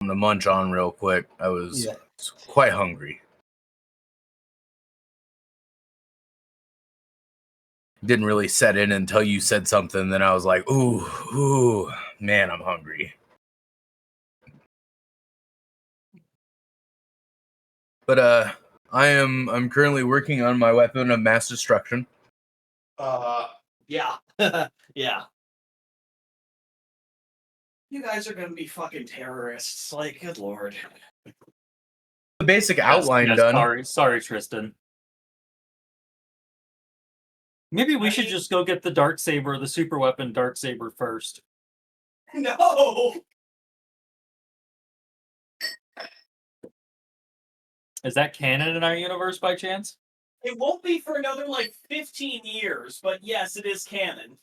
something to munch on real quick. I was Yeah. quite hungry. Didn't really set in until you said something. Then I was like, ooh, man, I'm hungry. But I'm currently working on my weapon of mass destruction. Yeah. Yeah. You guys are gonna be fucking terrorists. Like, good lord. The basic outline done. Sorry, Tristan. Maybe we should just go get the Darksaber, the super weapon Darksaber first. No! Is that canon in our universe by chance? It won't be for another, 15 years, but yes, it is canon.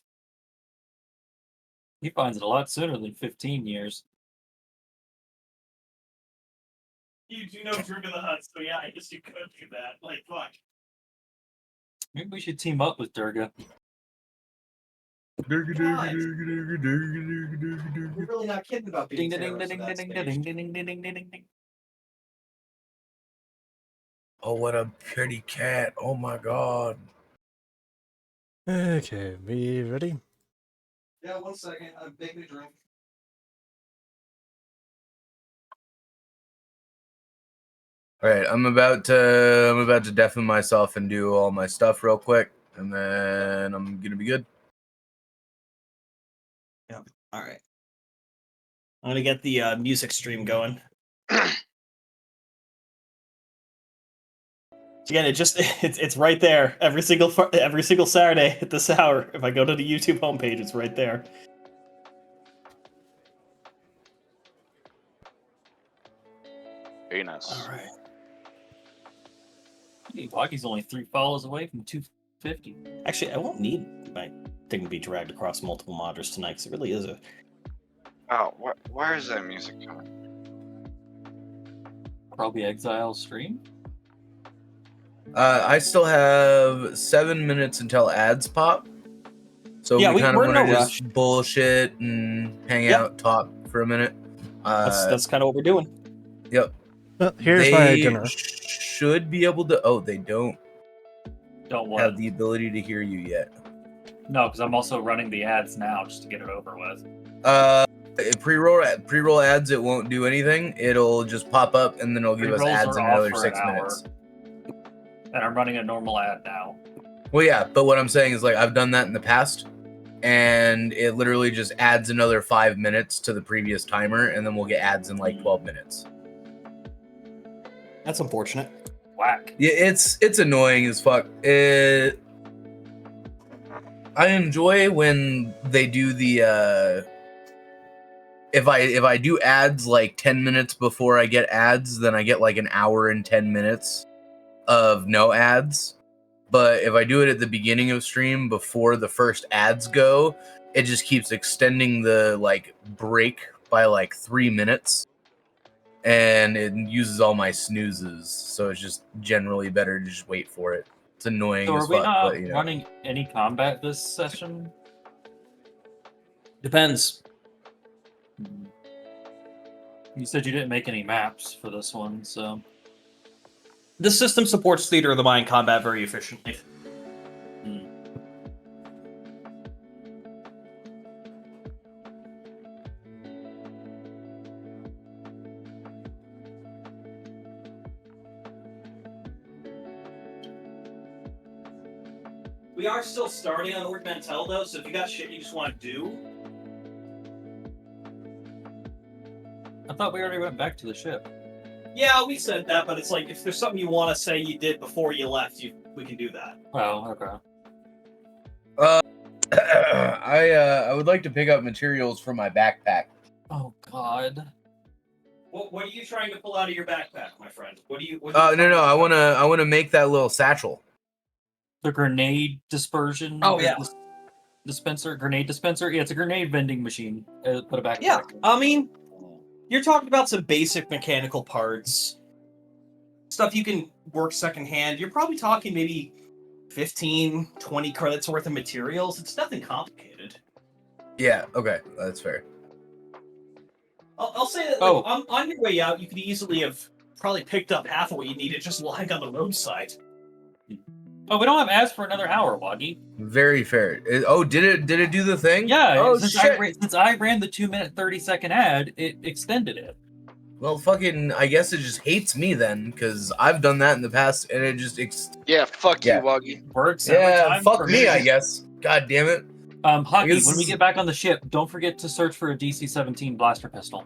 He finds it a lot sooner than 15 years. You do know Droog of the Hutt, so yeah, I guess you could do that. Fuck. Maybe we should team up with Durga. You're really not kidding about being terrorists at that stage. Oh, what a pretty cat. Oh my god. Okay, we ready? Yeah, 1 second. I'm making a drink. All right, I'm about to deafen myself and do all my stuff real quick, and then I'm gonna be good. Yeah. All right. I'm gonna get the music stream going. Again, it's right there every single Saturday at this hour. If I go to the YouTube homepage, it's right there. Very nice. All right. Lucky's only 3 follows away from 250. Actually, I won't need my thing to be dragged across multiple modders tonight, because it really is a... Oh, where is that music coming? Probably Exile stream. I still have 7 minutes until ads pop, so Yeah, we kind of we're in want no to rush. just bullshit and hang out, talk for a minute. That's kind of what we're doing. Yep. Well, here's They my dinner. should be able to. Oh, they don't Don't have what? the ability to hear you yet. No, because I'm also running the ads now just to get it over with. Pre-roll ads, it won't do anything. It'll just pop up and then it'll give us Pre-rolls ads are in off another for 6 an hour. minutes. And I'm running a normal ad now. Well, yeah, but what I'm saying is, I've done that in the past, and it literally just adds another 5 minutes to the previous timer, and then we'll get ads in 12 minutes. That's unfortunate. Whack. Yeah, it's annoying as fuck. I enjoy when they do the if I do ads 10 minutes before I get ads, then I get an hour and 10 minutes of no ads. But if I do it at the beginning of stream before the first ads go, it just keeps extending the break by 3 minutes, and it uses all my snoozes. So it's just generally better to just wait for it. It's annoying So as are we fuck, not but running any combat this session? Depends. You said you didn't make any maps for this one, so... The system supports Theater of the Mind combat very efficiently. We are still starting on Ord Mantell, though, so if you got shit you just want to do... I thought we already went back to the ship. Yeah, we said that, but it's if there's something you want to say you did before you left, we can do that. Oh, okay. I would like to pick up materials for my backpack. Oh, God. What are you trying to pull out of your backpack, my friend? What do you? No, I wanna make that little satchel. The grenade dispersion. Oh, yeah. Grenade dispenser. Yeah, it's a grenade vending machine. Put it back. Yeah, I mean, you're talking about some basic mechanical parts, stuff you can work secondhand. You're probably talking maybe 15, 20 credits worth of materials. It's nothing complicated. Yeah, okay, that's fair. I'll say that like, on your way out, you could easily have probably picked up half of what you needed just lying on the roadside. Oh, we don't have ads for another hour, Woggy. Very fair. Did it do the thing? Yeah, Oh since shit. since I ran the 2-minute 30-second ad, it extended it. Well, fucking, I guess it just hates me then, because I've done that in the past, and it just Yeah, fuck Yeah. you, Wuggy. Works every yeah, time. fuck for me, I guess. God damn it. Hockey, guess when we this- get back on the ship, don't forget to search for a DC-17 blaster pistol.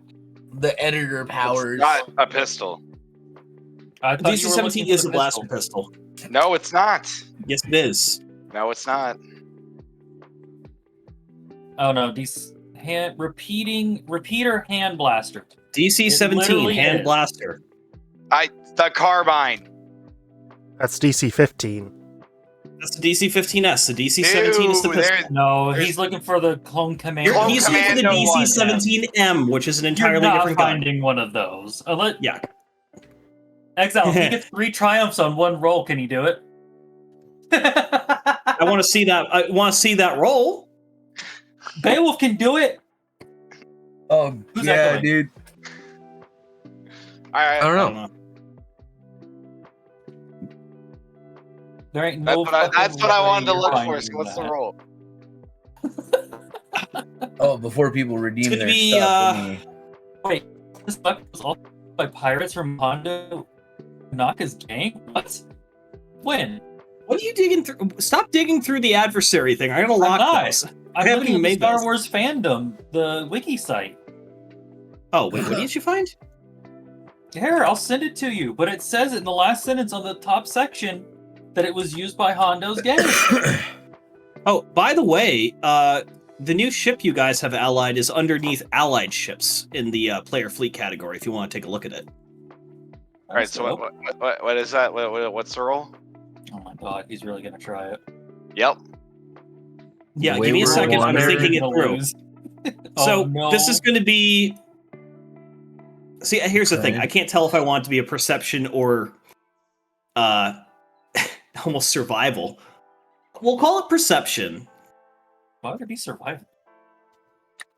The editor powers. It's not a pistol. I thought you were DC-17 looking for is the a blaster pistol. No, it's not. Yes, it is. No, it's not. Oh no, repeater hand blaster. It DC-17 literally hand is. blaster. The carbine. That's DC-15. That's the DC-15S. The DC-17 is the Ew, pistol. there- No, There's- he's looking for the clone commando. Clone He's looking for the Commando one, DC-17M, which is an You're entirely not different gun. finding one of those. Yeah. Exile, if he gets 3 triumphs on one roll, can he do it? I want to see that. I want to see that roll. Beowulf can do it. Oh, Who's yeah, echoing? dude. I I don't I know. don't know. There ain't no. That's what I wanted to way look you're for. So finding what's the that. roll? Oh, before people redeem It's gonna their be, stuff. let me- Wait, this weapon was all by pirates from Hondo Naka's gang? What? When? What are you digging through? Stop digging through the adversary thing. I'm gonna lock not. those. I'm haven't looking even at the made Star those. Wars fandom, the wiki site. Oh wait, what did you find? Here, I'll send it to you. But it says it in the last sentence on the top section that it was used by Hondo's gang. Oh, by the way, the new ship you guys have allied is underneath allied ships in the player fleet category. If you want to take a look at it. All right. So what is that? What's the roll? Oh my god, he's really gonna try it. Yep. Yeah, Way give me a we're second. I'm wondering. thinking it Gonna through. lose. So Oh, no. this is going to be. See, here's the thing. Okay. I can't tell if I want it to be a perception or, almost survival. We'll call it perception. Why would it be survival?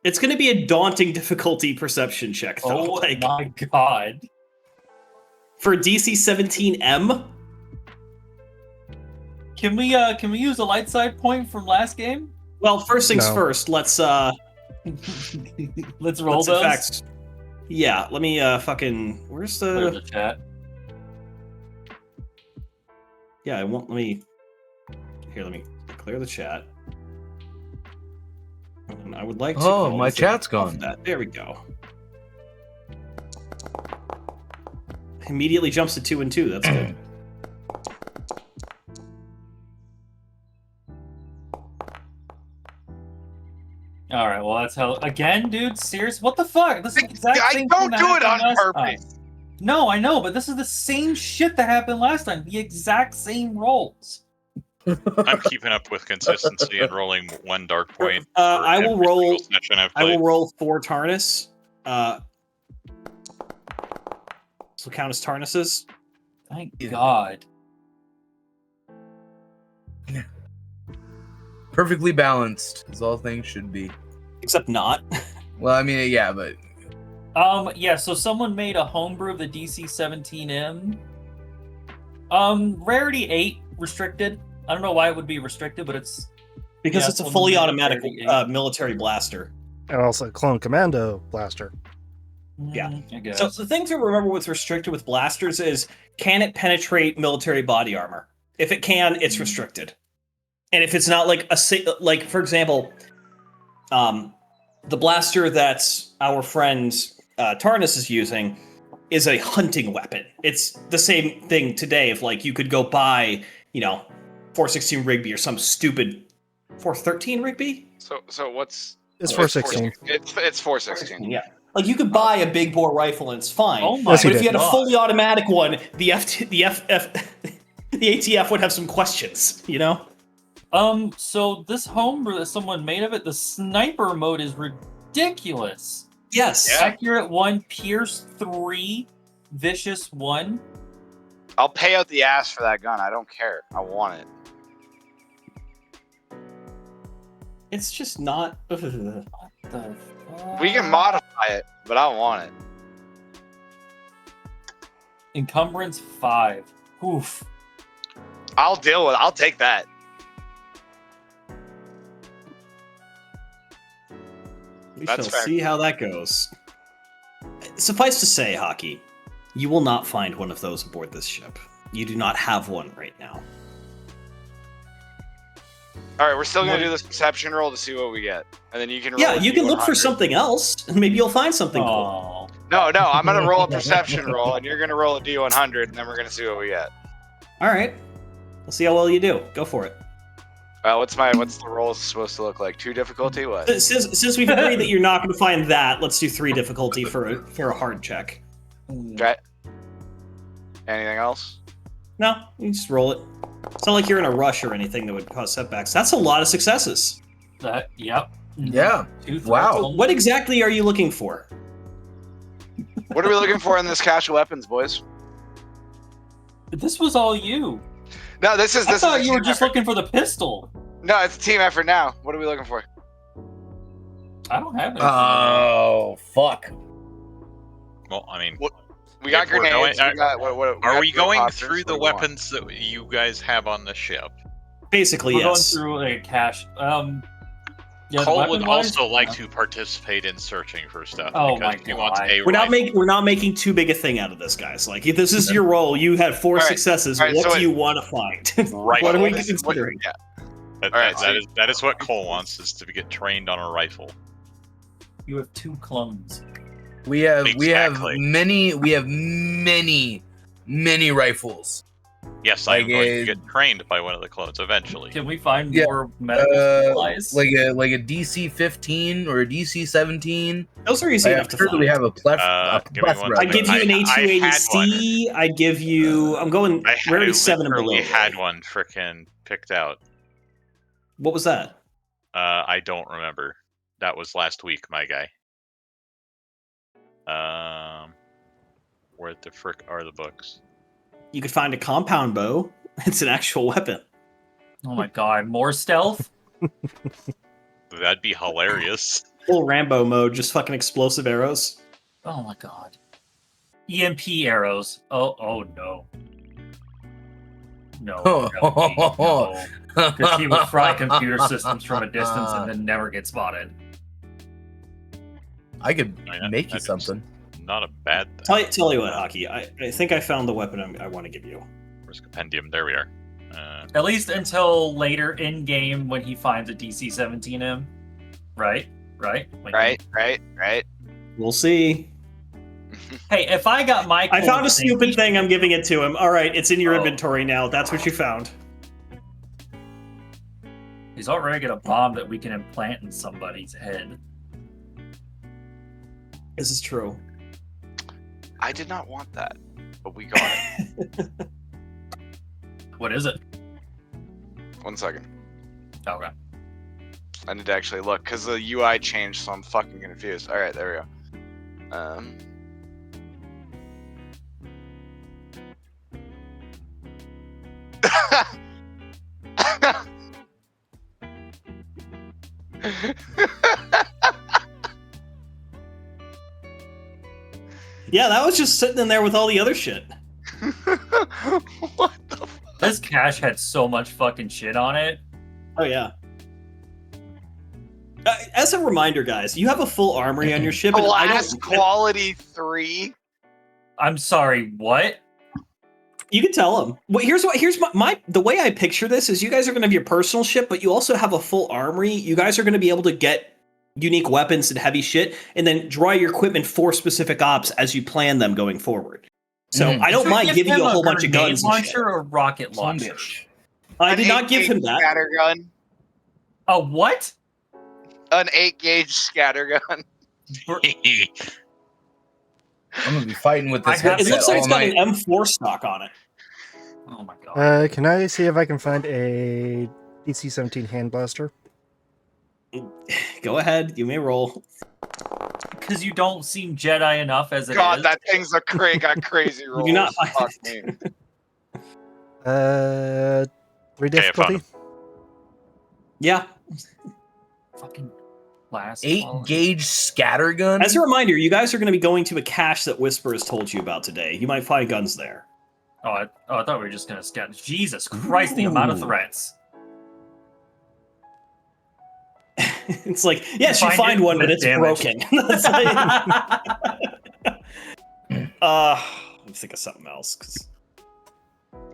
It's going to be a daunting difficulty perception check, though. Oh my god. For DC-17M, Can we use a light side point from last game? well, first things No. first. Let's Let's roll let's those. in fact, yeah. Let me fucking. Where's Clear the? the chat. Yeah, I won't. Let me. Here, let me clear the chat. And I would like to. Oh, call my this chat's off gone. That. There we go. Immediately jumps to 2 and 2. That's good. All right, well that's how. Again, dude, serious? What the fuck? This is the exact I same don't thing that do it happened on last purpose. time. No, I know, but this is the same shit that happened last time. The exact same rolls. I'm keeping up with consistency and rolling one dark point. I will every roll. single session I've I will played. roll 4 Tarnus. So count as Tarnuses. Thank God. Perfectly balanced, as all things should be. Except not. Well, I mean, yeah, but Yeah, so someone made a homebrew of the DC-17M. Rarity 8 restricted. I don't know why it would be restricted, but it's Because Yeah, it's a someone fully made a automatic 38. military blaster. And also Clone Commando blaster. Yeah. I guess. So the thing to remember with restricted with blasters is, can it penetrate military body armor? If it can, it's restricted. And if it's not like for example, the blaster that our friend Tarnus is using is a hunting weapon. It's the same thing today. If like you could go buy, 416 Rigby or some stupid 413 Rigby. So what's? It's oh, 416. It's 416. Yeah. Like you could buy a big bore rifle and it's fine. Oh my Yes, he But if you had a God. fully automatic one, the ATF would have some questions, So this homebrew that someone made of it, the sniper mode is ridiculous. Yes. Yeah. Accurate 1, Pierce 3, Vicious 1. I'll pay out the ass for that gun. I don't care. I want it. It's just not. What the fuck? We can modify buy it, but I don't want it. Encumbrance 5. Oof. I'll deal with it. I'll take that. We That's shall fair. see how that goes. Suffice to say, Hockey, you will not find one of those aboard this ship. You do not have one right now. All right, we're still gonna do this perception roll to see what we get, and then you can roll. Yeah, a you can look for D100. something else, and maybe you'll find something Oh. cool. No, I'm gonna roll a perception roll, and you're gonna roll a D100, and then we're gonna see what we get. All right, we'll see how well you do. Go for it. What's the roll supposed to look like? 2 difficulty? What? Since we've agreed that you're not going to find that, let's do 3 difficulty for a hard check. Okay. Anything else? No, you just roll it. It's not like you're in a rush or anything that would cause setbacks. That's a lot of successes. Yep. Yeah. Two Wow. threats. What exactly are you looking for? What are we looking for in this cache of weapons, boys? This was all you. No, this is. I This thought is a you were team just effort. looking for the pistol. No, it's a team effort now. What are we looking for? I don't have it. Oh fuck. Well, I mean, We got If we're grenades. going- we got, what, are got we going helicopters, through the what do you want? weapons that you guys have on the ship? Basically, We're yes. going through a cache. Yeah, Cole would weapon-wise, also like yeah. to participate in searching for stuff. Oh because my he wants God. a We're rifle. not making too big a thing out of this, guys. Like, if this is your role. You had 4 All right, successes. all right, What so do you want to find? Right. What are we What is- considering? yeah. That, All right, that- that is what Cole wants, is to get trained on a rifle. You have 2 clones. We have Exactly. many rifles. Yes, I'm Like going a- to get trained by one of the clones eventually. Can we find Yeah, more medical supplies? Like a DC 15 or a DC 17. Those are easy I'm enough to sure that we find. have a Give me one plethora. I'd give you an I had A280C. I'd give you. I'm going I rarity 7 and below. literally had really. one frickin' picked out. What was that? I don't remember. That was last week, my guy. Where the frick are the books? You could find a compound bow. It's an actual weapon. Oh my god, more stealth? That'd be hilarious. Full Rambo mode, just fucking explosive arrows. Oh my god. EMP arrows. Oh no. No. No. Because he would fry computer systems from a distance and then never get spotted. I could Yeah, make you that is- something. Not a bad thing. Tell you what, Hockey. I think I found the weapon I want to give you. Where's compendium? There we are. At least until later in game when he finds a DC-17M. Right? Like, Right. We'll see. Hey, if I got my I found a thing, stupid thing. I'm giving it to him. All right, it's in your Oh. inventory now. That's what you found. He's already got a bomb that we can implant in somebody's head. This is true. I did not want that, but we got it. What is it? 1 second. Okay. I need to actually look because the UI changed, so I'm fucking confused. All right, there we go. Yeah, that was just sitting in there with all the other shit. What the fuck? This cache had so much fucking shit on it. Oh yeah. As a reminder, guys, you have a full armory on your ship. And I Glass don't, quality 3. I'm sorry, what? You can tell them. Well, here's my the way I picture this is you guys are going to have your personal ship, but you also have a full armory. You guys are going to be able to get unique weapons and heavy shit, and then draw your equipment for specific ops as you plan them going forward. So I don't Should we mind give giving him you a whole bunch of grenade guns and shit. launcher or rocket launcher? I did not give him that. Scattergun. A what? An 8-gauge scattergun. I'm gonna be fighting with this I have- It headset looks like all it's got night. an M4 stock on it. Oh my god. Can I see if I can find a DC-17 hand blaster? Go ahead, you may roll. Because you don't seem Jedi enough as it is. God, that thing's got crazy rolls. do not- Fuck me. 3 Okay, I found difficulty. him. Yeah. Fucking Last 8 quality. gauge scattergun. As a reminder, you guys are going to be going to a cache that Whisper has told you about today. You might find guns there. I thought we were just gonna scout. Jesus Christ, the amount of Ooh. threats. It's like, yes, you Find find it one, but with it's damage. broken. That's like- let me think of something else. 'Cause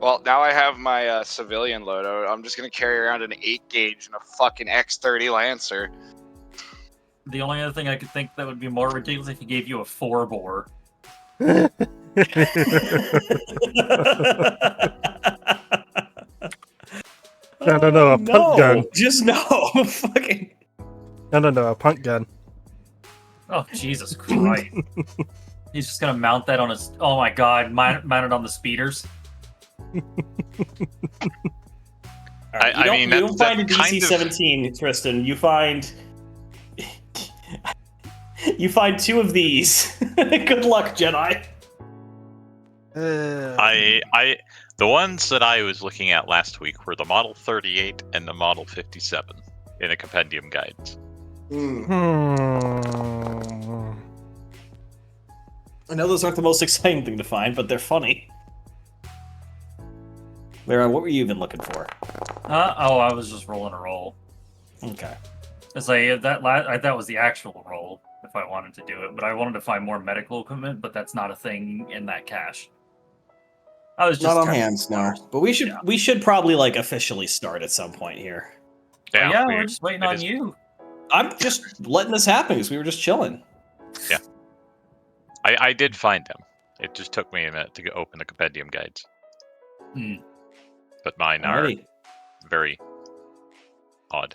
Well, now I have my civilian loadout. I'm just gonna carry around an 8 gauge and a fucking X30 Lancer. The only other thing I could think that would be more ridiculous if he gave you a 4-bore. No, a pump gun. Just no. Fucking. No, a punt gun. Oh, Jesus Christ. He's just gonna mount that on his... Oh my god, mount it on the speeders. I mean, you don't that find a kind of- DC-17, Tristan. You find... you find 2 of these. Good luck, Jedi. The ones that I was looking at last week were the Model 38 and the Model 57 in the compendium guides. I know those aren't the most exciting thing to find, but they're funny. Lara, what were you even looking for? I was just rolling a roll. Okay. It's like that was the actual roll if I wanted to do it, but I wanted to find more medical equipment, but that's not a thing in that cache. I was just Not on testing hands, the no. waters. But we should Yeah. probably like officially start at some point here. Yeah, we're just waiting on you. I'm just letting this happen because we were just chilling. I did find them. It just took me a minute to open the compendium guides. Hmm. But mine are Alrighty. very odd.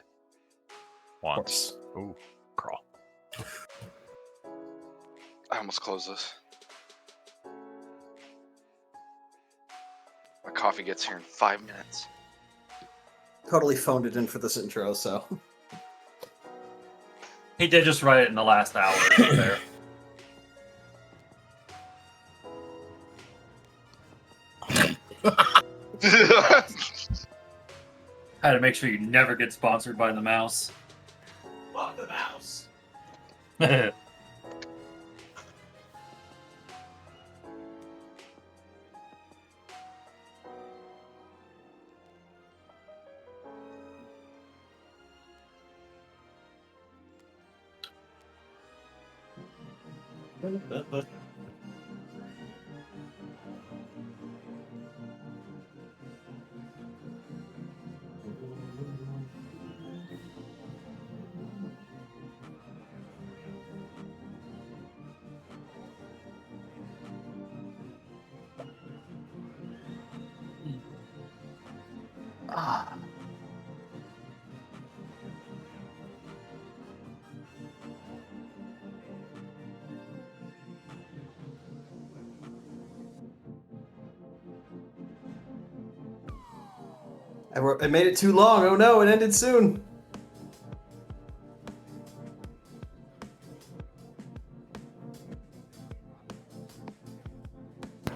Of Wants. course. Ooh, crawl. I almost closed this. My coffee gets here in 5 minutes. Totally phoned it in for this intro, so. He did just write it in the last hour. to be fair. Had to make sure you never get sponsored by the mouse. Love the mouse. I made it too long. Oh no, it ended soon.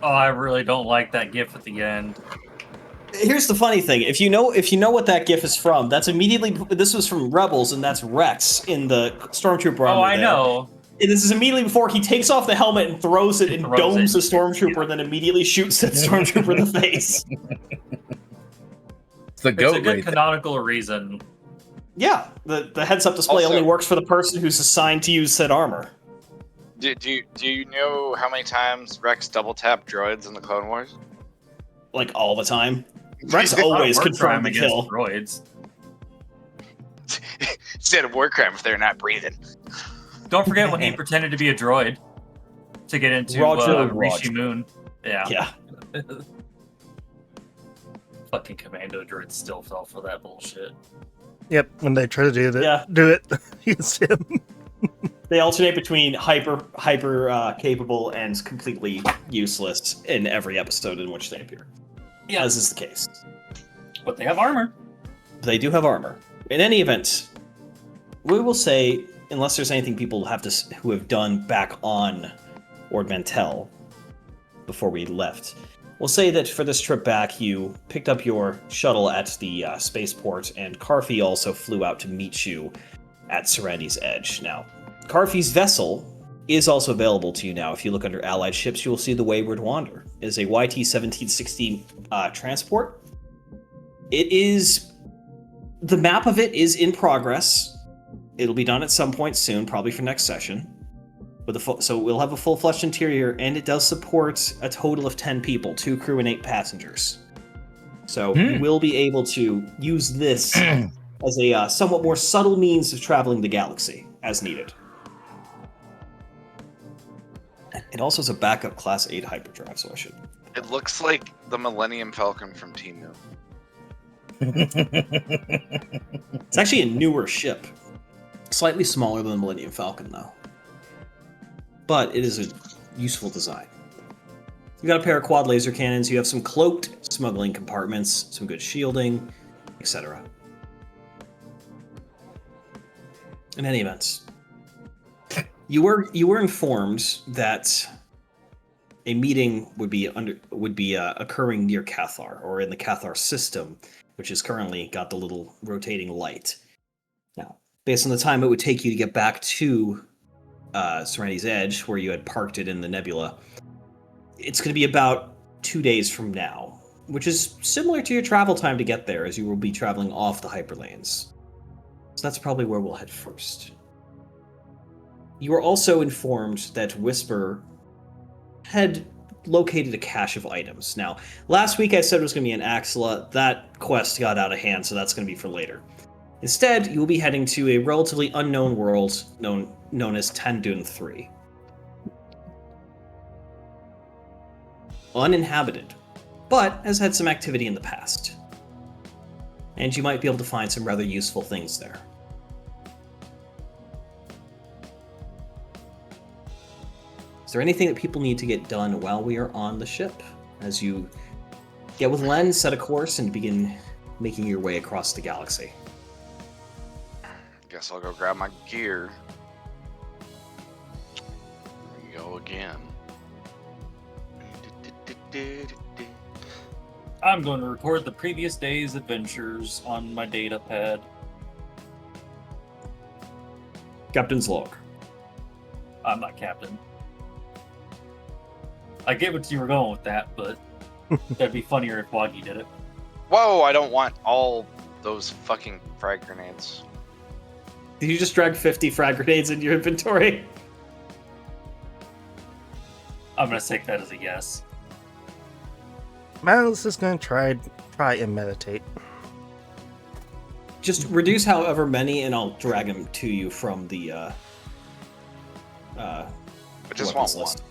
Oh, I really don't like that GIF at the end. Here's the funny thing: if you know what that GIF is from, that's immediately. This was from Rebels, and that's Rex in the Stormtrooper armor. Oh, I there. know. And this is immediately before he takes off the helmet and throws it and Throws domes it. the Stormtrooper, and then immediately shoots that Stormtrooper in the face. It's the It's goat a good right there. canonical reason. Yeah, the heads-up display Also- only works for the person who's assigned to use said armor. Do you know how many times Rex double tapped droids in the Clone Wars? Like all the time. Rex Not a always war confirmed crime the against kill. droids. Instead of war crime if they're not breathing. Don't forget when he pretended to be a droid to get into Roger. Rishi Moon. Yeah. Yeah. Fucking commando droids still fell for that bullshit. Yep, when they try to Yeah. do it, use him. They alternate between hyper capable and completely useless in every episode in which they appear. Yeah. As is the case. But they have armor. They do have armor. In any event, we will say, unless there's anything people who have done back on Ord Mantell before we left, we'll say that for this trip back, you picked up your shuttle at the spaceport, and Karfi also flew out to meet you at Serenity's Edge. Now, Karfi's vessel is also available to you now. If you look under Allied ships, you will see the Wayward Wanderer. It is a YT-1760 transport. The map of it is in progress. It'll be done at some point soon, probably for next session. So we'll have a full-fleshed interior, and it does support a total of 10 people, 2 crew and 8 passengers. So you will be able to use this as a somewhat more subtle means of traveling the galaxy, as needed. It also has a backup Class 8 hyperdrive, so I should... It looks like the Millennium Falcon from Temu. It's actually a newer ship. Slightly smaller than the Millennium Falcon, though. But it is a useful design. You got a pair of quad laser cannons, you have some cloaked smuggling compartments, some good shielding, etc. In any event, you were informed that a meeting would be occurring near Cathar, or in the Cathar system, which has currently got the little rotating light. Now, based on the time it would take you to get back to Serenity's Edge, where you had parked it in the nebula, it's going to be about 2 days from now, which is similar to your travel time to get there, as you will be traveling off the hyperlanes. So that's probably where we'll head first. You were also informed that Whisper had located a cache of items. Now, last week I said it was going to be an Axela. That quest got out of hand, so that's going to be for later. Instead, you will be heading to a relatively unknown world known as Tandun 3. Uninhabited, but has had some activity in the past. And you might be able to find some rather useful things there. Is there anything that people need to get done while we are on the ship? As you get with Len, set a course, and begin making your way across the galaxy. Guess I'll go grab my gear. Here we go again. I'm going to record the previous day's adventures on my data pad. Captain's log. I'm not captain. I get what you were going with that, but that'd be funnier if Waggy did it. Whoa, I don't want all those fucking frag grenades. Did you just drag 50 frag grenades in your inventory? I'm going to take that as a yes. Miles is going to try and meditate. Just reduce however many, and I'll drag them to you from the I just want one. list.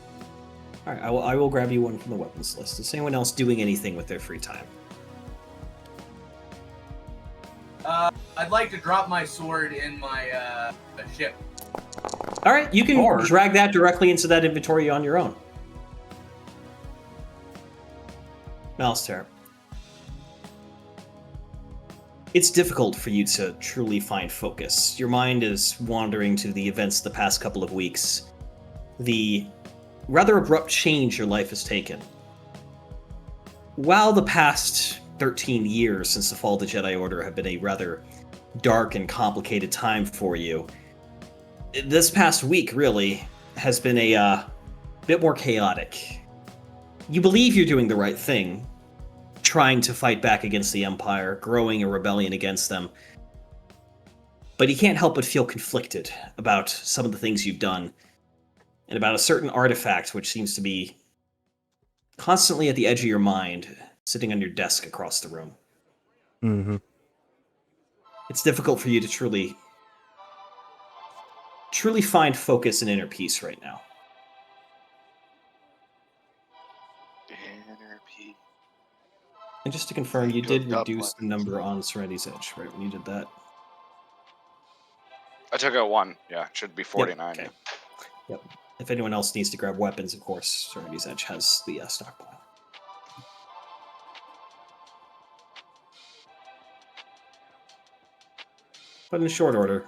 All right, I will grab you one from the weapons list. Is anyone else doing anything with their free time? I'd like to drop my sword in my ship. All right, you can drag that directly into that inventory on your own. Malster. It's difficult for you to truly find focus. Your mind is wandering to the events of the past couple of weeks. The rather abrupt change your life has taken. While the past 13 years since the fall of the Jedi Order have been a rather dark and complicated time for you, this past week, really, has been a bit more chaotic. You believe you're doing the right thing, trying to fight back against the Empire, growing a rebellion against them, but you can't help but feel conflicted about some of the things you've done, and about a certain artifact which seems to be constantly at the edge of your mind, sitting on your desk across the room. Mm-hmm. It's difficult for you to truly find focus and inner peace right now. Inner peace. And just to confirm, you did Good reduce God. the number on Serenity's Edge, right, when you did that? I took out one. Yeah, it should be 49. Yep, okay. Yep. If anyone else needs to grab weapons, of course, Serenity's Edge has the stockpile. But in short order,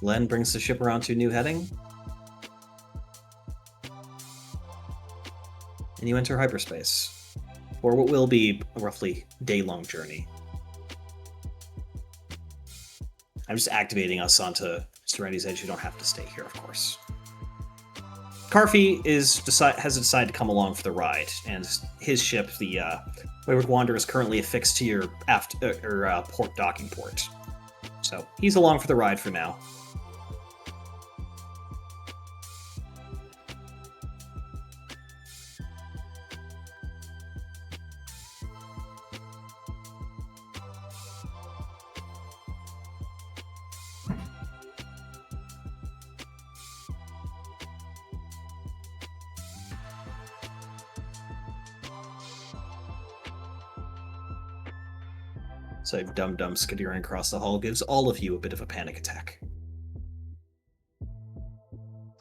Len brings the ship around to a new heading. and you enter hyperspace for what will be a roughly day-long journey. I'm just activating us onto Serenity's Edge. You don't have to stay here, of course. Karfi has decided to come along for the ride, and his ship, the Wayward Wanderer, is currently affixed to your port docking port. So he's along for the ride for now. So dum-dum skittering across the hall gives all of you a bit of a panic attack.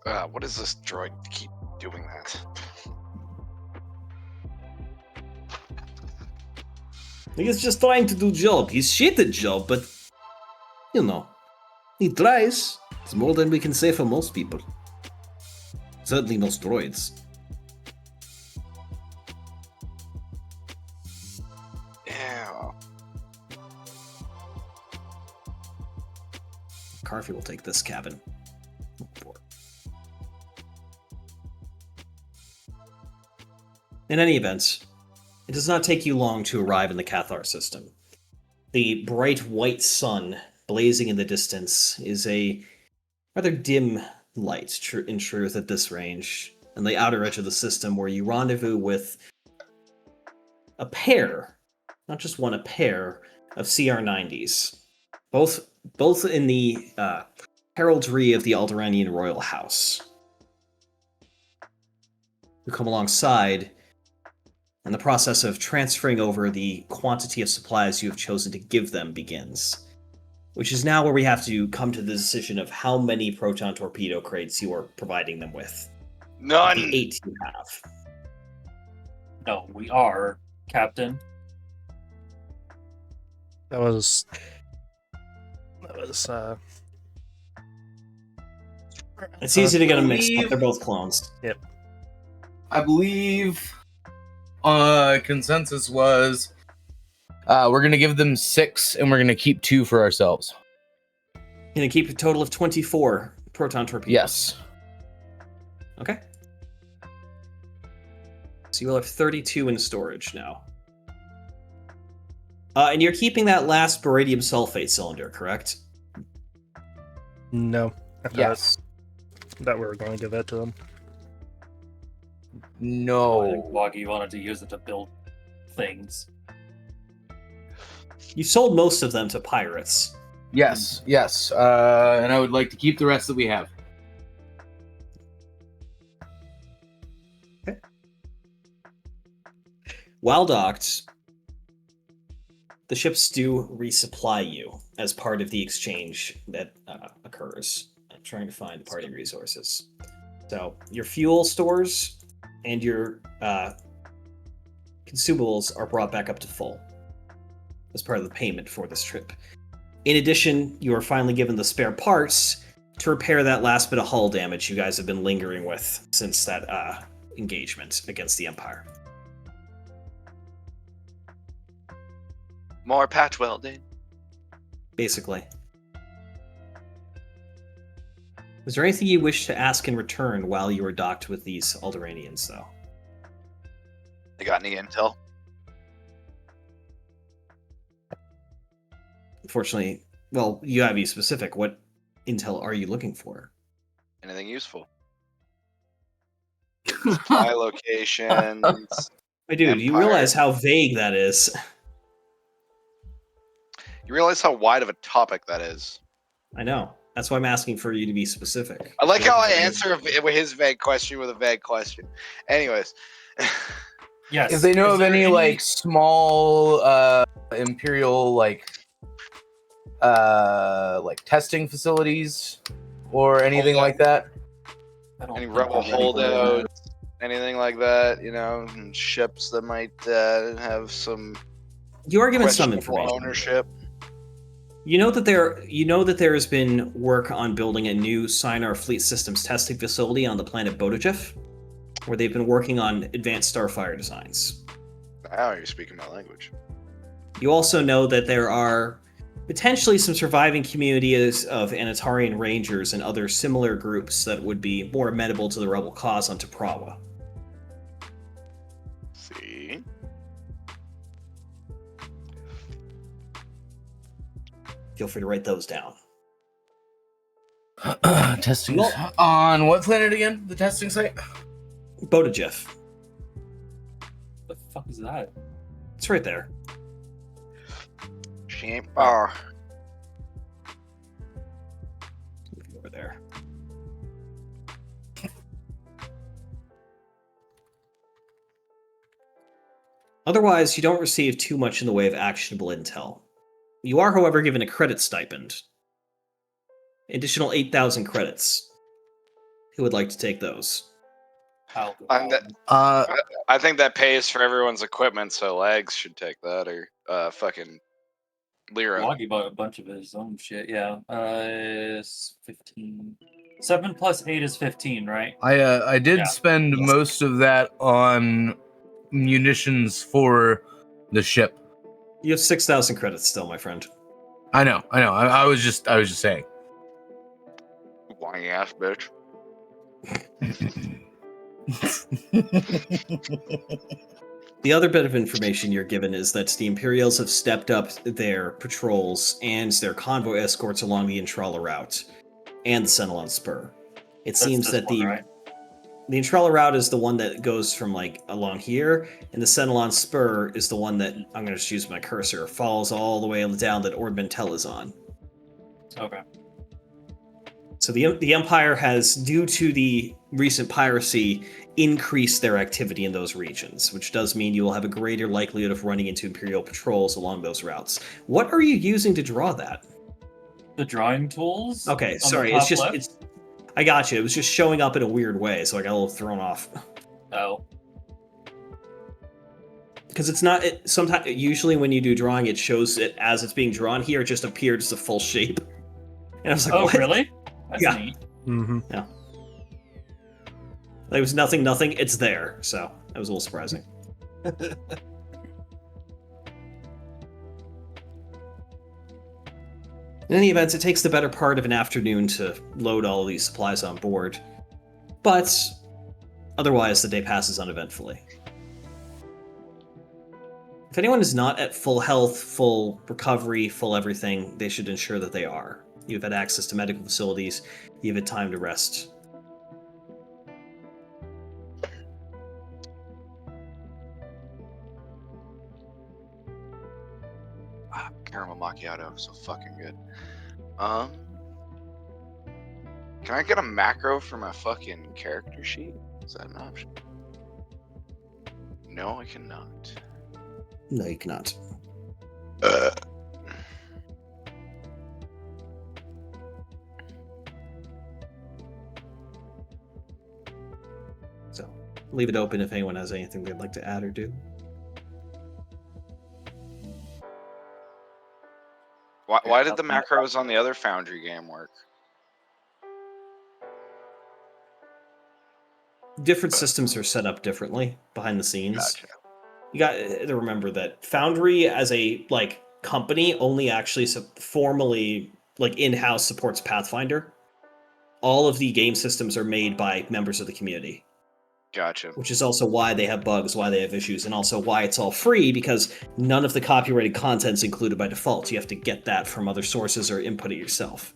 What does this droid keep doing that? He's just trying to do job. He's shit at job, but you know, he tries. It's more than we can say for most people. Certainly most droids. Yeah. Karfi will take this cabin. In any event, it does not take you long to arrive in the Cathar system. The bright white sun blazing in the distance is a rather dim light, in truth, at this range, on the outer edge of the system, where you rendezvous with a pair, not just one, a pair of CR-90s, both in the heraldry of the Alderaanian royal house, who come alongside, and the process of transferring over the quantity of supplies you have chosen to give them begins. Which is now where we have to come to the decision of how many proton torpedo crates you are providing them with. None. The 8 you have. No, we are, Captain. That was It's easy to get them mixed up. They're both clones. I believe consensus was we're gonna give them 6 and we're gonna keep 2 for ourselves. Gonna keep a total of 24 proton torpedoes. Yes. Okay. So you will have 32 in storage now. And you're keeping that last beryllium sulfate cylinder, correct? No. I Yes. thought we were going to give that to them. I think No. Waggy wanted to use it to build things. You sold most of them to pirates. Yes. Yes. And I would like to keep the rest that we have. While docked, the ships do resupply you as part of the exchange that occurs. I'm trying to find the party resources. So your fuel stores and your consumables are brought back up to full as part of the payment for this trip. In addition, you are finally given the spare parts to repair that last bit of hull damage you guys have been lingering with since that engagement against the Empire. More patch welding. Basically. Was there anything you wish to ask in return while you were docked with these Alderaanians, though? They got any intel? Unfortunately, well, you gotta be specific. What intel are you looking for? Anything useful? Supply locations. My dude, you Empire. realize how vague that is. You realize how wide of a topic that is. I know. That's why I'm asking for you to be specific. I like how I answer his vague question with a vague question. Anyways. Yes. If they know Is of there any like small Imperial like testing facilities or anything like that. I don't Any think rebel we're ready for that. holdouts, anything like that, you know, and ships that might have some You are given some questionable information. ownership. You know that there has been work on building a new Sinar Fleet Systems testing facility on the planet Bodajef. where they've been working on advanced starfire designs. Now you're speaking my language. You also know that there are potentially some surviving communities of Anatarian Rangers and other similar groups that would be more amenable to the rebel cause on Taprawa. See? Feel free to write those down. Testing Well- on what planet again? The testing site? Bodajif. What the fuck is that? It's right there. She ain't far. Over there. Otherwise, you don't receive too much in the way of actionable intel. You are, however, given a credit stipend. Additional 8,000 credits. Who would like to take those? How? I think that pays for everyone's equipment, so Legs should take that, or fucking Lyra. Loggy bought a bunch of his own shit. Yeah. It's 15. 7 plus 8 is 15, right? I did Yeah. spend Yes. most of that on munitions for the ship. You have 6,000 credits still, my friend. I know. I was just saying. Whiny ass bitch. The other bit of information you're given is that the Imperials have stepped up their patrols and their convoy escorts along the Intrala route and the Senelon Spur. It That's seems this that one, the right? the Intrala route is the one that goes from like along here, and the Senelon Spur is the one that I'm going to just use my cursor follows all the way down that Ord Mantell is on. Okay. So the Empire has, due to the recent piracy, increased their activity in those regions, which does mean you will have a greater likelihood of running into Imperial patrols along those routes. What are you using to draw that? The drawing tools? Okay, on sorry, the it's top just left? I got you. It was just showing up in a weird way, so I got a little thrown off. Oh. Because it's not sometimes usually when you do drawing, it shows it as it's being drawn. Here, it just appeared as a full shape, and I was like, Oh, "What?" really? That's Yeah. neat. Mm-hmm. There was nothing. It's there, so that was a little surprising. In any event, it takes the better part of an afternoon to load all of these supplies on board, but otherwise the day passes uneventfully. If anyone is not at full health, full recovery, full everything, they should ensure that they are. You've had access to medical facilities, you've had time to rest. Caramel macchiato, so fucking good. Can I get a macro for my fucking character sheet? Is that an option? No, I cannot. No, you cannot. So, leave it open if anyone has anything they'd like to add or do. Why did the macros on the other Foundry game work? Different systems are set up differently behind the scenes. Gotcha. You got to remember that Foundry as a company only actually formally in-house supports Pathfinder. All of the game systems are made by members of the community, Gotcha. which is also why they have bugs, why they have issues, and also why it's all free, because none of the copyrighted content's included by default. You have to get that from other sources or input it yourself.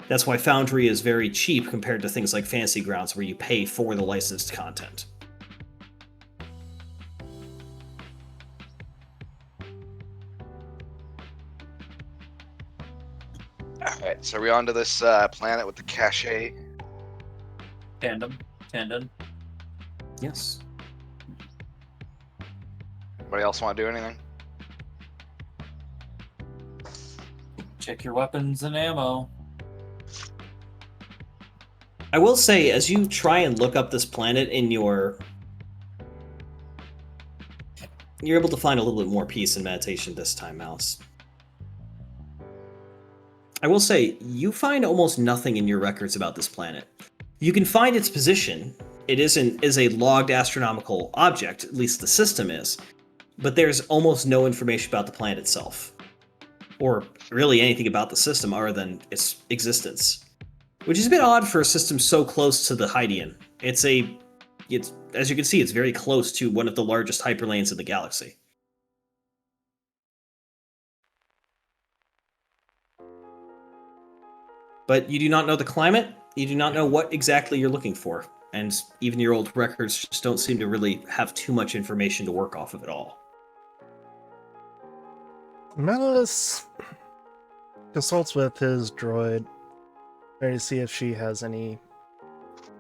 That's why Foundry is very cheap compared to things like Fantasy Grounds, where you pay for the licensed content. Alright, so are we on to this planet with the cache? Tandem. Yes. Anybody else want to do anything? Check your weapons and ammo. I will say, as you try and look up this planet in you're able to find a little bit more peace and meditation this time, Mouse. I will say, you find almost nothing in your records about this planet. You can find its position it is a logged astronomical object, at least the system is, but there's almost no information about the planet itself, or really anything about the system other than its existence, which is a bit odd for a system so close to the Hydean. It's as you can see, it's very close to one of the largest hyperlanes in the galaxy. But you do not know the climate, you do not know what exactly you're looking for, and even your old records just don't seem to really have too much information to work off of at all. Melis consults with his droid, trying to see if she has any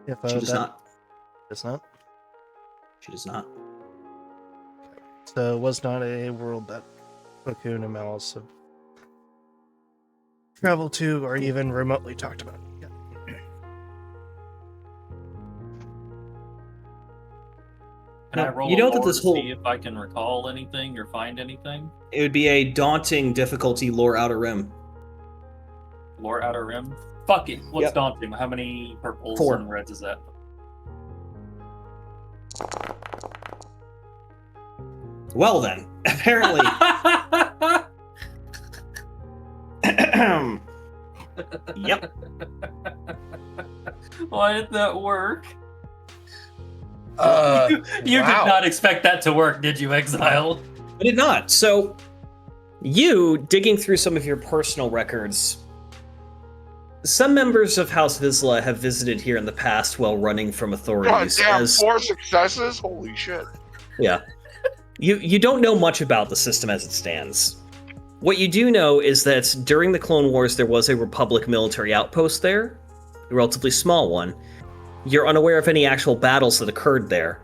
info. She does not. Does not? She does not. So it was not a world that Cocoon and Melis have traveled to or even remotely talked about. Yeah. Can I Now, roll you a know that lore this to whole- see if I can recall anything or find anything? It would be a daunting difficulty lore Outer Rim. Lore Outer Rim? Fuck it. What's Yep. daunting? How many purples 4. and reds is that? Well then, apparently. Yep. Why did that work? You Wow. did not expect that to work, did you, Exile? I did not. So, you, digging through some of your personal records, some members of House Vizsla have visited here in the past while running from God authorities. damn, 4 successes? Holy shit. Yeah. You don't know much about the system as it stands. What you do know is that during the Clone Wars there was a Republic military outpost there, a relatively small one. You're unaware of any actual battles that occurred there.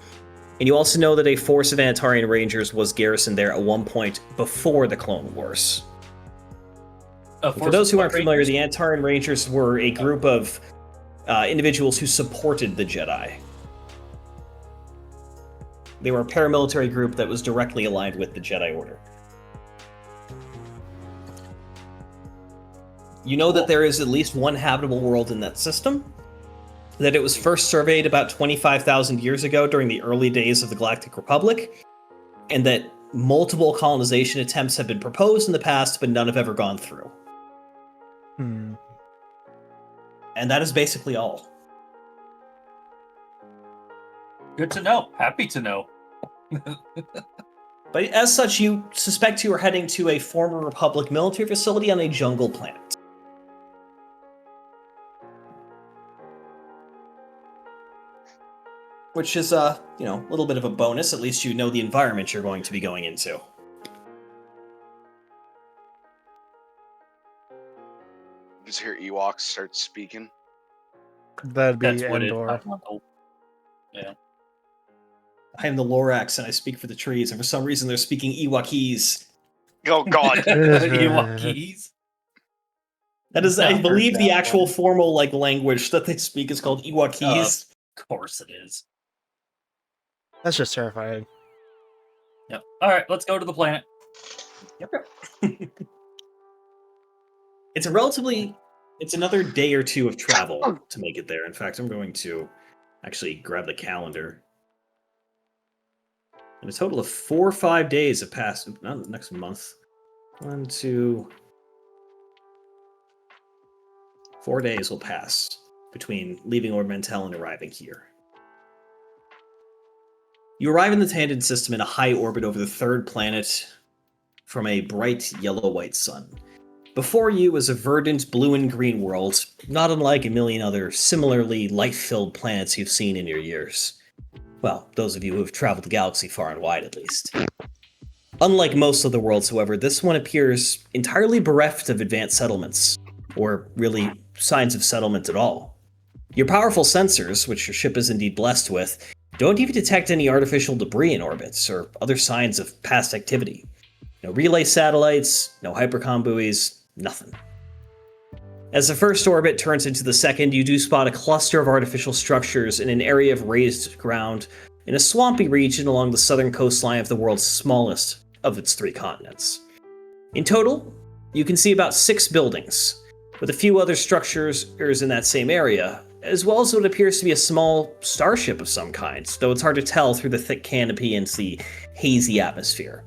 And you also know that a force of Anatarian Rangers was garrisoned there at one point before the Clone Wars. For those who aren't familiar, the Anatarian Rangers were a group of individuals who supported the Jedi. They were a paramilitary group that was directly aligned with the Jedi Order. You know that there is at least one habitable world in that system, that it was first surveyed about 25,000 years ago during the early days of the Galactic Republic, and that multiple colonization attempts have been proposed in the past, but none have ever gone through. Hmm. And that is basically all. Good to know. Happy to know. But as such, you suspect you are heading to a former Republic military facility on a jungle planet. Which is, a little bit of a bonus. At least you know the environment you're going to be going into. Just hear Ewoks start speaking. That'd be That's what it Endor. is. Yeah. I am the Lorax, and I speak for the trees, and for some reason they're speaking Ewokese. Oh god. Ewokese. That is, I Never believe, heard the that actual one. formal language that they speak is called Ewokese. Of course it is. That's just terrifying. Yep. All right, let's go to the planet. It's another day or two of travel to make it there. In fact, I'm going to actually grab the calendar. And a total of 4 or 5 days have passed. Not next month. 1, 2, 4 days will pass between leaving Ord Mantell and arriving here. You arrive in the Tandon system in a high orbit over the third planet from a bright yellow-white sun. Before you is a verdant blue and green world, not unlike a million other similarly life-filled planets you've seen in your years. Well, those of you who have traveled the galaxy far and wide, at least. Unlike most of the worlds, however, this one appears entirely bereft of advanced settlements, or really signs of settlement at all. Your powerful sensors, which your ship is indeed blessed with, don't even detect any artificial debris in orbits or other signs of past activity. No relay satellites, no hypercom buoys, nothing. As the first orbit turns into the second, you do spot a cluster of artificial structures in an area of raised ground in a swampy region along the southern coastline of the world's smallest of its 3 continents. In total, you can see about 6 buildings, with a few other structures in that same area, as well as what appears to be a small starship of some kind, though it's hard to tell through the thick canopy and the hazy atmosphere.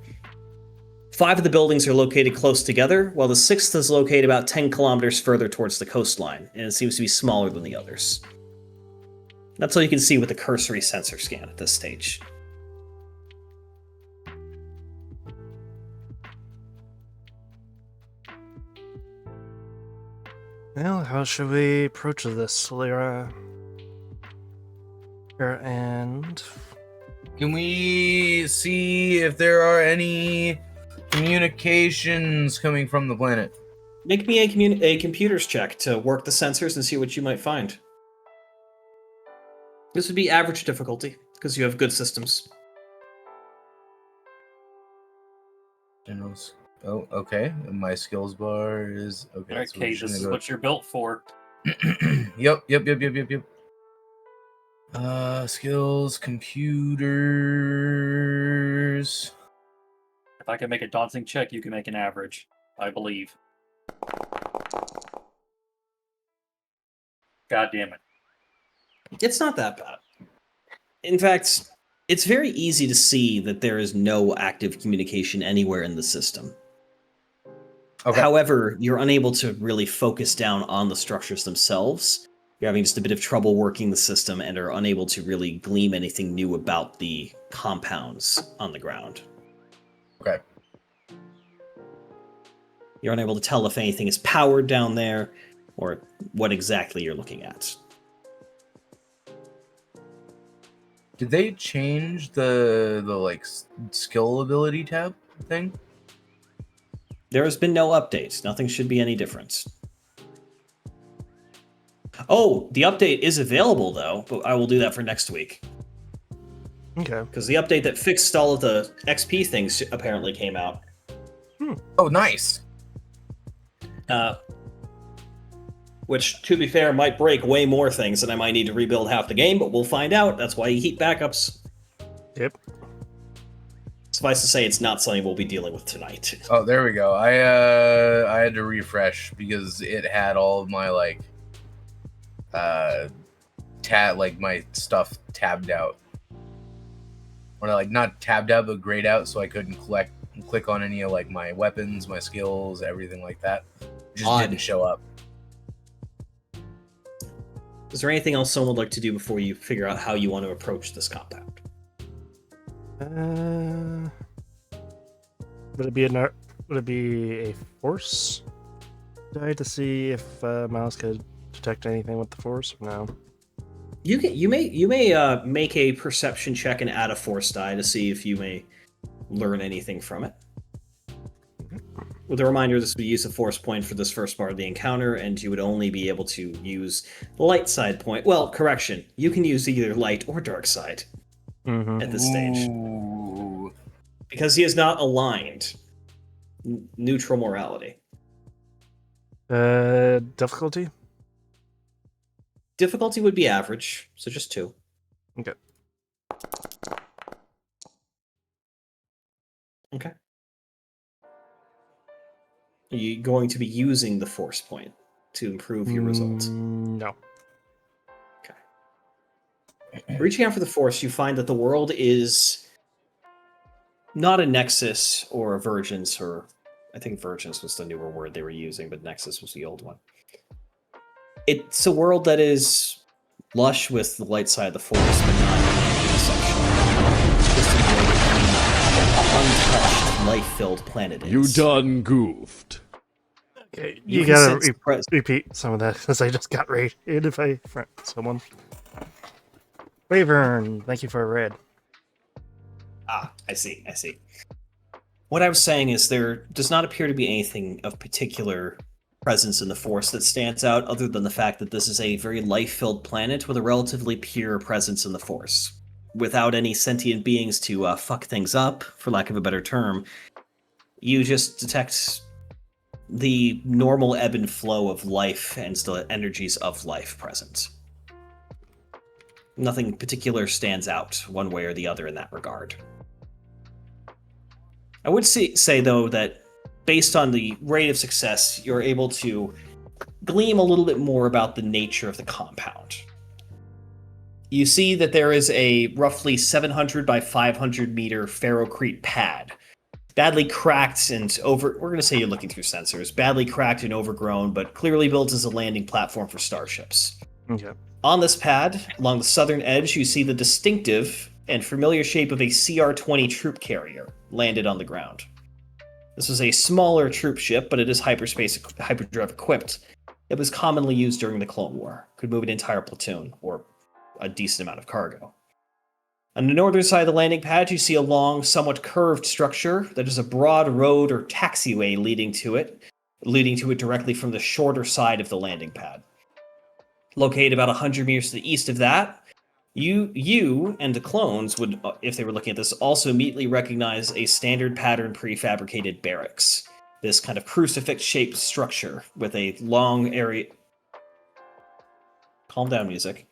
5 of the buildings are located close together, while the 6th is located about 10 kilometers further towards the coastline, and it seems to be smaller than the others. That's all you can see with the cursory sensor scan at this stage. Well, how should we approach this, Lyra? And Can we see if there are any communications coming from the planet? Make me a computers check to work the sensors and see what you might find. This would be average difficulty, because you have good systems. Generals. Oh, okay. My skills bar is okay. Okay, so we're just this gonna is go- what you're built for. Yep. Skills, computers. If I can make a daunting check, you can make an average, I believe. God damn it. It's not that bad. In fact, it's very easy to see that there is no active communication anywhere in the system. Okay. However, you're unable to really focus down on the structures themselves. You're having just a bit of trouble working the system and are unable to really glean anything new about the compounds on the ground. Okay. You're unable to tell if anything is powered down there or what exactly you're looking at. Did they change the like skill ability tab thing? There has been no updates. Nothing should be any different. Oh, the update is available though, but I will do that for next week. okay. Because the update that fixed all of the XP things apparently came out. Oh, nice. Which, to be fair, might break way more things and I might need to rebuild half the game, but we'll find out. That's why you keep backups. Yep. Suffice to say, it's not something we'll be dealing with tonight. Oh, there we go. I had to refresh because it had all of my like my stuff tabbed out. Or like not tabbed out but grayed out, so I couldn't click on any of like my weapons, my skills, everything like that. Just Odd. didn't show up. Is there anything else someone would like to do before you figure out how you want to approach this compound? Would it be a force die to see if Miles could detect anything with the force or no? You may make a perception check and add a force die to see if you may learn anything from it. With a reminder, this would be use a force point for this first part of the encounter, and you would only be able to use the light side point. Well, correction, you can use either light or dark side at this stage. Ooh. Because he is not aligned. Neutral morality. Difficulty? Difficulty would be average, so just 2. Okay. Okay. Are you going to be using the force point to improve your results? No. Reaching out for the force, you find that the world is not a nexus or a virgins, or I think virgins was the newer word they were using, but nexus was the old one. It's a world that is lush with the light side of the force, but not exceptional. Just an untouched, life-filled planet is. You done goofed. Okay, You you can gotta sense pres- repeat some of that because I just got raided if I friend someone. Wavern, thank you for a raid. I see. What I was saying is there does not appear to be anything of particular presence in the Force that stands out, other than the fact that this is a very life-filled planet with a relatively pure presence in the Force. Without any sentient beings to fuck things up, for lack of a better term, you just detect the normal ebb and flow of life and the energies of life present. Nothing particular stands out one way or the other in that regard. I would say though, that based on the rate of success, you're able to gleam a little bit more about the nature of the compound. You see that there is a roughly 700 by 500 meter ferrocrete pad, badly cracked and we're going to say you're looking through sensors, badly cracked and overgrown, but clearly built as a landing platform for starships. Okay. On this pad, along the southern edge, you see the distinctive and familiar shape of a CR-20 troop carrier landed on the ground. This was a smaller troop ship, but it is hyperdrive equipped. It was commonly used during the Clone War. Could move an entire platoon, or a decent amount of cargo. On the northern side of the landing pad, you see a long, somewhat curved structure that is a broad road or taxiway leading to it directly from the shorter side of the landing pad. Located about 100 meters to the east of that, you and the clones would, if they were looking at this, also immediately recognize a standard pattern prefabricated barracks. This kind of crucifix-shaped structure with a long area... Calm down, music.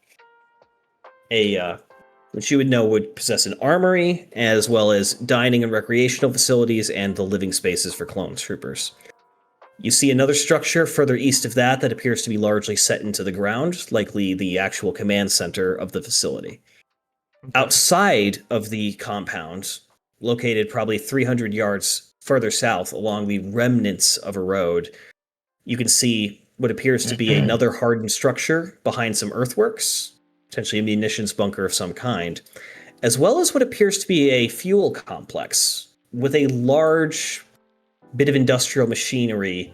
Which you would know would possess an armory, as well as dining and recreational facilities and the living spaces for clone troopers. You see another structure further east of that appears to be largely set into the ground, likely the actual command center of the facility. Okay. Outside of the compound, located probably 300 yards further south along the remnants of a road, you can see what appears to be another hardened structure behind some earthworks, potentially a munitions bunker of some kind, as well as what appears to be a fuel complex with a large bit of industrial machinery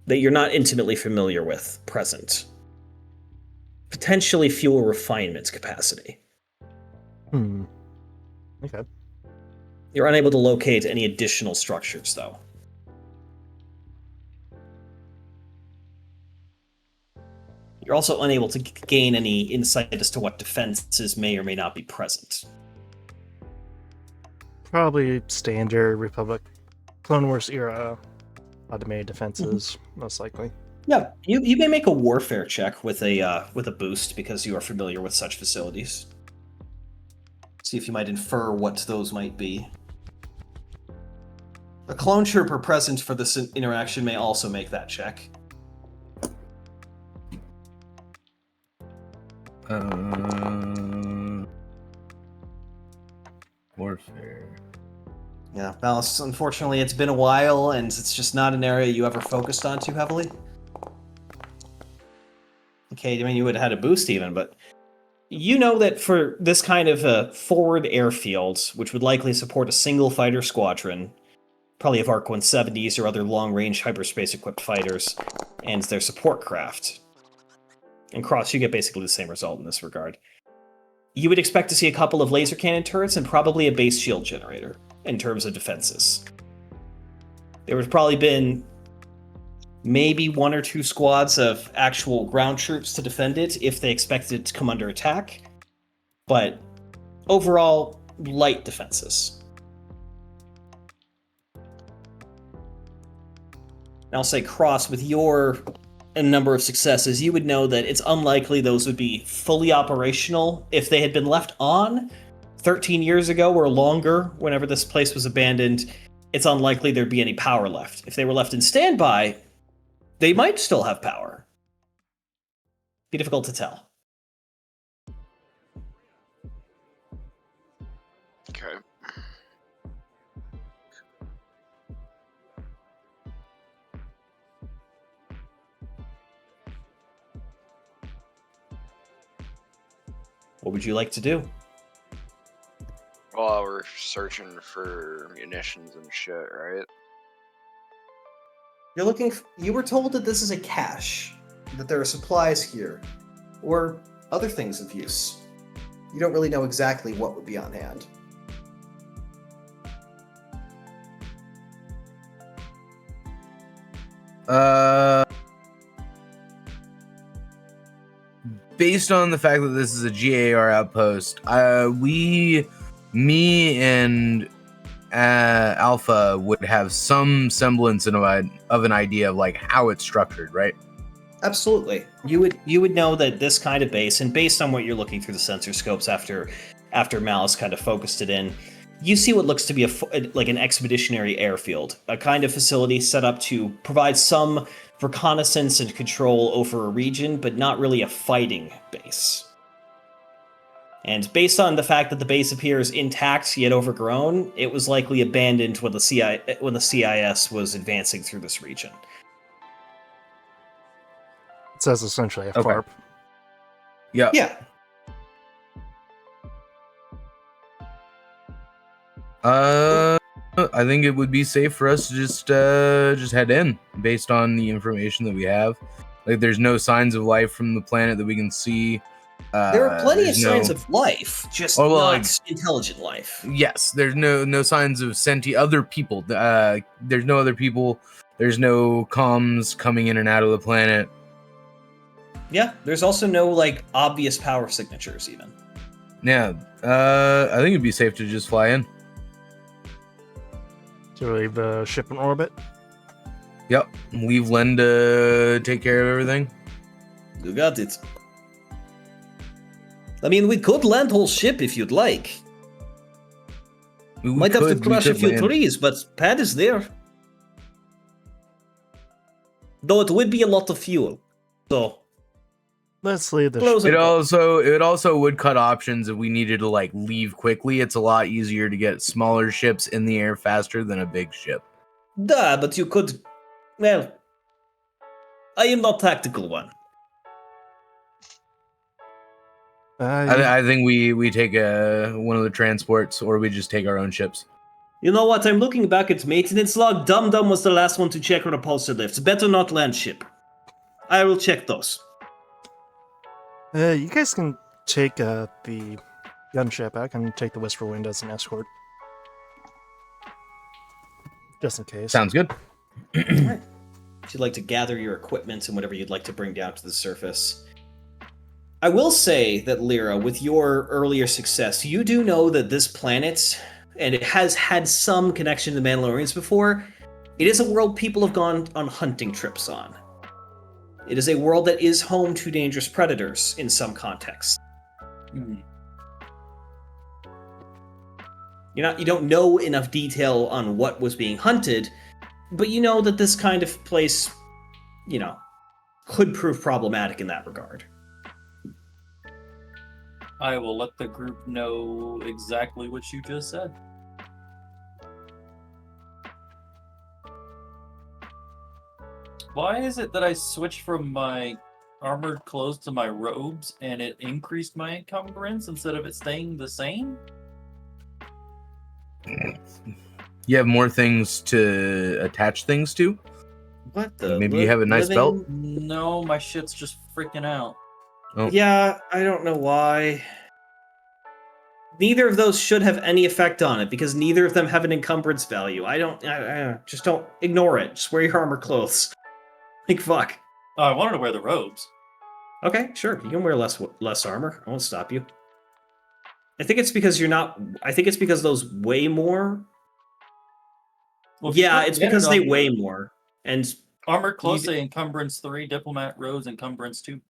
that you're not intimately familiar with present. Potentially fuel refinement capacity. Okay. You're unable to locate any additional structures, though. You're also unable to gain any insight as to what defenses may or may not be present. Probably standard Republic, Clone Wars era automated defenses, most likely. Yeah, you may make a warfare check with a boost because you are familiar with such facilities. See if you might infer what those might be. A clone trooper present for this interaction may also make that check. Warfare. Yeah, Malice, unfortunately it's been a while and it's just not an area you ever focused on too heavily. Okay, I mean you would have had a boost even, but you know that for this kind of forward airfield, which would likely support a single fighter squadron, probably of Arc 170s or other long-range hyperspace-equipped fighters, and their support craft. And Cross, you get basically the same result in this regard. You would expect to see a couple of laser cannon turrets and probably a base shield generator in terms of defenses. There would have probably been maybe one or two squads of actual ground troops to defend it if they expected it to come under attack, but overall, light defenses. And I'll say, Cross, with your number of successes, you would know that it's unlikely those would be fully operational. If they had been left on 13 years ago or longer, whenever this place was abandoned, it's unlikely there'd be any power left. If they were left in standby, they might still have power. Be difficult to tell. Okay. What would you like to do? Well, we're searching for munitions and shit, right? You're looking. You were told that this is a cache, that there are supplies here, or other things of use. You don't really know exactly what would be on hand. Based on the fact that this is a GAR outpost, me and Alpha would have some semblance of an idea of like how it's structured, right? Absolutely. You would know that this kind of base, and based on what you're looking through the sensor scopes after Malice kind of focused it in, You see what looks to be like an expeditionary airfield, a kind of facility set up to provide some reconnaissance and control over a region, but not really a fighting base. And based on the fact that the base appears intact yet overgrown, it was likely abandoned when the CIS was advancing through this region. It says essentially a Okay. FARP. Yeah. Yeah. I think it would be safe for us to just head in based on the information that we have. Like, there's no signs of life from the planet that we can see. There are plenty of there's signs no- of life, just Oh, well, not like- intelligent life. Yes, there's no signs of other people. There's no other people. There's no comms coming in and out of the planet. Yeah, there's also no like obvious power signatures even. Yeah, I think it'd be safe to just fly in. To leave the ship in orbit. Yep, leave Len to take care of everything. You got it. I mean, we could land whole ship if you'd like. We Might have to could crush a few land. trees, but pad is there. Though it would be a lot of fuel. So Let's leave the Close ship. It also would cut options if we needed to like leave quickly. It's a lot easier to get smaller ships in the air faster than a big ship. duh, but you could. Well, I am not tactical one. I think we take one of the transports, or we just take our own ships. You know what? I'm looking back at maintenance log. Dum Dum was the last one to check her repulsor lifts. Better not land ship. I will check those. You guys can take the gunship. I can take the Whisper Wind as an escort. Just in case. Sounds good. If you'd like to gather your equipment and whatever you'd like to bring down to the surface. I will say that, Lyra, with your earlier success, you do know that this planet, and it has had some connection to the Mandalorians before, it is a world people have gone on hunting trips on. It is a world that is home to dangerous predators in some contexts. You don't know enough detail on what was being hunted, but you know that this kind of place, could prove problematic in that regard. I will let the group know exactly what you just said. Why is it that I switched from my armored clothes to my robes and it increased my encumbrance instead of it staying the same? You have more things to attach things to. What the? Maybe you have a nice belt? No, my shit's just freaking out. Oh. Yeah, I don't know why. Neither of those should have any effect on it because neither of them have an encumbrance value. I just don't ignore it. Just wear your armor clothes. Like fuck. Oh, I wanted to wear the robes. Okay, sure. You can wear less armor. I won't stop you. I think it's because you're not. I think it's because those weigh more. Well, if you Yeah, look it's at it because on they the weigh more. And Armored clothes You- say encumbrance 3, diplomat robes encumbrance 2.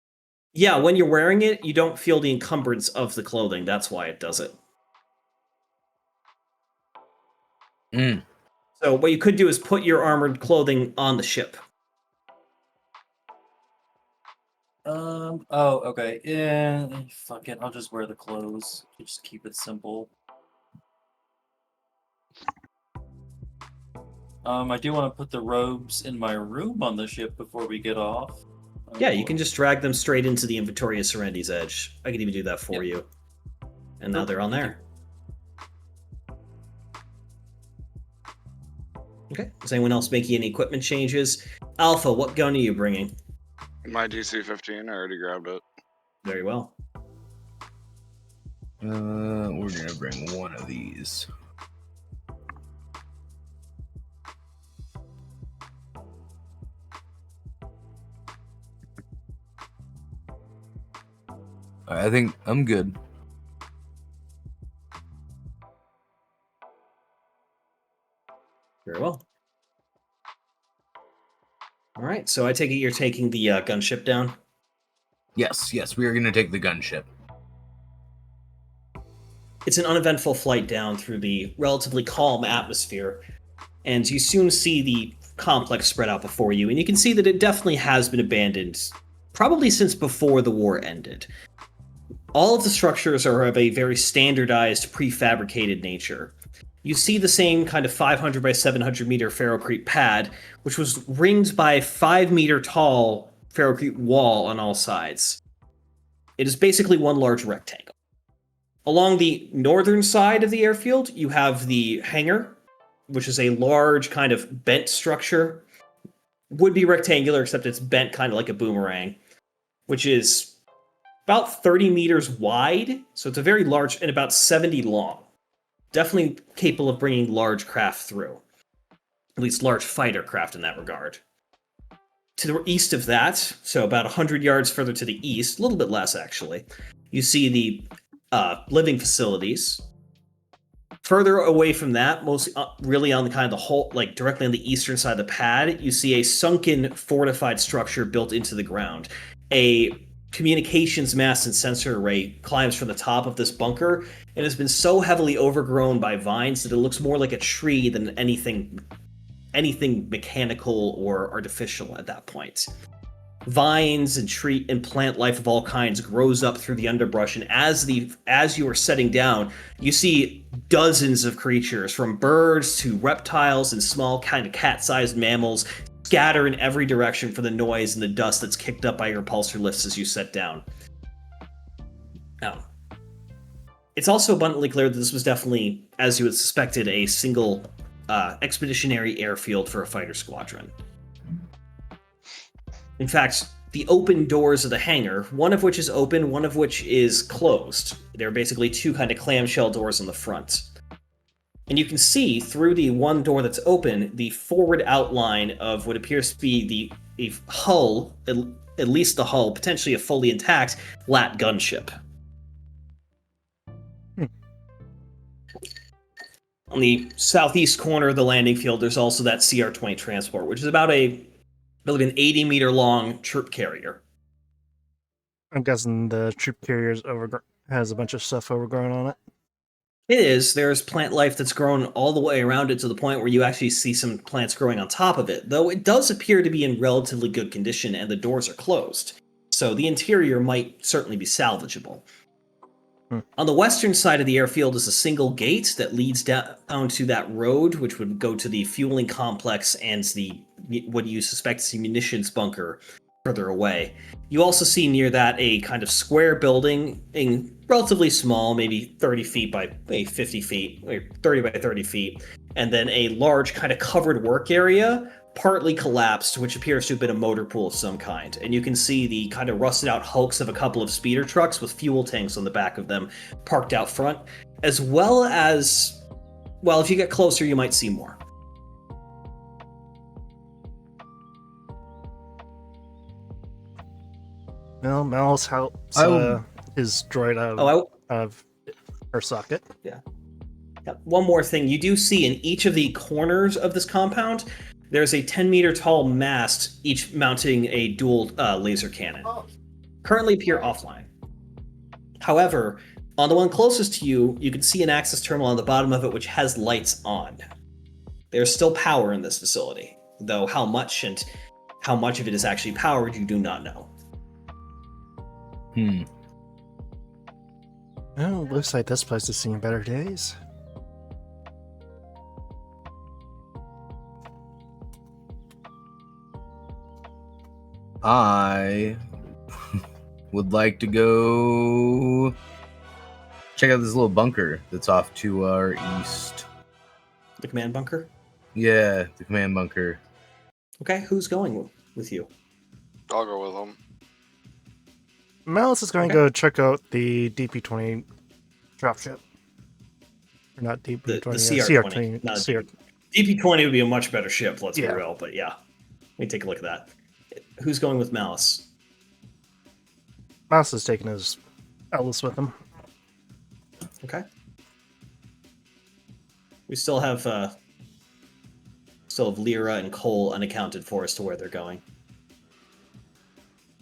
yeah, when you're wearing it, you don't feel the encumbrance of the clothing. That's why it does it. Mm. So what you could do is put your armored clothing on the ship. Oh, okay. Yeah, fuck it. I'll just wear the clothes. Just keep it simple. I do want to put the robes in my room on the ship before we get off. Yeah, you can just drag them straight into the inventory of Serendity's Edge. I can even do that for you. And now they're on there. Okay. Is anyone else making any equipment changes? Alpha, what gun are you bringing? My DC-15, I already grabbed it. Very well. We're gonna bring one of these. I think I'm good. Very well. All right, so I take it you're taking the gunship down? Yes, we are gonna take the gunship. It's an uneventful flight down through the relatively calm atmosphere, and you soon see the complex spread out before you, and you can see that it definitely has been abandoned, probably since before the war ended. All of the structures are of a very standardized, prefabricated nature. You see the same kind of 500 by 700 meter ferrocrete pad, which was ringed by a 5-meter tall ferrocrete wall on all sides. It is basically one large rectangle. Along the northern side of the airfield, you have the hangar, which is a large kind of bent structure. Would be rectangular, except it's bent kind of like a boomerang, which is about 30 meters wide, so it's a very large, and about 70 long. Definitely capable of bringing large craft through. At least large fighter craft in that regard. To the east of that, so about 100 yards further to the east, a little bit less actually, you see the living facilities. Further away from that, mostly really on the kind of the whole, like directly on the eastern side of the pad, you see a sunken fortified structure built into the ground. A communications mast and sensor array climbs from the top of this bunker and has been so heavily overgrown by vines that it looks more like a tree than anything mechanical or artificial at that point. Vines and tree and plant life of all kinds grows up through the underbrush, and as you are setting down, you see dozens of creatures, from birds to reptiles and small kind of cat-sized mammals, scatter in every direction for the noise and the dust that's kicked up by your repulsor lifts as you set down. Now, it's also abundantly clear that this was definitely, as you had suspected, a single expeditionary airfield for a fighter squadron. In fact, the open doors of the hangar, one of which is open, one of which is closed. There are basically two kind of clamshell doors on the front. And you can see through the one door that's open, the forward outline of what appears to be a hull, at least the hull, potentially a fully intact lat gunship. On the southeast corner of the landing field, there's also that CR-20 transport, which is about an 80-meter long troop carrier. I'm guessing the troop carrier has a bunch of stuff overgrown on it. It is. There's plant life that's grown all the way around it to the point where you actually see some plants growing on top of it, though it does appear to be in relatively good condition and the doors are closed. So the interior might certainly be salvageable. On the western side of the airfield is a single gate that leads down to that road, which would go to the fueling complex and what you suspect is the munitions bunker further away. You also see near that a kind of square building, relatively small, maybe 30 feet by 50 feet, or 30 by 30 feet, and then a large kind of covered work area, partly collapsed, which appears to have been a motor pool of some kind. And you can see the kind of rusted out hulks of a couple of speeder trucks with fuel tanks on the back of them parked out front, as well as, well, if you get closer, you might see more. Well, Mouse helps his droid out of her socket. Yeah. One more thing. You do see in each of the corners of this compound, there's a 10-meter tall mast, each mounting a dual laser cannon. Currently appear offline. However, on the one closest to you, you can see an access terminal on the bottom of it which has lights on. There's still power in this facility, though how much of it is actually powered, you do not know. Well, looks like this place is seeing better days. I would like to go check out this little bunker that's off to our east. The command bunker? Yeah, the command bunker. Okay, who's going with you? I'll go with them. Malice is going to go check out the DP-20 dropship. Or not DP-20, the CR-20. CR-20. DP-20 would be a much better ship, let's be Yeah. real, but yeah. Let me take a look at that. Who's going with Malice? Mouse is taking his Ellis with him. Okay. We still have Lyra and Cole unaccounted for as to where they're going.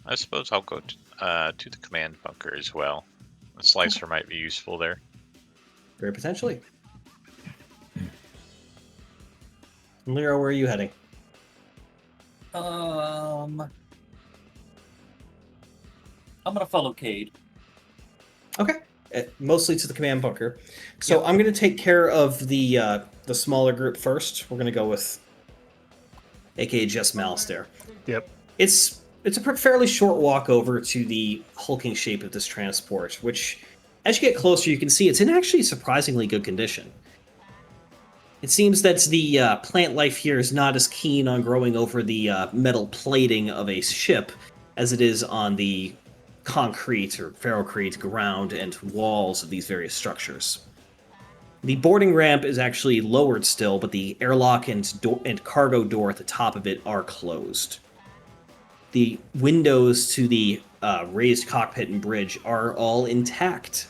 I suppose I'll go to the command bunker as well. A slicer might be useful there. Very potentially. Lero, where are you heading? I'm gonna follow Cade. Okay. Mostly to the command bunker. So I'm going to take care of the smaller group first. We're going to go with aka Just Malistaire. Yep. It's a fairly short walk over to the hulking shape of this transport, which, as you get closer, you can see it's in actually surprisingly good condition. It seems that the plant life here is not as keen on growing over the metal plating of a ship as it is on the concrete or ferrocrete ground and walls of these various structures. The boarding ramp is actually lowered still, but the airlock and cargo door at the top of it are closed. The windows to the raised cockpit and bridge are all intact.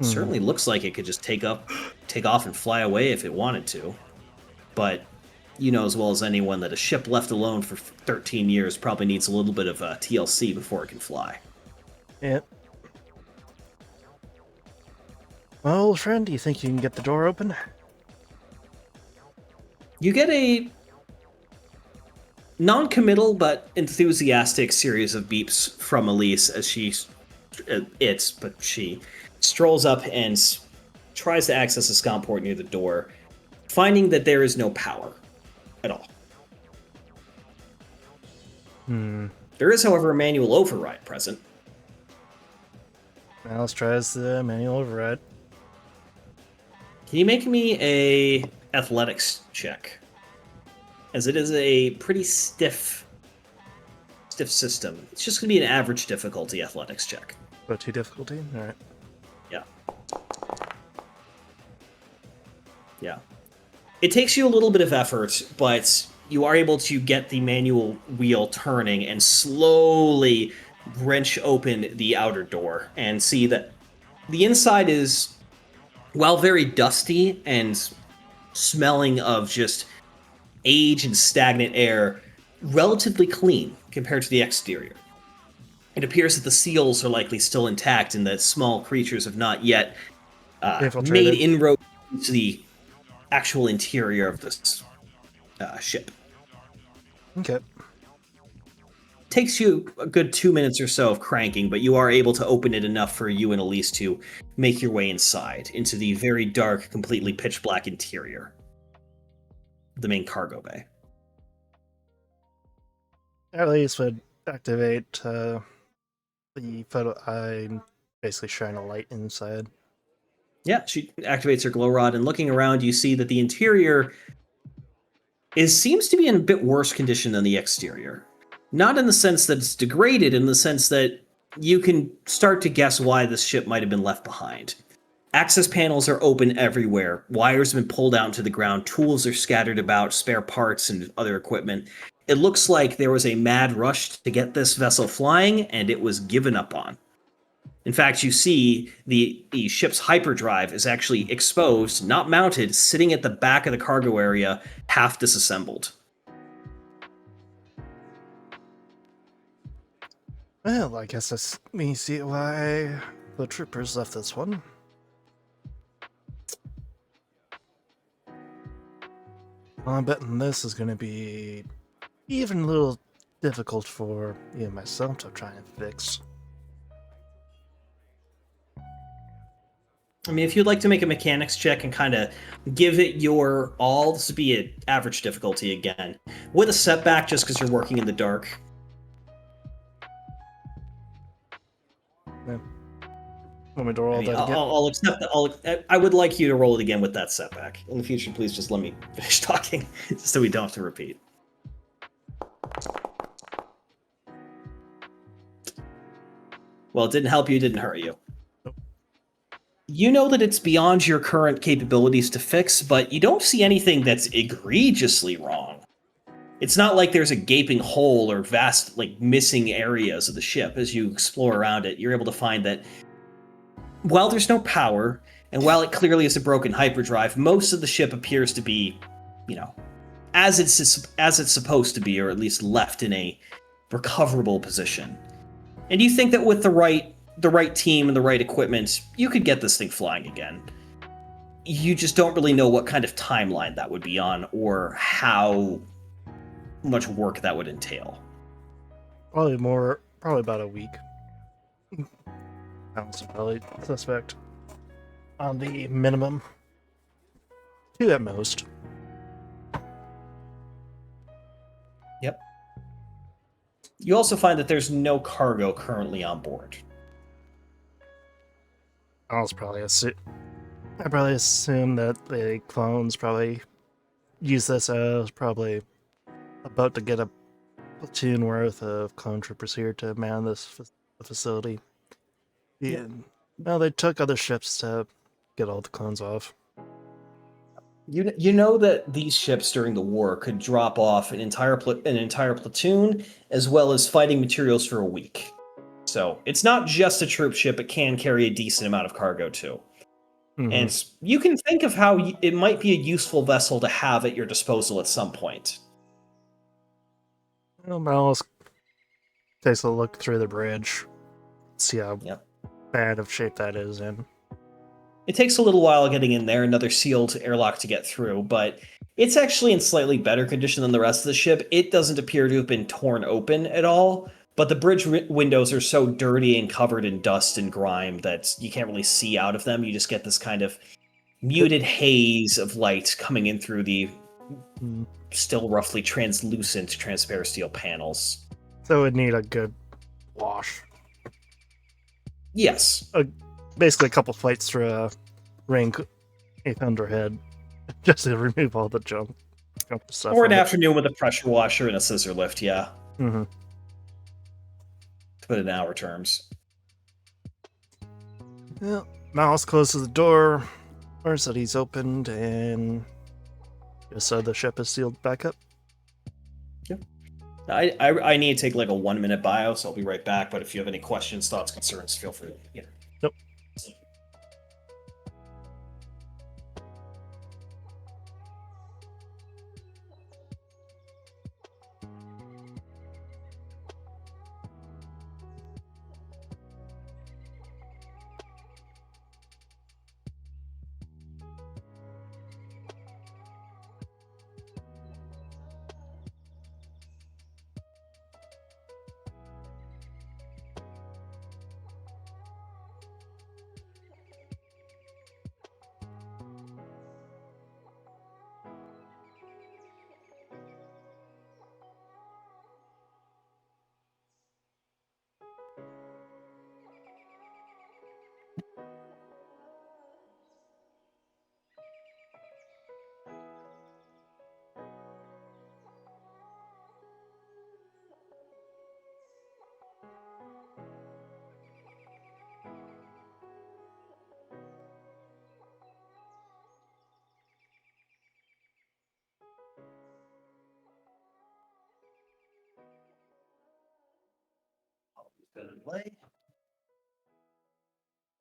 Certainly looks like it could just take off and fly away if it wanted to. But you know as well as anyone that a ship left alone for 13 years probably needs a little bit of TLC before it can fly. Yep. Well, old friend, do you think you can get the door open? You get a non-committal but enthusiastic series of beeps from Elise as she strolls up and tries to access a scom port near the door, finding that there is no power at all. There is, however, a manual override present. Alice tries the manual override. Can you make me a athletics check? As it is a pretty stiff system. It's just going to be an average difficulty athletics check. But 2 difficulty? Alright. Yeah. It takes you a little bit of effort, but you are able to get the manual wheel turning and slowly wrench open the outer door and see that the inside is, while very dusty and smelling of just age and stagnant air, relatively clean compared to the exterior. It appears that the seals are likely still intact and that small creatures have not yet made inroads into the actual interior of this ship. Okay. Takes you a good 2 minutes or so of cranking, but you are able to open it enough for you and Elise to make your way inside into the very dark, completely pitch black interior of the main cargo bay. Elise would activate the photo eye and basically shine a light inside. Yeah, she activates her glow rod, and looking around, you see that the interior seems to be in a bit worse condition than the exterior. Not in the sense that it's degraded, in the sense that you can start to guess why this ship might have been left behind. Access panels are open everywhere, wires have been pulled out into the ground, tools are scattered about, spare parts and other equipment. It looks like there was a mad rush to get this vessel flying, and it was given up on. In fact, you see the ship's hyperdrive is actually exposed, not mounted, sitting at the back of the cargo area, half disassembled. Well, I guess that's me see why the troopers left this one. I'm betting this is going to be even a little difficult for even myself to try and fix. I mean, if you'd like to make a mechanics check and kind of give it your all, this would be an average difficulty again. With a setback just because you're working in the dark. Yeah. Want me to roll that again? I'll accept that. I would like you to roll it again with that setback. In the future, please just let me finish talking, just so we don't have to repeat. Well, it didn't help you, it didn't hurt you. You know that it's beyond your current capabilities to fix, but you don't see anything that's egregiously wrong. It's not like there's a gaping hole or vast, missing areas of the ship. As you explore around it, you're able to find that while there's no power, and while it clearly is a broken hyperdrive, most of the ship appears to be, as it's supposed to be, or at least left in a recoverable position. And you think that with the right the right team and the right equipment, you could get this thing flying again. You just don't really know what kind of timeline that would be on or how much work that would entail. Probably about a week. I was probably suspect on the minimum. 2 at most. Yep. You also find that there's no cargo currently on board. I probably assume that the clones probably use this as probably about to get a platoon worth of clone troopers here to man this facility. Yeah. Well, they took other ships to get all the clones off. You know that these ships during the war could drop off an entire platoon as well as fighting materials for a week. So it's not just a troop ship; it can carry a decent amount of cargo too. Mhm. And you can think of how it might be a useful vessel to have at your disposal at some point. Well, Miles takes a look through the bridge, see how bad of shape that is in. It takes a little while getting in there, another sealed airlock to get through, but it's actually in slightly better condition than the rest of the ship. It doesn't appear to have been torn open at all, but the bridge windows are so dirty and covered in dust and grime that you can't really see out of them. You just get this kind of muted haze of light coming in through the still roughly translucent transparent steel panels. So it would need a good wash. Yes. Basically a couple flights through a ring 800 head just to remove all the junk stuff. Or an afternoon with a pressure washer and a scissor lift, yeah. Mm-hmm. To put it in our terms. Yeah. Miles closes the door, learns that he's opened, and just so the ship is sealed back up. Yep. I need to take like a 1-minute bio, so I'll be right back. But if you have any questions, thoughts, concerns, feel free. Yeah. Nope.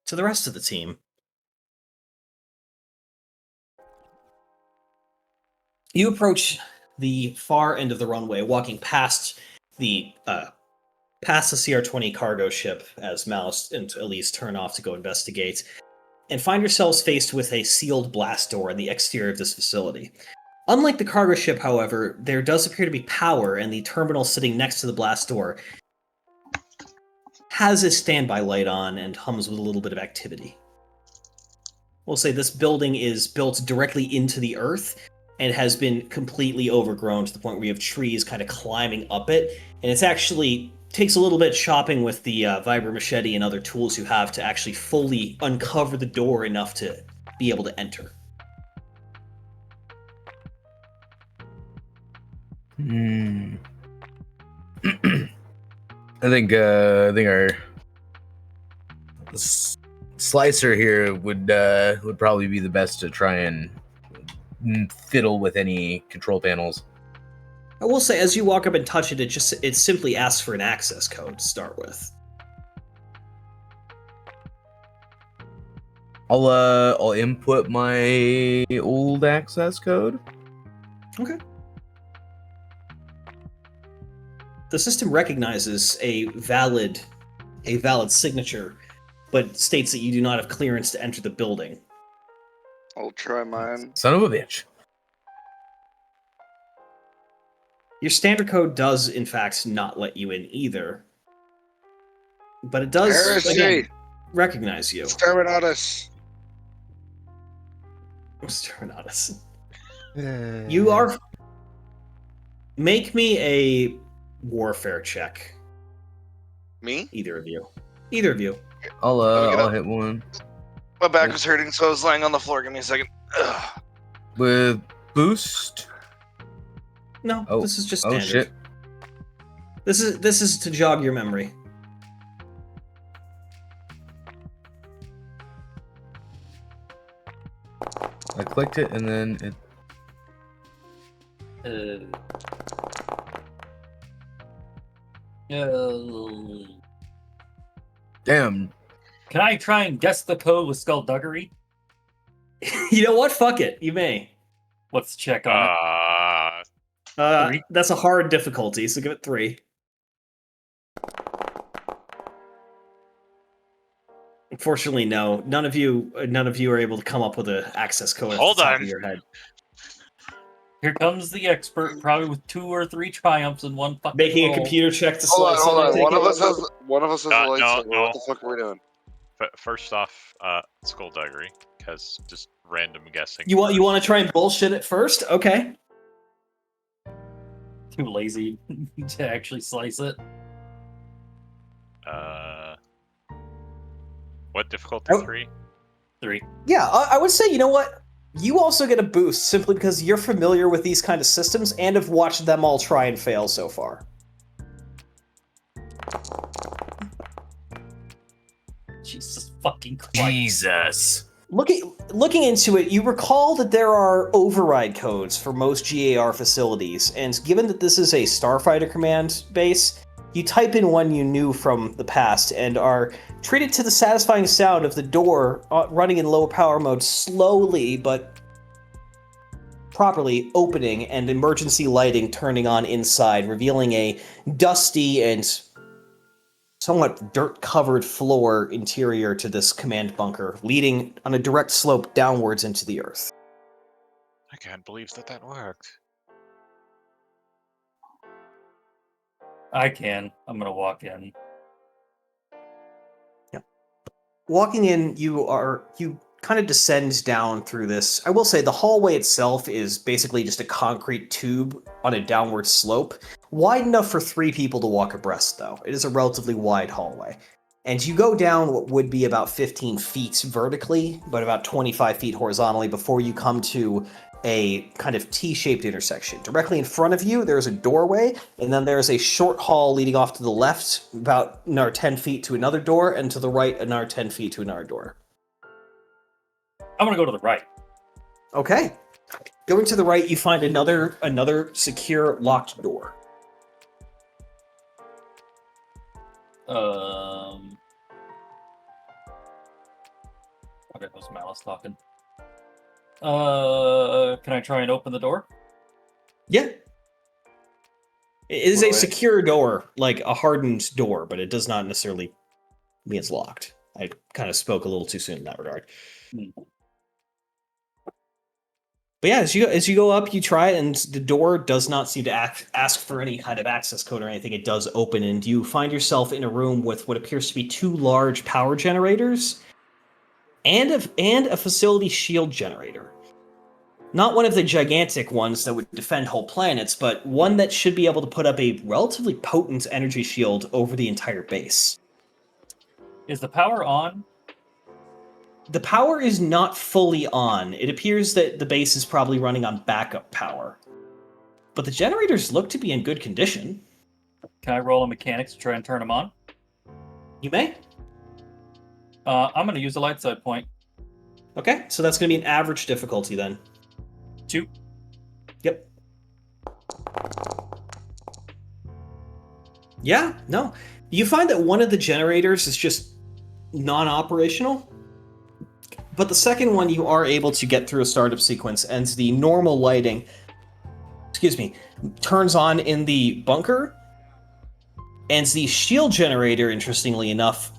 To the rest of the team, you approach the far end of the runway, walking past the CR-20 cargo ship as Mouse and Elise turn off to go investigate, and find yourselves faced with a sealed blast door in the exterior of this facility. Unlike the cargo ship, however, there does appear to be power, and the terminal sitting next to the blast door has a standby light on and hums with a little bit of activity. We'll say this building is built directly into the earth and has been completely overgrown to the point where you have trees kind of climbing up it, and it's actually takes a little bit chopping with the vibra machete and other tools you have to actually fully uncover the door enough to be able to enter. I think our slicer here would probably be the best to try and fiddle with any control panels. I will say, as you walk up and touch it, it simply asks for an access code to start with. I'll input my old access code. Okay. The system recognizes a valid a valid signature, but states that you do not have clearance to enter the building. I'll try mine. Son of a bitch. Your standard code does, in fact, not let you in either. But it does, Heresy! again, recognize you. Exterminatus! Exterminatus. You are... Make me a warfare check. Me? Either of you. Either of you. I'll hit one. My back was hurting, so I was lying on the floor. Give me a second. Ugh. With boost? No, Oh, this is just oh standard. shit. This is to jog your memory. I clicked it and then it. Damn. Can I try and guess the code with skullduggery? You know what? Fuck it. You may. What's the check on it? 3? That's a hard difficulty, so give it 3. Unfortunately, no. None of you are able to come up with an access code Hold off the top on. of your head. Here comes the expert, probably with 2 or 3 triumphs in one fucking Making a roll. computer check to Hold slice on, hold it, I on. take One of it. us has a No, lightsaber. no. What the fuck are we doing? First off, skullduggery, because just random guessing. You want to try and bullshit it first? Okay. Too lazy to actually slice it. What difficulty? Oh. 3? 3. Yeah, I would say, you know what? You also get a boost simply because you're familiar with these kind of systems and have watched them all try and fail so far. Jesus fucking Christ. Jesus. Looking into it, you recall that there are override codes for most GAR facilities, and given that this is a Starfighter command base, you type in one you knew from the past and are treated to the satisfying sound of the door running in low power mode slowly but properly opening and emergency lighting turning on inside, revealing a dusty and somewhat dirt-covered floor interior to this command bunker, leading on a direct slope downwards into the earth. I can't believe that worked. I can. I'm gonna walk in. Walking in, you kind of descend down through this. I will say the hallway itself is basically just a concrete tube on a downward slope, wide enough for 3 people to walk abreast, though. It is a relatively wide hallway. And you go down what would be about 15 feet vertically, but about 25 feet horizontally before you come to a kind of T-shaped intersection. Directly in front of you, there's a doorway, and then there's a short hall leading off to the left, about another 10 feet to another door, and to the right, another 10 feet to another door. I'm gonna go to the right. Okay. Going to the right, you find another secure locked door. Okay, that was Malice talking. Can I try and open the door? Yeah. It is What a do I- secure door, like a hardened door, but it does not necessarily mean it's locked. I kind of spoke a little too soon in that regard. But yeah, as you go up, you try it, and the door does not seem to ask for any kind of access code or anything. It does open, and you find yourself in a room with what appears to be 2 large power generators and a facility shield generator. Not one of the gigantic ones that would defend whole planets, but one that should be able to put up a relatively potent energy shield over the entire base. Is the power on? The power is not fully on. It appears that the base is probably running on backup power. But the generators look to be in good condition. Can I roll a mechanics to try and turn them on? You may. I'm gonna use a light side point. Okay, so that's going to be an average difficulty then. 2. Yep. Yeah, no. You find that one of the generators is just non-operational, but the second one you are able to get through a startup sequence, and the normal lighting, turns on in the bunker, And the shield generator, interestingly enough,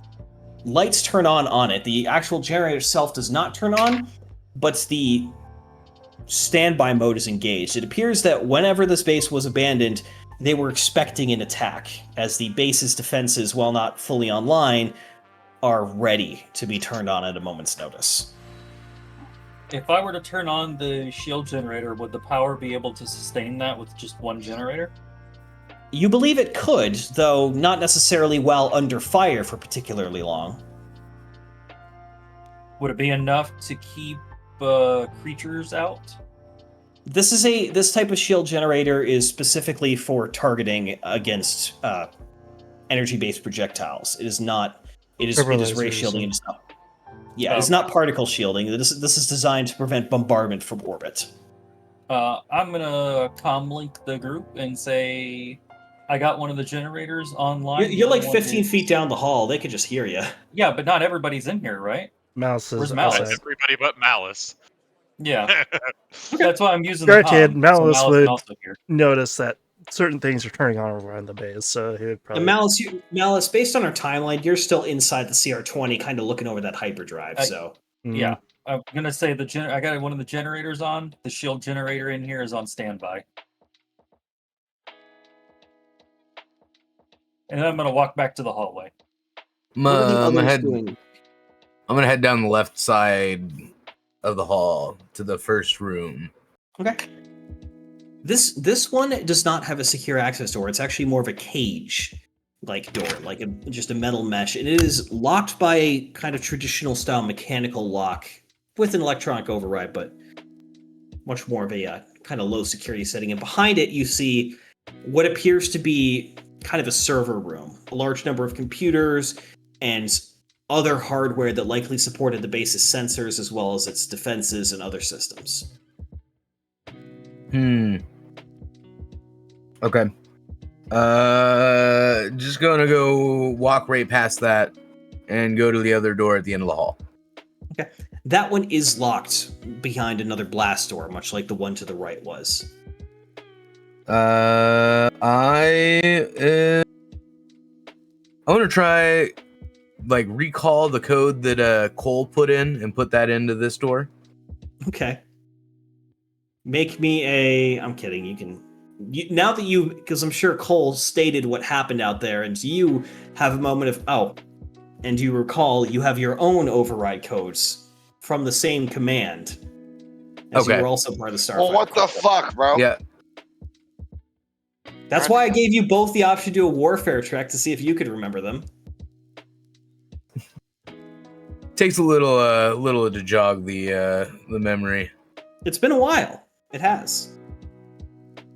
lights turn on it. The actual generator itself does not turn on, but the standby mode is engaged. It appears that whenever this base was abandoned, they were expecting an attack, as the base's defenses, while not fully online, are ready to be turned on at a moment's notice. If I were to turn on the shield generator, would the power be able to sustain that with just one generator? You believe it could, though not necessarily while under fire for particularly long. Would it be enough to keep creatures out? This type of shield generator is specifically for targeting against energy-based projectiles. It is not. It is ray shielding. It is not. Yeah, it's not particle shielding. This is designed to prevent bombardment from orbit. I'm gonna comlink the group and say, I got one of the generators online. You're like 15 feet down the hall. They could just hear you. Yeah, but not everybody's in here, right? Malice is Where's Malice? outside. Everybody but Malice. Yeah. That's why I'm using Granted, the Malice so would can also hear. notice that certain things are turning on around the base, so he would probably... Malice, based on our timeline, you're still inside the CR20, kind of looking over that hyperdrive, so... Yeah, I'm going to say I got one of the generators on. The shield generator in here is on standby. And then I'm going to walk back to the hallway. I'm gonna head down the left side of the hall to the first room. Okay. This one does not have a secure access door. It's actually more of a cage like door, like just a metal mesh. And it is locked by a kind of traditional style mechanical lock with an electronic override, but much more of a kind of low security setting. And behind it, you see what appears to be kind of a server room, a large number of computers and other hardware that likely supported the base's sensors as well as its defenses and other systems. Okay. Just gonna go walk right past that and go to the other door at the end of the hall. Okay. That one is locked behind another blast door, much like the one to the right was. I want to try, like, recall the code that Cole put in and put that into this door. Okay. Make me a... I'm kidding. You can... now that you... Because I'm sure Cole stated what happened out there, and you have a moment of... Oh. And you recall you have your own override codes from the same command. As you were also part of the Starfighter. Well, what the fuck, bro? Yeah. That's why I gave you both the option to do a warfare check to see if you could remember them. Takes a little to jog the memory. It's been a while. It has.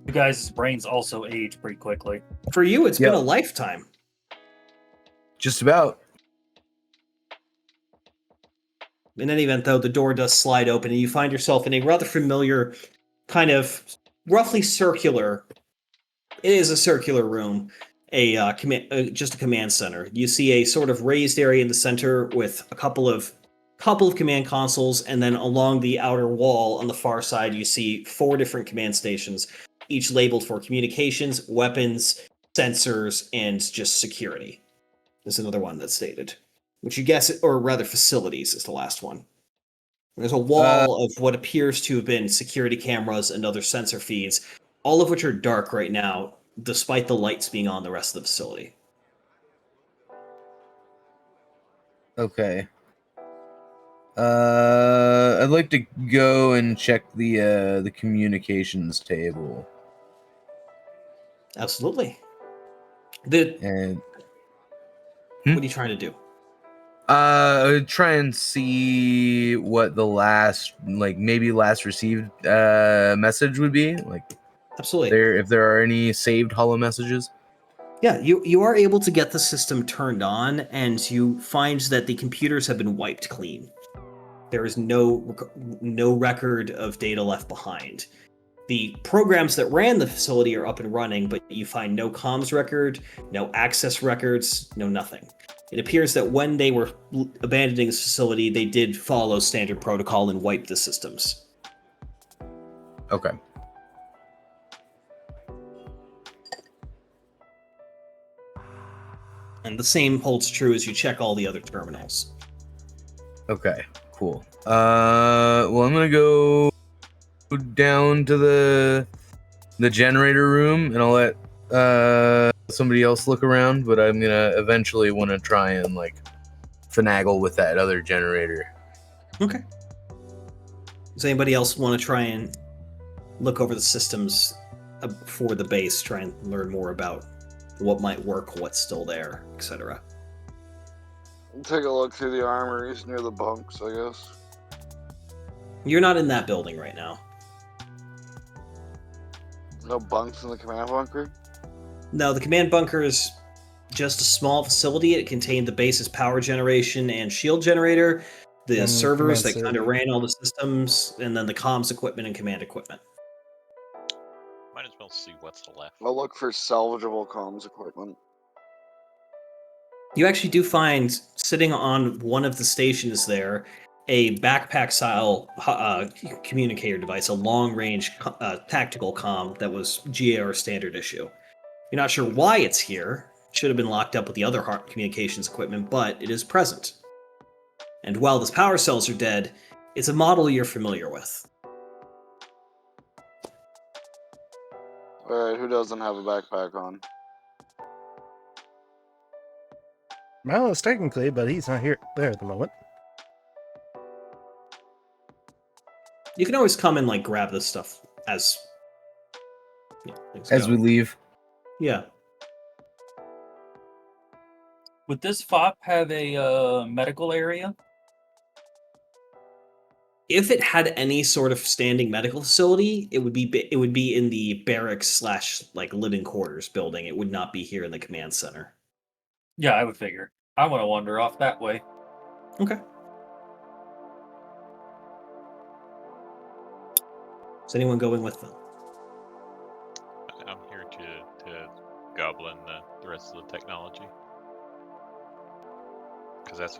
You guys' brains also age pretty quickly. For you, it's been a lifetime. Just about. In any event, though, the door does slide open, and you find yourself in a rather familiar, kind of roughly circular... It is a circular room, just a command center. You see a sort of raised area in the center with a couple of command consoles, and then along the outer wall on the far side, you see 4 different command stations, each labeled for communications, weapons, sensors, and just security. There's another one that's stated, which you guess, or rather facilities is the last one. There's a wall of what appears to have been security cameras and other sensor feeds, all of which are dark right now, despite the lights being on the rest of the facility. Okay. I'd like to go and check the communications table. Absolutely. And what are you trying to do? Try and see what the last received message would be. Like, absolutely. If there are any saved holo messages. Yeah, you are able to get the system turned on, and you find that the computers have been wiped clean. There is no record of data left behind. The programs that ran the facility are up and running, but you find no comms record, no access records, no nothing. It appears that when they were abandoning this facility, they did follow standard protocol and wipe the systems. Okay. And the same holds true as you check all the other terminals. Okay, cool. Well, I'm gonna go down to the generator room, and I'll let somebody else look around. But I'm gonna eventually want to try and like finagle with that other generator. Okay. Does anybody else want to try and look over the systems for the base, try and learn more about what might work, what's still there, etc.? Take a look through the armories near the bunks, I guess. You're not in that building right now. No bunks in the command bunker? No, the command bunker is just a small facility. It contained the base's power generation and shield generator, the And servers that command kind of server. ran all the systems, and then the comms equipment and command equipment. Might as well see what's left. I'll look for salvageable comms equipment. You actually do find, sitting on one of the stations there, a backpack-style communicator device, a long-range tactical comm that was GAR standard issue. You're not sure why it's here. It should have been locked up with the other communications equipment, but it is present. And while the power cells are dead, it's a model you're familiar with. Alright, who doesn't have a backpack on? Malus technically, but he's not here there at the moment. You can always come and like grab this stuff as things As go. we leave. Yeah. Would this FOP have a medical area? If it had any sort of standing medical facility, it would be in the barracks / like living quarters building. It would not be here in the command center. Yeah, I would figure. I want to wander off that way. Okay. Is anyone going with them? I'm here to goblin the rest of the technology. Because that's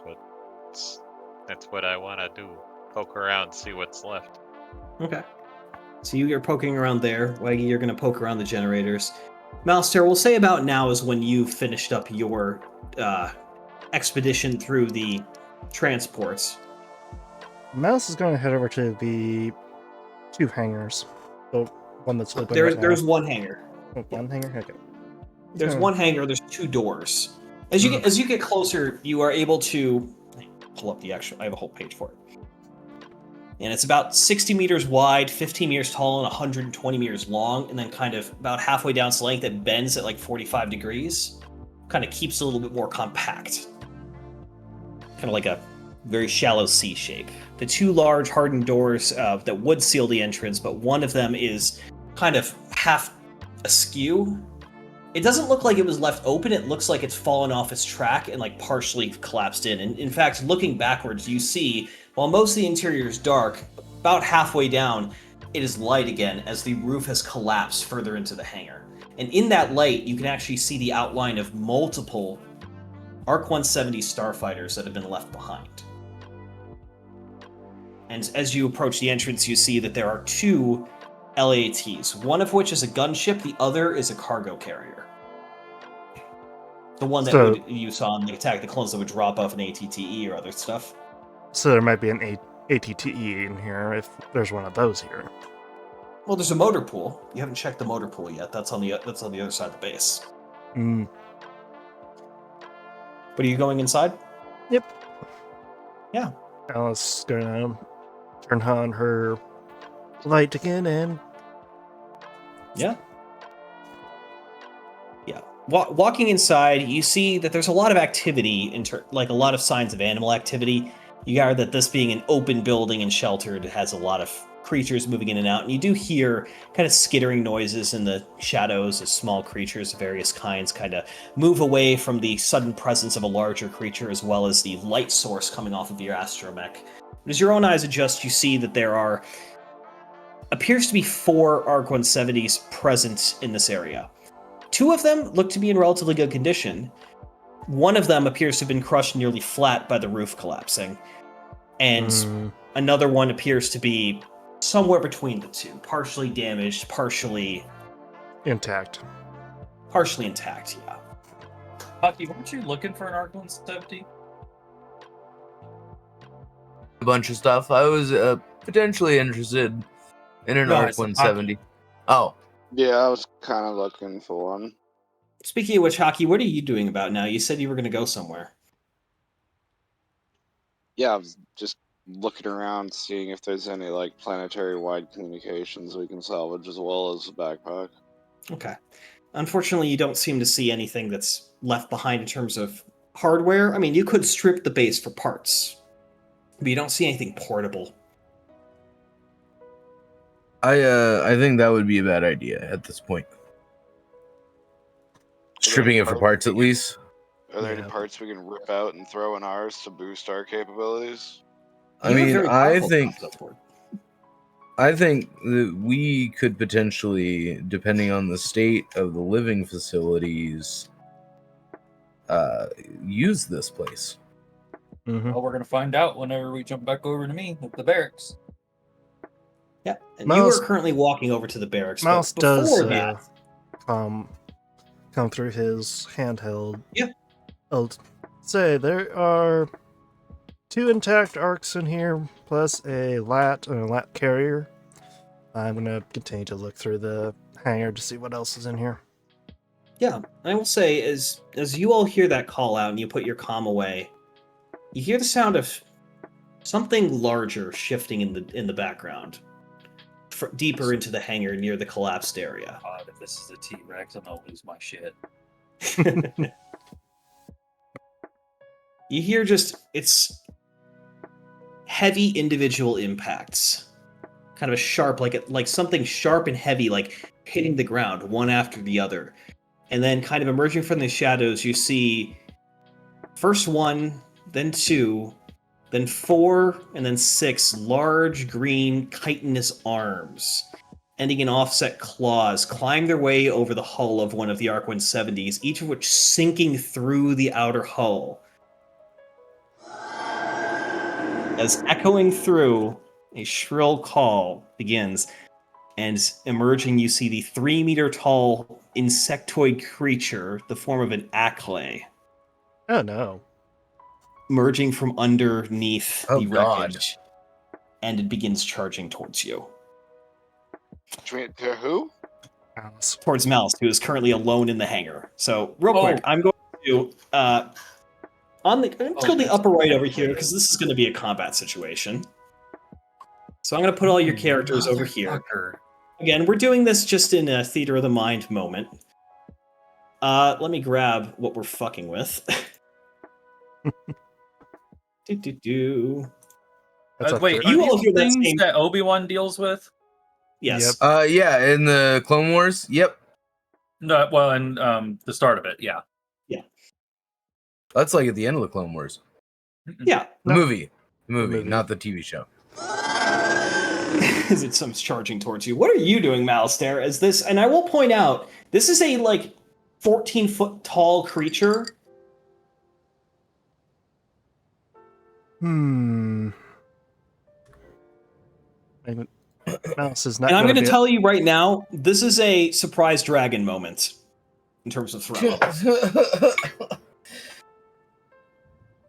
what I want to do. Poke around, see what's left. Okay. So you're poking around there. Waggy, you're going to poke around the generators. Malster, we'll say about now is when you finished up your expedition through the transports. Mouse is going to head over to the 2 hangars. The one that's open There's right now. one hangar. Oh, one hangar? Okay. There's Hmm. one hangar. There's 2 doors. As you get closer, you are able to pull up the actual. I have a whole page for it. And it's about 60 meters wide, 15 meters tall, and 120 meters long, and then kind of about halfway down its length, it bends at like 45 degrees. Kind of keeps it a little bit more compact. Kind of like a very shallow C shape. The 2 large hardened doors that would seal the entrance, but one of them is kind of half askew. It doesn't look like it was left open. It looks like it's fallen off its track and like partially collapsed in. And in fact, looking backwards, you see, while most of the interior is dark, about halfway down, it is light again as the roof has collapsed further into the hangar. And in that light, you can actually see the outline of multiple ARC-170 starfighters that have been left behind. And as you approach the entrance, you see that there are 2 LATs, one of which is a gunship, the other is a cargo carrier. The one that you saw in the Attack of the Clones that would drop off an ATTE or other stuff. So there might be an ATTE in here if there's one of those here. Well, there's a motor pool. You haven't checked the motor pool yet. That's on the other side of the base. Mm. But are you going inside? Yep. Yeah. Alice is gonna turn on her light again and Yeah. Walking inside, you see that there's a lot of activity, like a lot of signs of animal activity. You gather that this being an open building and sheltered, it has a lot of creatures moving in and out, and you do hear kind of skittering noises in the shadows as small creatures of various kinds kind of move away from the sudden presence of a larger creature, as well as the light source coming off of your astromech. But as your own eyes adjust, you see that there appears to be 4 ARC-170s present in this area. 2 of them look to be in relatively good condition. One of them appears to have been crushed nearly flat by the roof collapsing. And another one appears to be somewhere between the 2. Partially damaged, partially intact. Partially intact, yeah. Bucky, weren't you looking for an Arc 170? A bunch of stuff. I was potentially interested in an No, I Arc said 170. Oh, Yeah, I was kind of looking for one. Speaking of which, Hockey, what are you doing about now? You said you were going to go somewhere. Yeah, I was just looking around, seeing if there's any like planetary-wide communications we can salvage, as well as a backpack. Okay. Unfortunately, you don't seem to see anything that's left behind in terms of hardware. I mean, you could strip the base for parts, but you don't see anything portable. I think that would be a bad idea at this point. Stripping it for parts, at least. Are there any Yeah. parts we can rip out and throw in ours to boost our capabilities? I You have mean, very I powerful think support. that we could potentially, depending on the state of the living facilities, use this place. Mm-hmm. Well, we're gonna find out whenever we jump back over to me at the barracks. Yeah, and you Mouse- are currently walking over to the barracks. Mouse but does before that, come through his handheld. Yeah. I'll say there are 2 intact arcs in here, plus a lat and a lat carrier. I'm gonna continue to look through the hangar to see what else is in here. yeah, I will say as you all hear that call out and you put your comm away, you hear the sound of something larger shifting in the background, deeper into the hangar near the collapsed area. God, if this is a T-Rex, I'm gonna lose my shit. You hear it's heavy individual impacts, kind of a sharp, like something sharp and heavy, like hitting the ground one after the other, and then kind of emerging from the shadows, you see first 1, then 2, then 4, and then 6 large green chitinous arms, ending in offset claws, climb their way over the hull of one of the Arc 170s, each of which sinking through the outer hull. As echoing through, a shrill call begins, and emerging you see the 3-meter tall insectoid creature, the form of an acklay, Oh no. emerging from underneath Oh, the God. wreckage, and it begins charging towards you. To who? Alice. Towards Mouse, who is currently alone in the hangar. So, real Oh. quick, I'm going to let's go to the that's upper right over right. here, because this is going to be a combat situation. So I'm going to put all your characters over here. Motherfucker. Again, we're doing this just in a theater of the mind moment. Let me grab what we're fucking with. Do. That's a Wait, three- You are all these hear that things same- that Obi-Wan deals with? Yes. Yeah, in the Clone Wars. Yep, No, well, and the start of it, yeah. that's like at the end of the Clone Wars. Yeah. The No. movie, movie. not the TV show. As it comes charging towards you. What are you doing, Malastare? As this, and I will point out, this is a 14-foot tall creature. Mouse is not. And I'm going going to tell you right now, this is a surprise dragon moment in terms of threat level.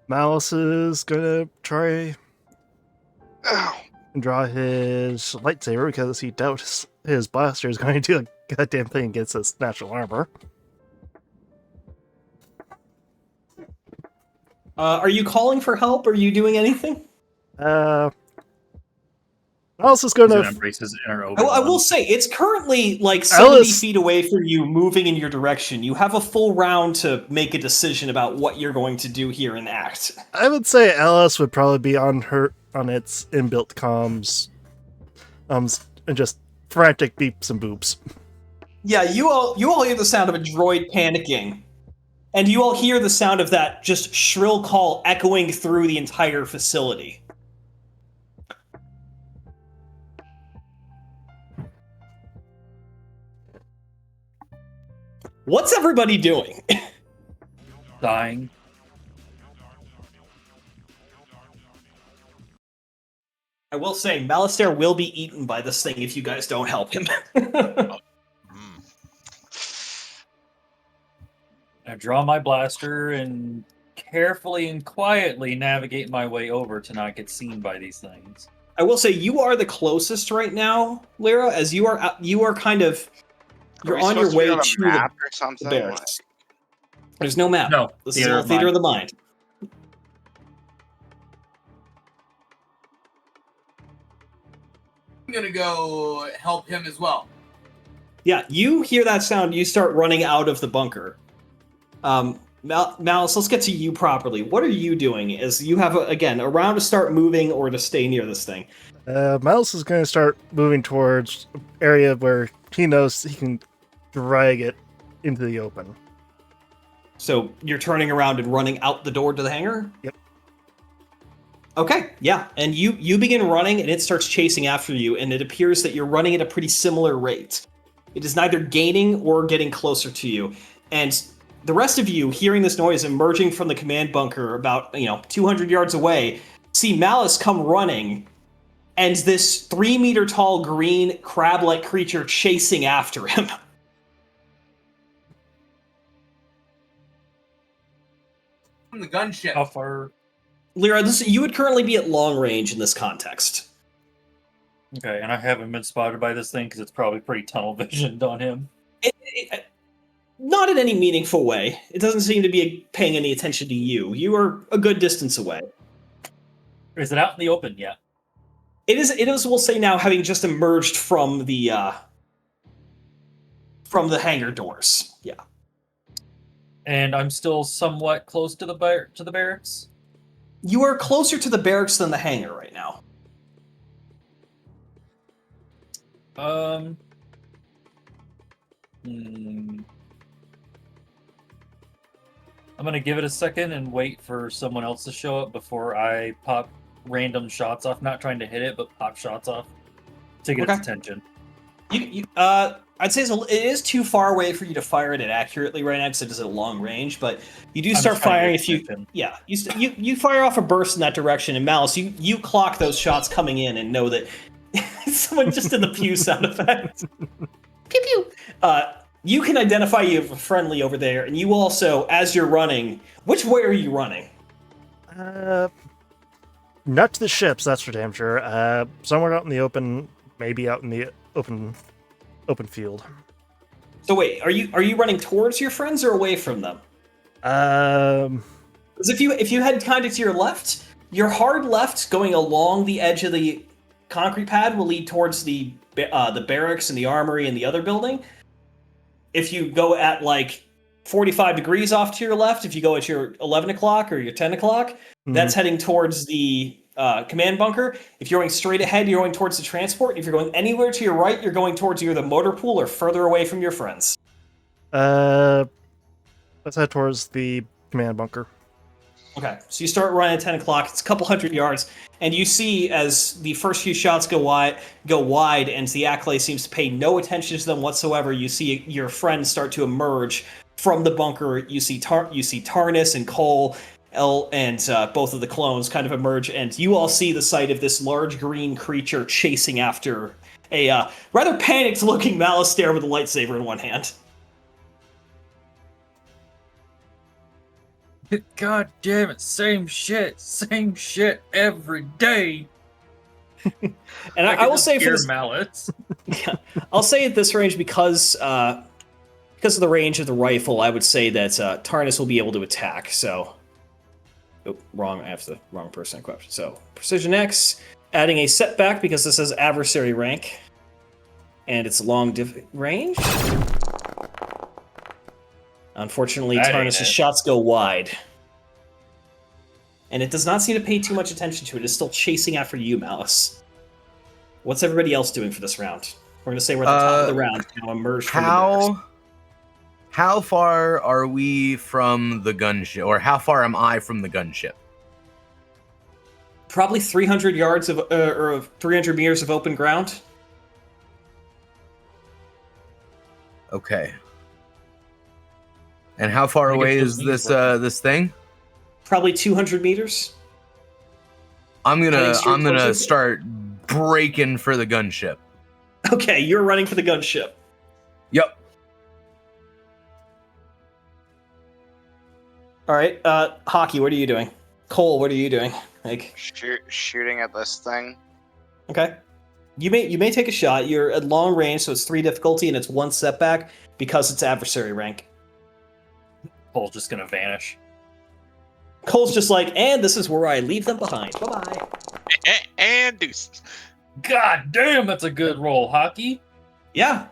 Mouse is gonna try Ow. and draw his lightsaber because he doubts his blaster is going to do a goddamn thing against his natural armor. Are you calling for help? Are you doing anything? Mouse is He's gonna gonna. embrace his inner I Obi-Wan. will say, it's currently 70 Alice- feet away from you, moving in your direction. You have a full round to make a decision about what you're going to do here and act. I would say Alice would probably be on its inbuilt comms, and just frantic beeps and boops. Yeah, you all hear the sound of a droid panicking. And you all hear the sound of that just shrill call echoing through the entire facility. What's everybody doing? Dying. I will say, Malastare will be eaten by this thing if you guys don't help him. I draw my blaster and carefully and quietly navigate my way over to not get seen by these things. I will say you are the closest right now, Lyra, as you are kind of Are you're we on your supposed to way be on a to map or the something? barracks. There's no map. No, This is all of theater mind. of the mind. I'm gonna go help him as well. Yeah, you hear that sound, you start running out of the bunker. Malice, let's get to you properly. What are you doing? As you have, again, a round to start moving or to stay near this thing? Miles is going to start moving towards an area where he knows he can drag it into the open. So you're turning around and running out the door to the hangar? Yep. Okay, yeah. And you begin running, and it starts chasing after you, and it appears that you're running at a pretty similar rate. It is neither gaining or getting closer to you. And the rest of you, hearing this noise emerging from the command bunker about 200 yards away, see Malice come running, and this 3-meter tall green crab-like creature chasing after him. From the gunship. How far? Lyra, you would currently be at long range in this context. Okay, and I haven't been spotted by this thing because it's probably pretty tunnel visioned on him. Not in any meaningful way. It doesn't seem to be paying any attention to you. You are a good distance away. Is it out in the open yet? It is. We'll say now, having just emerged from the hangar doors. Yeah. And I'm still somewhat close to the barracks. You are closer to the barracks than the hangar right now. I'm gonna give it a second and wait for someone else to show up before I pop random shots off. Not trying to hit it, but pop shots off to get its attention. I'd say it is too far away for you to fire it accurately right now because it is at a long range. But you do start firing if you, you fire off a burst in that direction. And Malice, you clock those shots coming in and know that someone just did the pew sound effect. Pew pew. You can identify you as a friendly over there, and you also, as you're running, which way are you running? Not to the ships, that's for damn sure. Somewhere out in the open, maybe out in the open field. So wait, are you running towards your friends or away from them? Because if you head kind of to your left, your hard left going along the edge of the concrete pad will lead towards the barracks and the armory and the other building. If you go at like 45 degrees off to your left, if you go at your 11 o'clock or your 10 o'clock, that's heading towards the command bunker. If you're going straight ahead, you're going towards the transport. If you're going anywhere to your right, you're going towards either the motor pool or further away from your friends. Let's head towards the command bunker. Okay, so you start running at 10 o'clock. It's a couple hundred yards, and you see as the first few shots go wide, and the Acolyte seems to pay no attention to them whatsoever. You see your friends start to emerge from the bunker. You see Tarnus and Cole, and both of the clones kind of emerge, and you all see the sight of this large green creature chasing after a rather panicked-looking Malice there with a lightsaber in one hand. God damn it, same shit every day. And I will say for this mallets. Yeah, I'll say at this range because of the range of the rifle, I would say that Tarnus will be able to attack. So, wrong. I have the wrong person equipped. So Precision X, adding a setback because this is adversary rank, and it's long range. Unfortunately, Tarnus' shots go wide. And it does not seem to pay too much attention to it. It's still chasing after you, Malice. What's everybody else doing for this round? We're going to say we're at the top of the round. Now emerge from the barracks. How far are we from the gunship? Or how far am I from the gunship? Probably 300 yards or 300 meters of open ground. Okay. And how far away is this thing? Probably 200 meters. I'm gonna start breaking for the gunship. Okay, you're running for the gunship. Yep. All right, Hockey, what are you doing? Cole, what are you doing? Like, Shooting at this thing. okay, you may take a shot. You're at long range, so it's 3 difficulty and it's 1 setback because it's adversary rank. Cole's just gonna vanish. Cole's just like, and this is where I leave them behind. Bye bye. And deuces. God damn, that's a good roll, Hockey. Yeah.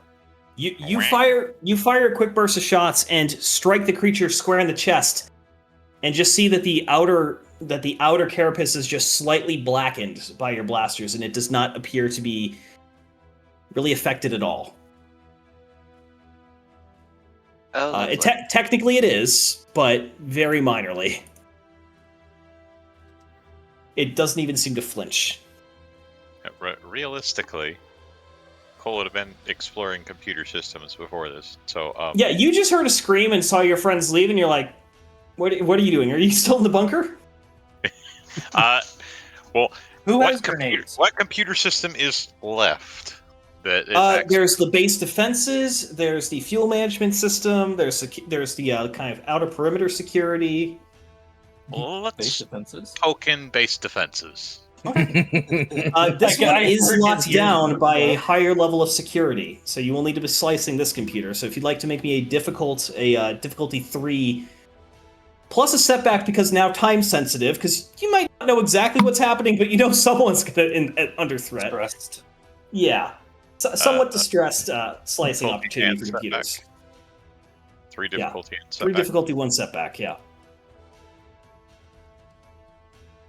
You fire a quick burst of shots and strike the creature square in the chest, and just see that the outer carapace is just slightly blackened by your blasters, and it does not appear to be really affected at all. Oh, Technically it is, but very minorly. It doesn't even seem to flinch. Realistically, Cole would have been exploring computer systems before this. So Yeah, you just heard a scream and saw your friends leave, and you're like, what are you doing? Are you still in the bunker? Well, Who what has grenades? What computer system is left? There's the base defenses. There's the fuel management system. There's the kind of outer perimeter security. Base Let's defenses. token-based defenses. This one is locked down by a higher level of security, so you will need to be slicing this computer. So if you'd like to make me a difficulty 3, plus a setback because now time sensitive, because you might not know exactly what's happening, but you know someone's under threat. Stressed. Yeah, somewhat distressed. Slicing Difficulty opportunity and for setback. computers. 3 difficulty and 3 setback. difficulty, 1 setback. Yeah.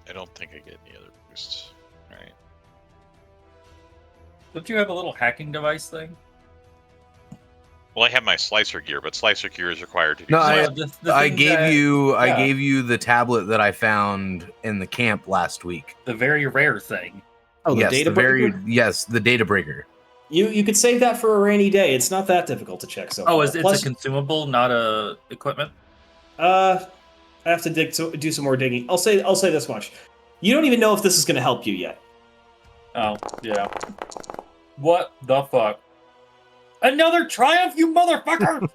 I don't think I get any other boosts. Right. Don't you have a little hacking device thing? Well, I have my slicer gear, but slicer gear is required to do. No, I things gave that- you I yeah. gave you the tablet that I found in the camp last week. The very rare thing. Oh, the yes, data the breaker? the data breaker. You could save that for a rainy day. It's not that difficult to check. So Oh, far. it's Plus, a consumable, not a equipment. I have to do some more digging. I'll say this much: you don't even know if this is going to help you yet. Oh, yeah. What the fuck? Another triumph, you motherfucker!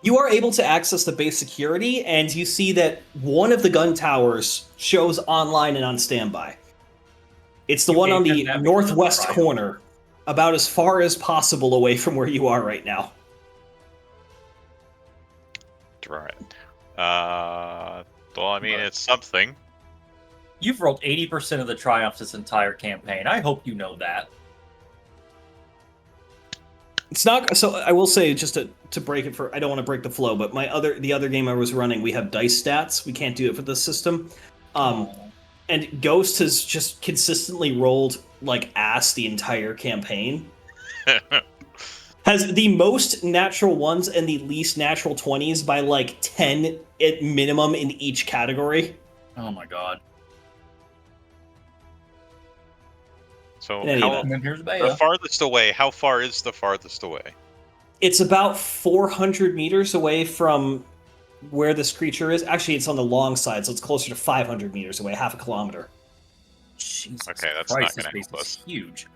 You are able to access the base security, and you see that one of the gun towers shows online and on standby. It's the You one on gave the them that northwest triumph. corner, about as far as possible away from where you are right now. Right. Well, I mean, it's something. You've rolled 80% of the triumphs this entire campaign. I hope you know that. It's not so. I will say, just to break it for, I don't want to break the flow, but the other game I was running, we have dice stats. We can't do it for this system. And Ghost has just consistently rolled like ass the entire campaign. Has the most natural ones and the least natural 20s by like 10 at minimum in each category. Oh my god. So In any how, event. And then here's the Bea. farthest away? How far is the farthest away? It's about 400 meters away from where this creature is. Actually, it's on the long side, so it's closer to 500 meters away, half a kilometer. Jesus Okay, that's Christ, not gonna this help base is us. huge.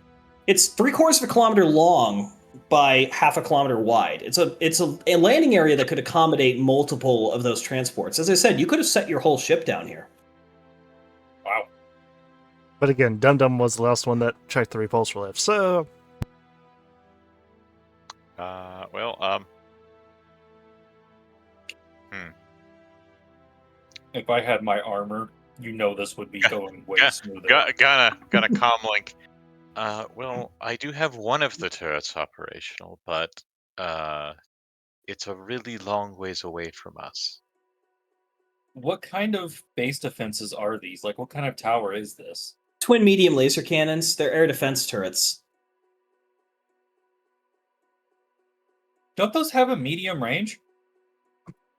It's 3/4 of a kilometer long by half a kilometer wide. It's a landing area that could accommodate multiple of those transports. As I said, you could have set your whole ship down here. Wow. But again, Dum Dum was the last one that checked the repulsor lift, so If I had my armor, you know this would be going way smoother. Gonna comlink. Well, I do have one of the turrets operational, but it's a really long ways away from us. What kind of base defenses are these? Like, what kind of tower is this? Twin medium laser cannons, they're air defense turrets. Don't those have a medium range?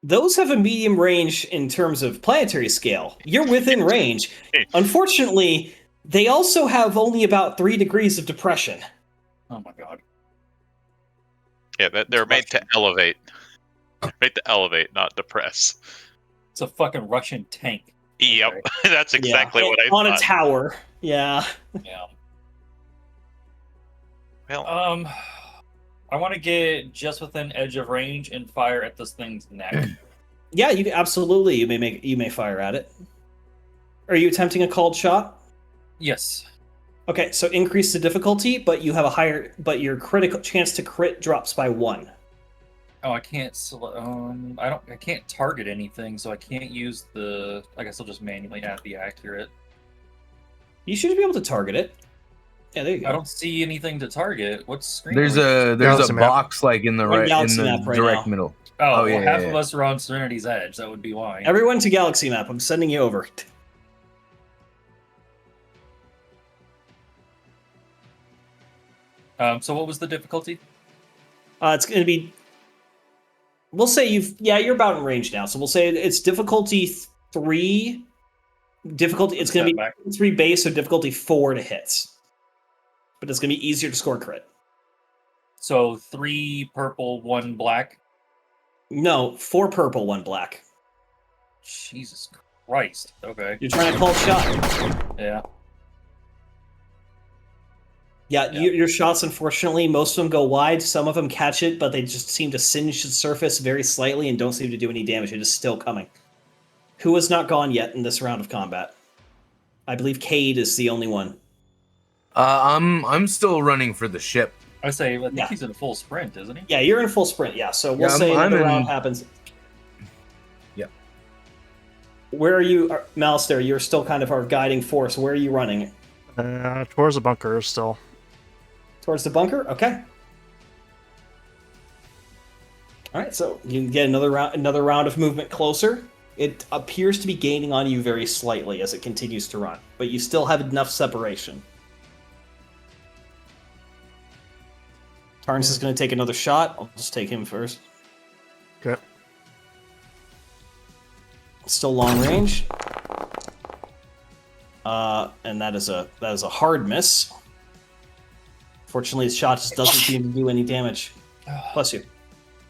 Those have a medium range in terms of planetary scale. You're within range. Unfortunately, they also have only about 3 degrees of depression. Oh my god. Yeah, they're made to elevate. Made to elevate, not depress. It's a fucking Russian tank. Yep, Okay. that's exactly Yeah, what I on thought. a tower. Yeah. Yeah. Well, I want to get just within edge of range and fire at this thing's neck. Yeah, you absolutely. You may fire at it. Are you attempting a called shot? Yes. Okay, so increase the difficulty, but you have a higher, but your critical chance to crit drops by 1. Oh, I can't. I can't target anything, so I can't use the. I guess I'll just manually add the accurate. You should be able to target it. Yeah, there you go. I don't see anything to target. What's screen? There's are we- a Galaxy map. box like in the We're on right in Galaxy the map right direct now. middle. Oh, well, yeah, half yeah, of yeah. us are on Serenity's Edge. That would be why. Everyone to Galaxy Map. I'm sending you over. So what was the difficulty? It's going to be. We'll say you're about in range now. So we'll say it's difficulty 3. Difficulty. It's going to be Back. 3 base, so difficulty 4 to hits. But it's going to be easier to score crit. So 3 purple, 1 black. No, 4 purple, 1 black. Jesus Christ. Okay. You're trying to call shot. Yeah. Yeah, Yeah. your shots, unfortunately, most of them go wide. Some of them catch it, but they just seem to singe the surface very slightly and don't seem to do any damage. It is still coming. Who has not gone yet in this round of combat? I believe Cade is the only one. I'm still running for the ship. I think Yeah. he's in full sprint, isn't he? Yeah, you're in full sprint. Yeah, so we'll Yeah, say I'm another in- round happens. Yep. Where are you, Malister? You're still kind of our guiding force. Where are you running? Towards the bunker still. Towards the bunker? Okay. All right, so you can get another round of movement closer. It appears to be gaining on you very slightly as it continues to run, but you still have enough separation. Tarns is going to take another shot. I'll just take him first. Okay. Still long range. And that is a hard miss. Fortunately, his shot just doesn't seem to do any damage. Bless you.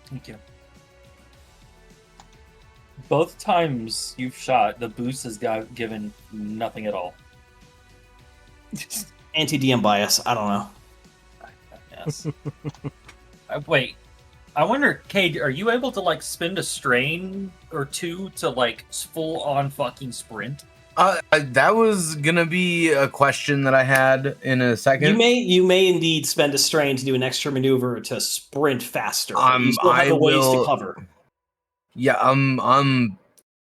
Thank you. Both times you've shot, the boost has given nothing at all. Anti-DM bias. I don't know. Yes. Wait. I wonder, Cade, are you able to like spend a strain or two to like full on fucking sprint? That was gonna be a question that I had in a second. You may indeed spend a strain to do an extra maneuver to sprint faster. But you still have I a ways to will- cover. Yeah, I'm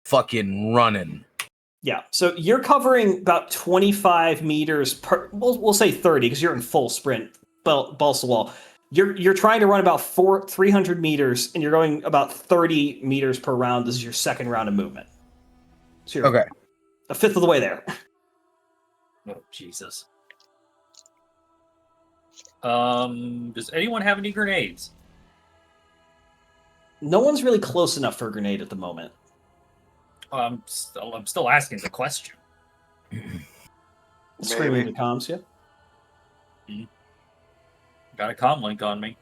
fucking running. Yeah, so you're covering about 25 meters per. We'll say 30 because you're in full sprint. Balsa wall. You're trying to run about 300 meters, and you're going about 30 meters per round. This is your second round of movement. So you're Okay. a fifth of the way there. Oh, Jesus. Does anyone have any grenades? No one's really close enough for a grenade at the moment. I'm still asking the question. Screaming the comms, yeah. Got a comm link on me.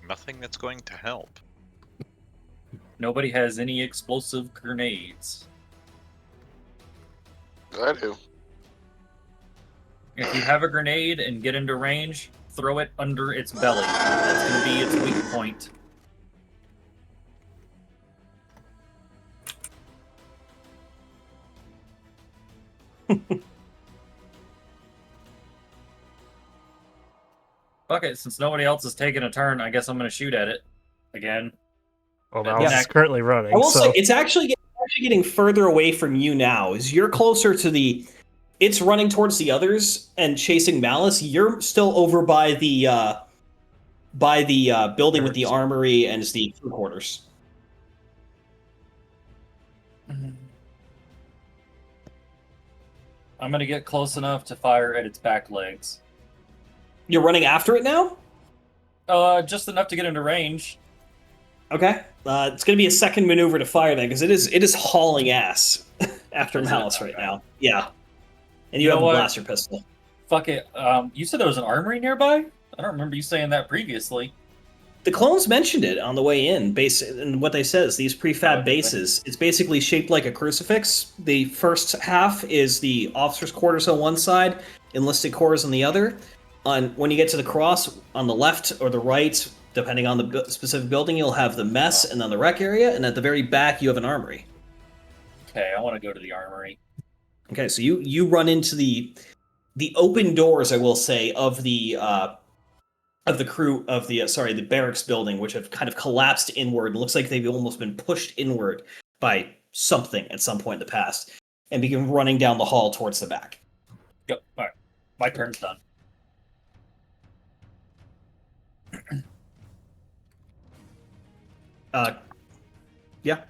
Nothing that's going to help. Nobody has any explosive grenades. I do. If you have a grenade and get into range, throw it under its belly. That's going to be its weak point. Fuck it, since nobody else is taking a turn, I guess I'm going to shoot at it again. Well, Yeah. Mouse is currently running. I will so say it's actually getting further away from you now. As you're closer to the, it's running towards the others and chasing Malice. You're still over by the building with the armory and the crew quarters. I'm going to get close enough to fire at its back legs. You're running after it now. Just enough to get into range. Okay, it's going to be a second maneuver to fire then because it is hauling ass after Is it? Malice right Okay. now. Yeah, and you You have know a what? blaster pistol. Fuck it. You said there was an armory nearby? I don't remember you saying that previously. The clones mentioned it on the way in, and what they said is these prefab Okay. bases. It's basically shaped like a crucifix. The first half is the officers' quarters on one side, enlisted quarters on the other. when you get to the cross, on the left or the right, depending on the specific building, you'll have the mess and then the rec area, and at the very back you have an armory. Okay, I want to go to the armory. Okay, so you run into the open doors, I will say, of the crew of the barracks building, which have kind of collapsed inward. It looks like they've almost been pushed inward by something at some point in the past, and begin running down the hall towards the back. Yep. All right, my turn's done. Yeah.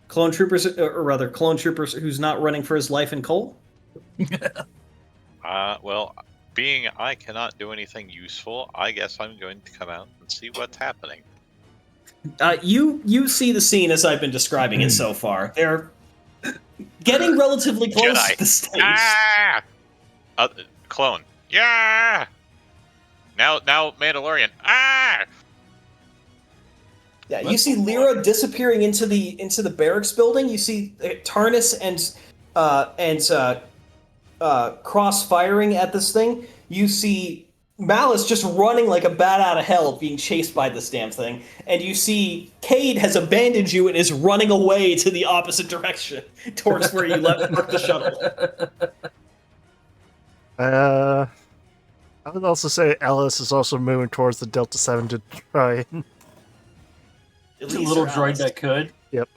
Clone troopers, or rather, clone troopers who's not running for his life in coal? Well, being I cannot do anything useful, I guess I'm going to come out and see what's happening. You see the scene as I've been describing it so far. They're getting relatively close Jedi. to the stage. Ah! Clone. Yeah! Now Mandalorian. Ah! Yeah, you see Lyra disappearing into the barracks building. You see Tarnis and Cross firing at this thing. You see Malice just running like a bat out of hell, being chased by this damn thing. And you see Cade has abandoned you and is running away to the opposite direction, towards where you left the shuttle. I would also say Alice is also moving towards the Delta 7 to try and... It's a little droid that could. Yep.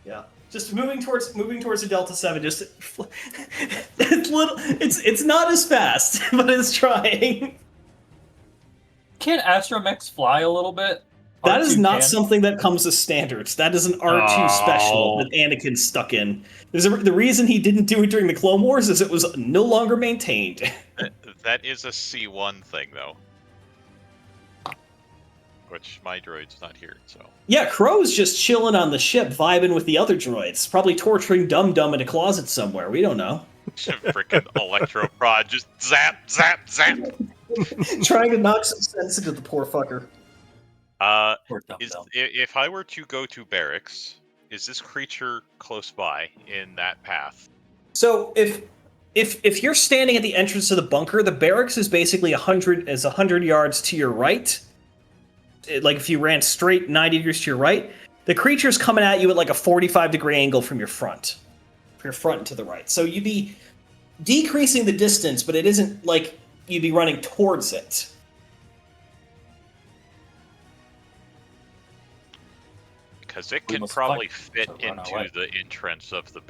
Yeah. Just moving towards the Delta 7. Just it's not as fast, but it's trying. Can Astromechs fly a little bit? That is R2 not can? something that comes as standards. That is an R2 special that Anakin's stuck in. The reason he didn't do it during the Clone Wars is it was no longer maintained. That is a C1 thing, though. Which my droid's not here, so. Yeah, Crow's just chilling on the ship, vibing with the other droids. Probably torturing Dum Dum in a closet somewhere. We don't know. Freaking electro prod, just zap, zap, zap. Trying to knock some sense into the poor fucker. Poor Dum Dum. If I were to go to barracks, is this creature close by in that path? So if you're standing at the entrance to the bunker, the barracks is basically 100 yards to your right. Like if you ran straight 90 degrees to your right, the creature's coming at you at like a 45-degree angle from your front. From your front and to the right. So you'd be decreasing the distance, but it isn't like you'd be running towards it. Because it We can must probably fight fit to run into away. the entrance of the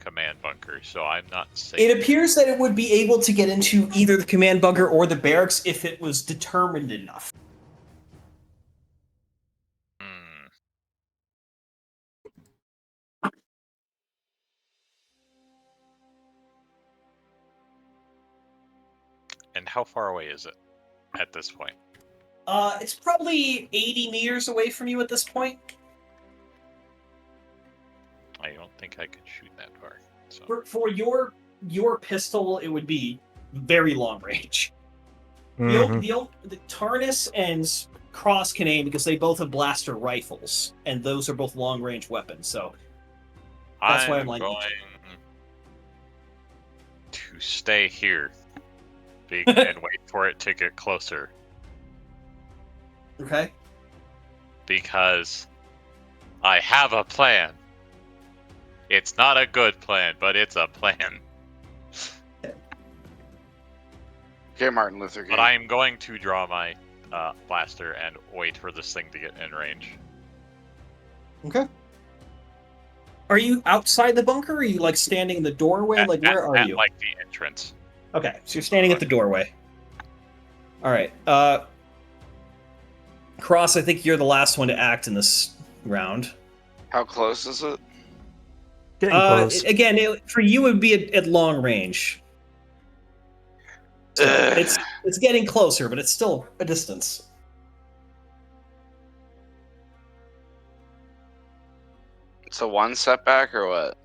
command bunker, so I'm not safe. It appears that it would be able to get into either the command bunker or the barracks if it was determined enough. And how far away is it at this point? It's probably 80 meters away from you at this point. I don't think I can shoot that far. So. For your pistol, it would be very long range. Mhm. The Tarnis and Cross can aim because they both have blaster rifles, and those are both long range weapons. So that's why I'm like, going to stay here and wait for it to get closer, okay. because I have a plan. It's not a good plan, but it's a plan. Okay, Martin Luther King. But I am going to draw my blaster and wait for this thing to get in range. Okay. Are you outside the bunker? Or are you like standing in the doorway? Like where are you? Like the entrance. Okay, so you're standing at the doorway. All right. Cross, I think you're the last one to act in this round. How close is it? Getting close. Again, for you, it would be at long range. So it's getting closer, but it's still a distance. It's a one setback or what?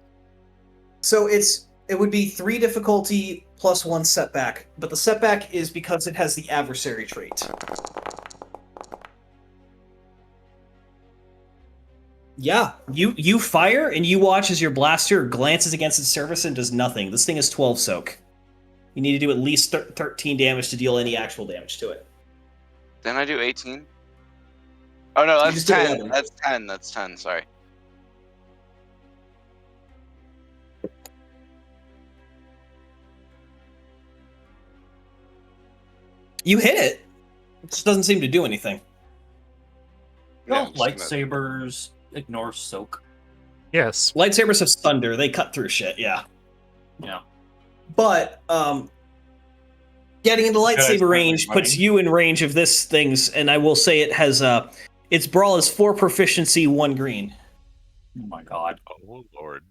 So it would be 3 difficulty plus 1 setback, but the setback is because it has the adversary trait. Yeah, you fire and you watch as your blaster glances against its surface and does nothing. This thing is 12 soak. You need to do at least 13 damage to deal any actual damage to it. Then I do 18. Oh no, You that's just did 10. 11. That's 10. That's 10. Sorry. You hit it. It just doesn't seem to do anything. Yeah, Don't I'm just gonna- lightsabers ignore soak? Yes. Lightsabers have thunder. They cut through shit, yeah. Yeah. But getting into lightsaber currently range puts running. you in range of this thing's, and I will say it has its brawl is 4 proficiency, 1 green. Oh my god. Oh lord.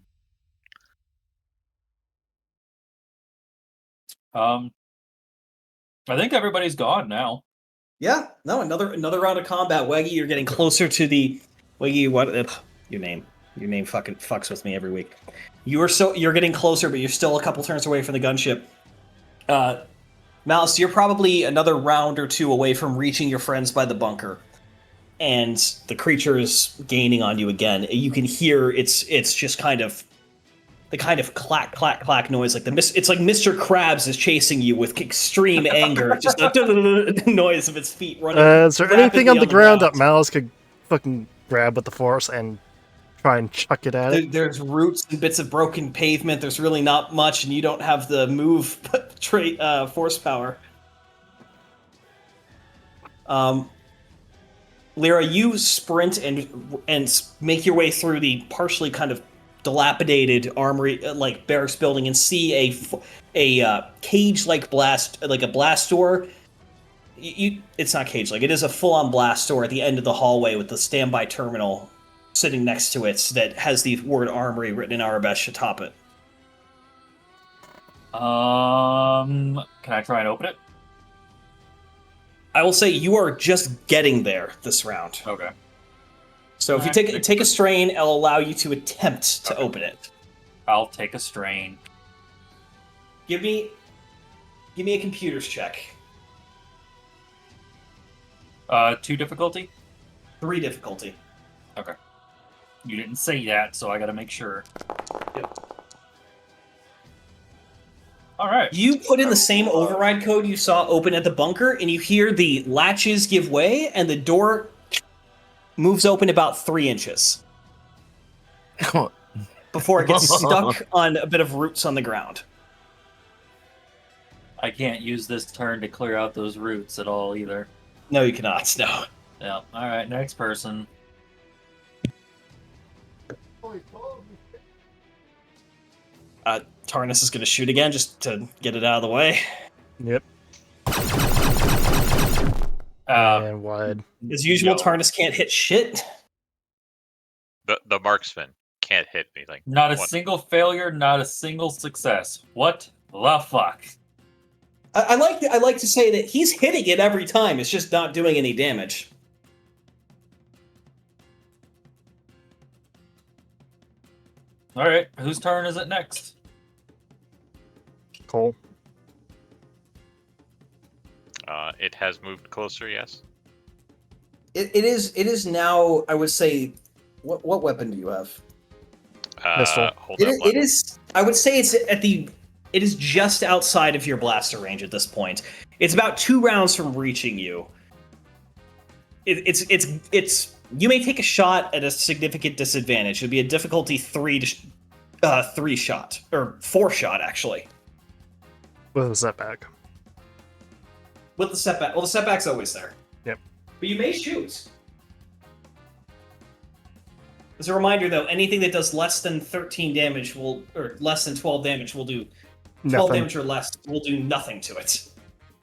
Uh, I think everybody's gone now. Yeah, no, another round of combat. Weggy, you're getting closer to the Weggy. What your name? Your name fucking fucks with me every week. You're getting closer, but you're still a couple turns away from the gunship. Mouse, you're probably another round or 2 away from reaching your friends by the bunker, and the creature is gaining on you again. You can hear it's just kind of the kind of clack clack clack noise, like it's like Mr. Krabs is chasing you with extreme anger, just the noise of its feet running. Is there anything on rapidly the ground that Malice could fucking grab with the force and try and chuck it at it? There's roots and bits of broken pavement. There's really not much, and you don't have the move trait force power. Lyra, you sprint and make your way through the partially kind of dilapidated armory, like barracks building, and see a cage-like blast, like a blast door. It's not cage-like. It is a full-on blast door at the end of the hallway with the standby terminal sitting next to it that has the word armory written in Arabesh atop it. Can I try and open it? I will say you are just getting there this round. Okay. So if you take a strain, it'll allow you to attempt to open it. I'll take a strain. Give me a computer's check. 2 difficulty? 3 difficulty. Okay. You didn't say that, so I gotta make sure. Yep. Alright. You put in the same override code you saw open at the bunker, and you hear the latches give way, and the door moves open about 3 inches before it gets stuck on a bit of roots on the ground. I can't use this turn to clear out those roots at all either. No, you cannot. No. Yeah. Alright, next person. Tarnus is going to shoot again just to get it out of the way. Yep. And wide. As usual, Yo. Tarnus can't hit shit. The marksman can't hit anything. Not a One. single failure, not a single success. What the fuck? I like to say that he's hitting it every time. It's just not doing any damage. Alright, whose turn is it next? Cole. It has moved closer, yes. It is now. I would say, what weapon do you have? Pistol. Hold up, It is. I would say it's at the. It is just outside of your blaster range at this point. It's about 2 rounds from reaching you. It's. You may take a shot at a significant disadvantage. It'd be a difficulty 3 shot or 4 shot actually. With a setback. With the setback. Well, the setback's always there. Yep. But you may shoot. As a reminder, though, anything that does less than 13 damage or less than 12 damage will do 12 Nothing. damage or less will do nothing to it.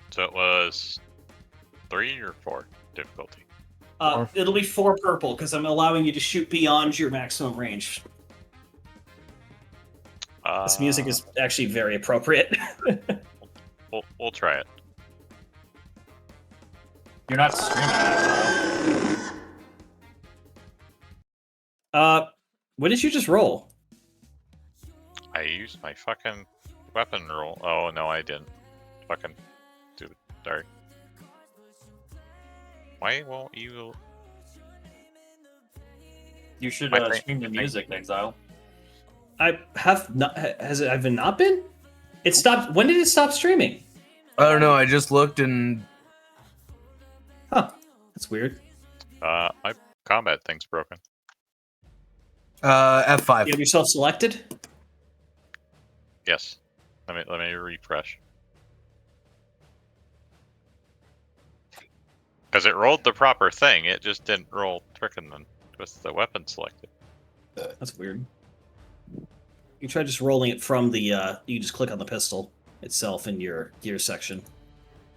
So it was 3 or 4 difficulty. It'll be 4 purple because I'm allowing you to shoot beyond your maximum range. This music is actually very appropriate. We'll try it. You're not streaming that, What did you just roll? I used my fucking weapon roll. Oh no, I didn't. Fucking do the dark. Why won't you? You should My thing- stream the music, Exile. I have not. Has it? Have it not been? It stopped. When did it stop streaming? I don't know. I just looked and Huh. That's weird. My combat thing's broken. F5. You have yourself selected? Yes. Let me refresh. Because it rolled the proper thing, it just didn't roll frickin' with the weapon selected. That's weird. You try just rolling it from the. You just click on the pistol itself in your gear section.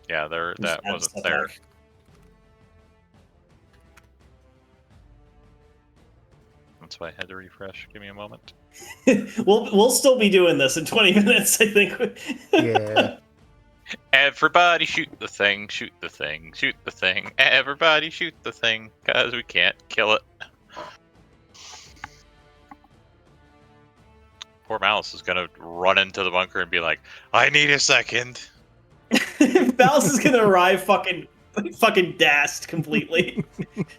Yeah, that wasn't there. That's why I had to refresh. Give me a moment. We'll still be doing this in 20 minutes, I think. Yeah. Everybody shoot the thing, shoot the thing, shoot the thing. Everybody shoot the thing, because we can't kill it. Poor Mouse is gonna run into the bunker and be like, I need a second. Mouse is gonna arrive fucking dassed completely.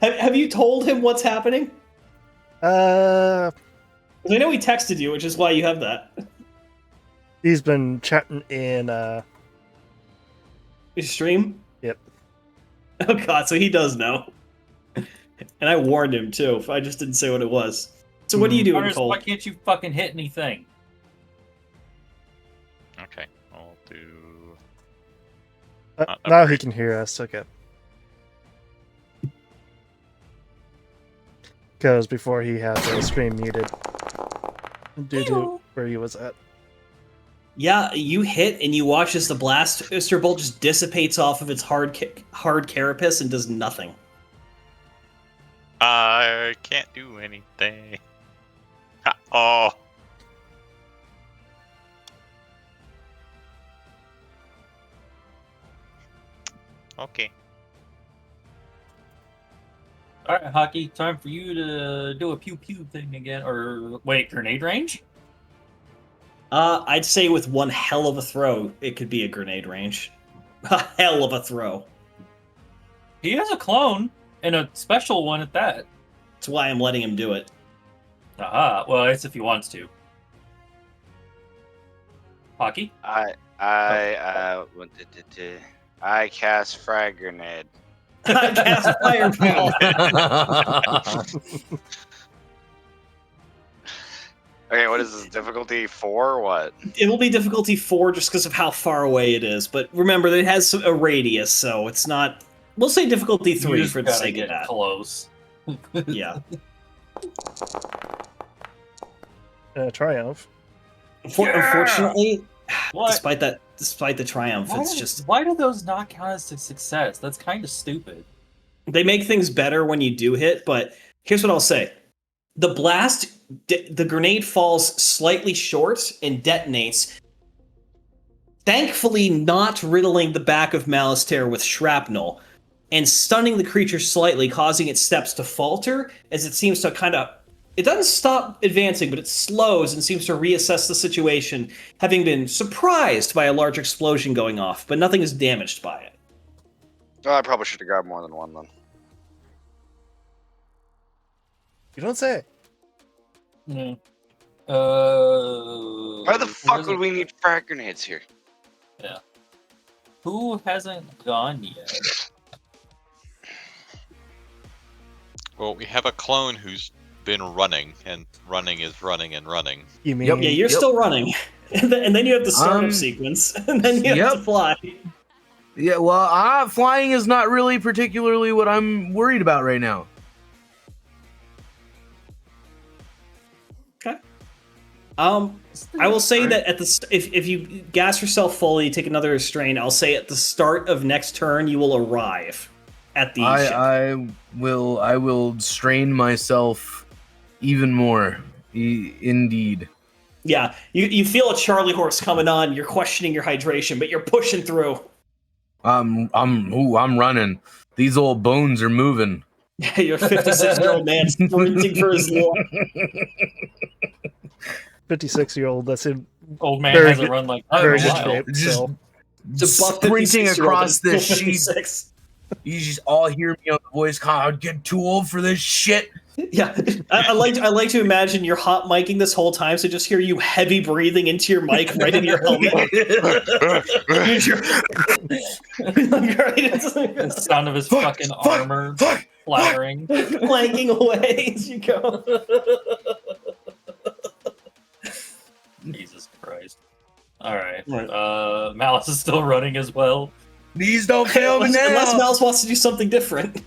Have you told him what's happening? 'Cause I know he texted you, which is why you have that. He's been chatting in Your stream? Yep. Oh god, so he does know. And I warned him too. I just didn't say what it was. So what are you doing, Artis, Cole? why can't you fucking hit anything? Okay, I'll do... now he can hear us. Okay. Because before he had the stream muted due to where he was at. Yeah, you hit and you watch as the blaster bolt just dissipates off of its hard carapace and does nothing. I can't do anything. Ha, oh. Okay. Alright, Hockey, time for you to do a pew-pew thing again. Or, wait, grenade range? I'd say with one hell of a throw, it could be a grenade range. A hell of a throw. He has a clone, and a special one at that. That's why I'm letting him do it. Aha, well, it's if he wants to. Hockey? I cast frag grenade. I cast fireball. Okay, what is this? Difficulty 4 or what? It will be difficulty 4 just because of how far away it is. But remember, that it has a radius, so it's not... We'll say difficulty 3 for the sake of that. Close. Yeah. Triumph. Unfortunately, What? despite the triumph, Why do those not count as a success? That's kind of stupid. they make things better when you do hit. But here's what I'll say: the blast, the grenade falls slightly short and detonates. Thankfully, not riddling the back of Malistaire with shrapnel and stunning the creature slightly, causing its steps to falter as it seems to kind of... It doesn't stop advancing, but it slows and seems to reassess the situation, having been surprised by a large explosion going off, but nothing is damaged by it. Oh, I probably should have grabbed more than one then. You don't say. Yeah. Why the fuck would we need frag grenades here? Yeah. Who hasn't gone yet? Well, we have a clone who's been running, and running is running and running. You mean? Yep. Yeah, you're still running. And then you have the startup sequence, and then you have to fly. Yeah, well, flying is not really particularly what I'm worried about right now. Okay. I will say that if you gas yourself fully, take another strain. I'll say at the start of next turn you will arrive at the ship. I will strain myself even more. Indeed. Yeah, you feel a Charlie horse coming on. You're questioning your hydration, but you're pushing through. I'm running. These old bones are moving. You're a 56-year-old man sprinting for his life. 56-year-ld. That's in Old man Very hasn't good- run like very a good while. shape. So. It's a buff Sprinting 56-year-old across that's this still sheet. 56. You just all hear me on the voice call. I'd get too old for this shit. Yeah, I like to imagine you're hot micing this whole time, so just hear you heavy breathing into your mic right into your helmet. The sound of his fucking armor flattering. Clanking away as you go. Jesus Christ. Alright. Malice is still running as well. Please don't fail me now. Unless Mouse wants to do something different.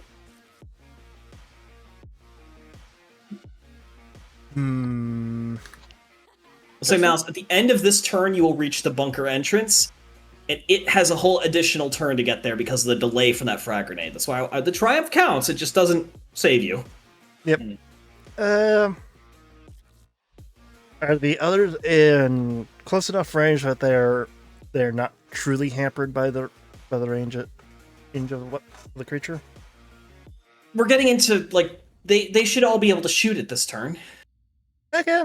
So Mouse, at the end of this turn, you will reach the bunker entrance, and it has a whole additional turn to get there because of the delay from that frag grenade. That's why the triumph counts. It just doesn't save you. Yep. Are the others in close enough range that they're not truly hampered by the range of the creature? We're getting into like they should all be able to shoot at this turn. Okay.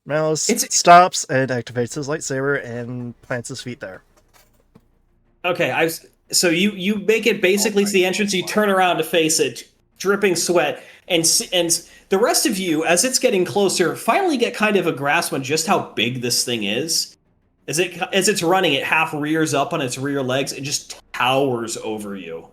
Malice stops and activates his lightsaber and plants his feet there. Okay, so you make it basically to the entrance. You turn around to face it, dripping sweat, and the rest of you, as it's getting closer, finally get kind of a grasp on just how big this thing is. As it's running, it half rears up on its rear legs and just towers over you.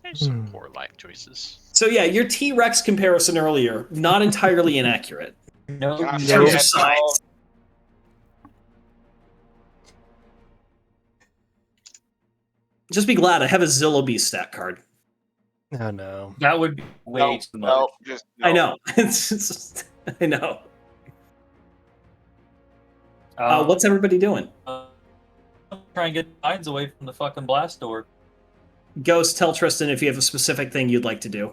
There's some poor life choices. So yeah, your T-Rex comparison earlier, not entirely inaccurate. No, Can I In say terms of that size. Just be glad I have a Zillaby stat card. Oh no. that would be way too much. No, just no. I know. I know. What's everybody doing? Try and get mines away from the fucking blast door. Ghost, tell Tristan if you have a specific thing you'd like to do.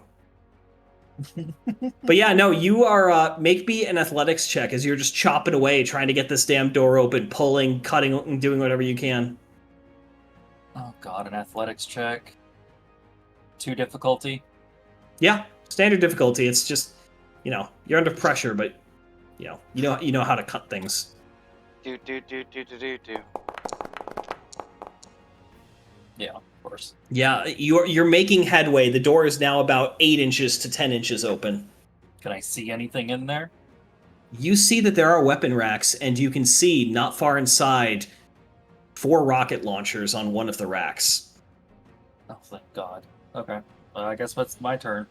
But yeah, no, you are make me an athletics check as you're just chopping away, trying to get this damn door open, pulling, cutting, and doing whatever you can. Oh god, an athletics check. 2 difficulty. Yeah, standard difficulty. It's just, you're under pressure, but you know how to cut things. Do. Yeah, of course. Yeah, you're making headway. The door is now about 8 inches to 10 inches open. Can I see anything in there? You see that there are weapon racks, and you can see, not far inside, 4 rocket launchers on one of the racks. Oh, thank god. Okay. I guess that's my turn.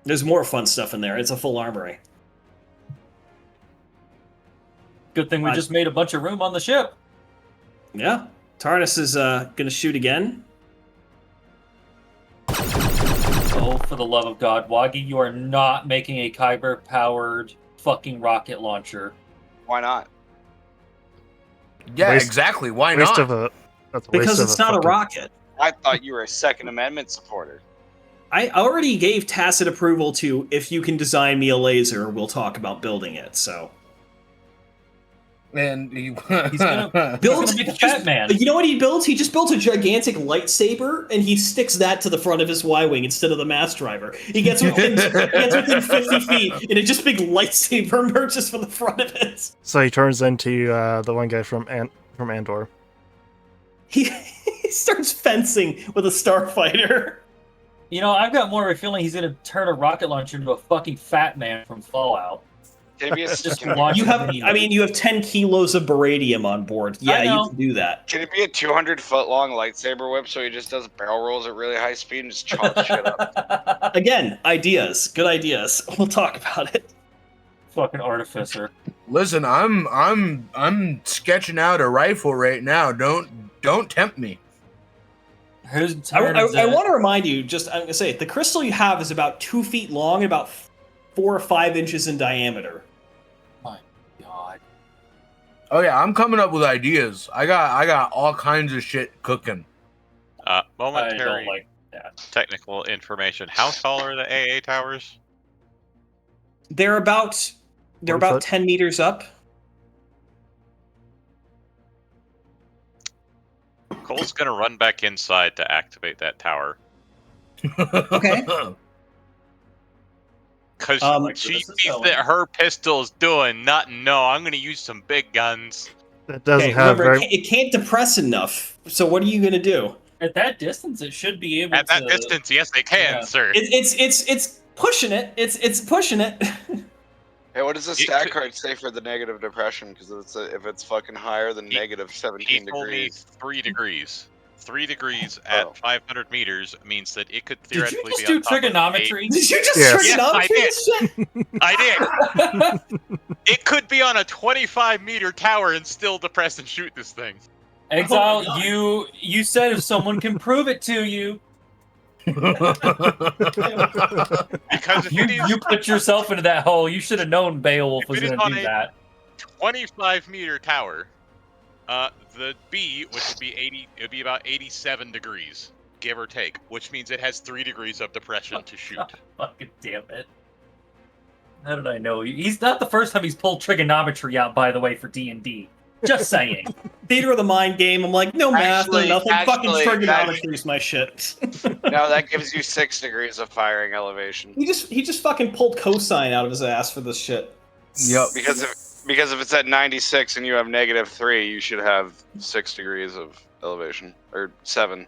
There's more fun stuff in there. It's a full armory. Good thing we just made a bunch of room on the ship. Yeah. Tarnus is going to shoot again. Oh, for the love of God. Wagi, you are not making a Kyber-powered fucking rocket launcher. Why not? Yeah, exactly. Why Waste not? Because it's not a rocket. I thought you were a Second Amendment supporter. I already gave tacit approval to, if you can design me a laser, we'll talk about building it, so... And He's gonna make a fat man. You know what he built? He just built a gigantic lightsaber, and he sticks that to the front of his Y-Wing instead of the mass driver. He gets within 50 feet, and a just big lightsaber emerges from the front of it. So he turns into the one guy from Andor. He starts fencing with a starfighter. I've got more of a feeling he's gonna turn a rocket launcher into a fucking fat man from Fallout. Can it be a, Just can, launch You have, him. you have 10 kilos of baradium on board. Yeah, know. you can do that. can it be a 200-foot-long lightsaber whip so he just does barrel rolls at really high speed and just chops shit up? Again, ideas. Good ideas. We'll talk about it. Fucking artificer. listen, I'm sketching out a rifle right now. Don't tempt me. Whose turn is I it? want to remind you, I'm going to say, the crystal you have is about 2 feet long and about 4 or 5 inches in diameter. My god. Oh yeah, I'm coming up with ideas. I got all kinds of shit cooking. I Momentary don't like that. technical information. How tall are the AA towers? They're about 10 meters up. Cole's gonna run back inside to activate that tower. Okay. Because So she this is thinks going. that her pistol's doing nothing. No, I'm gonna use some big guns. It doesn't Okay, have remember, very. it can't depress enough. So what are you gonna do? At that distance, it should be able At to. that distance, yes, they can, Yeah. sir. It's pushing it. It's pushing it. Hey, what does the It stat could- card say for the negative depression? Because if it's fucking higher than negative He 17 told me degrees. 3 degrees. 3 degrees Oh. at 500 meters means that it could Did you theoretically just be do on top of a trigonometry? Did you just Yes. Yes, I trigonometry did. this shit? I did. It could be on a 25-meter tower and still depress and shoot this thing. Exile, God. you said if someone can prove it to you, Because if it is you put yourself into that hole. You should have known Beowulf If was it is going to on do a- that. 25-meter tower, the B, which would be 80, it would be about 87 degrees, give or take, which means it has 3 degrees of depression to shoot. Fucking damn it! How did I know? He's not the first time he's pulled trigonometry out, by the way, for D&D. Just saying. Theater of the mind game. I'm like, no math, no Actually- nothing. Fucking actually, trigonometry is my shit. No, that gives you 6 degrees of firing elevation. he just fucking pulled cosine out of his ass for this shit. Yep. Because if it's at 96 and you have -3, you should have 6 degrees of elevation or 7.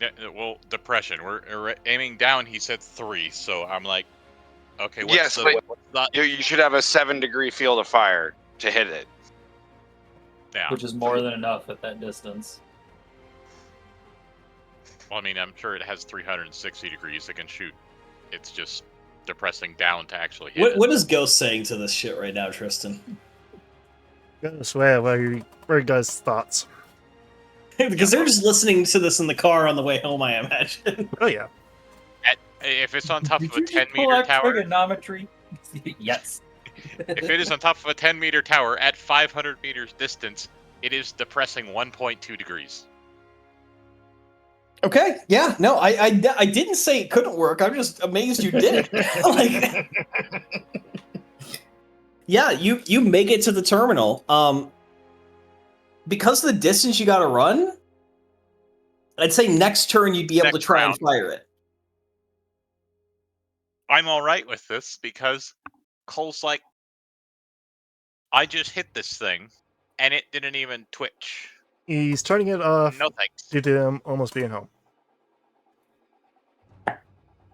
Yeah, well, depression. We're aiming down. He said 3, so I'm like, okay, what's Yes, the, but- what's the You should have a 7-degree field of fire to hit it. yeah. Which is more than enough at that distance. Well, I mean, I'm sure it has 360 degrees it can shoot. It's just depressing down to actually hit it. What is Ghost saying to this shit right now, Tristan? Swear, what are your guys' thoughts? Because they're just listening to this in the car on the way home, I imagine. Oh yeah. If it's on top Did of a you just pull 10-meter out tower, trigonometry? Yes. if it is on top of a 10-meter tower at 500 meters distance, it is depressing 1.2 degrees. Okay, yeah, no, I didn't say it couldn't work. I'm just amazed you did. Like, yeah, you make it to the terminal. Because of the distance you got to run, I'd say next turn you'd be able to Next try round. and fire it. I'm all right with this because Cole's like, I just hit this thing, and it didn't even twitch. He's turning it off No thanks. due to him almost being home.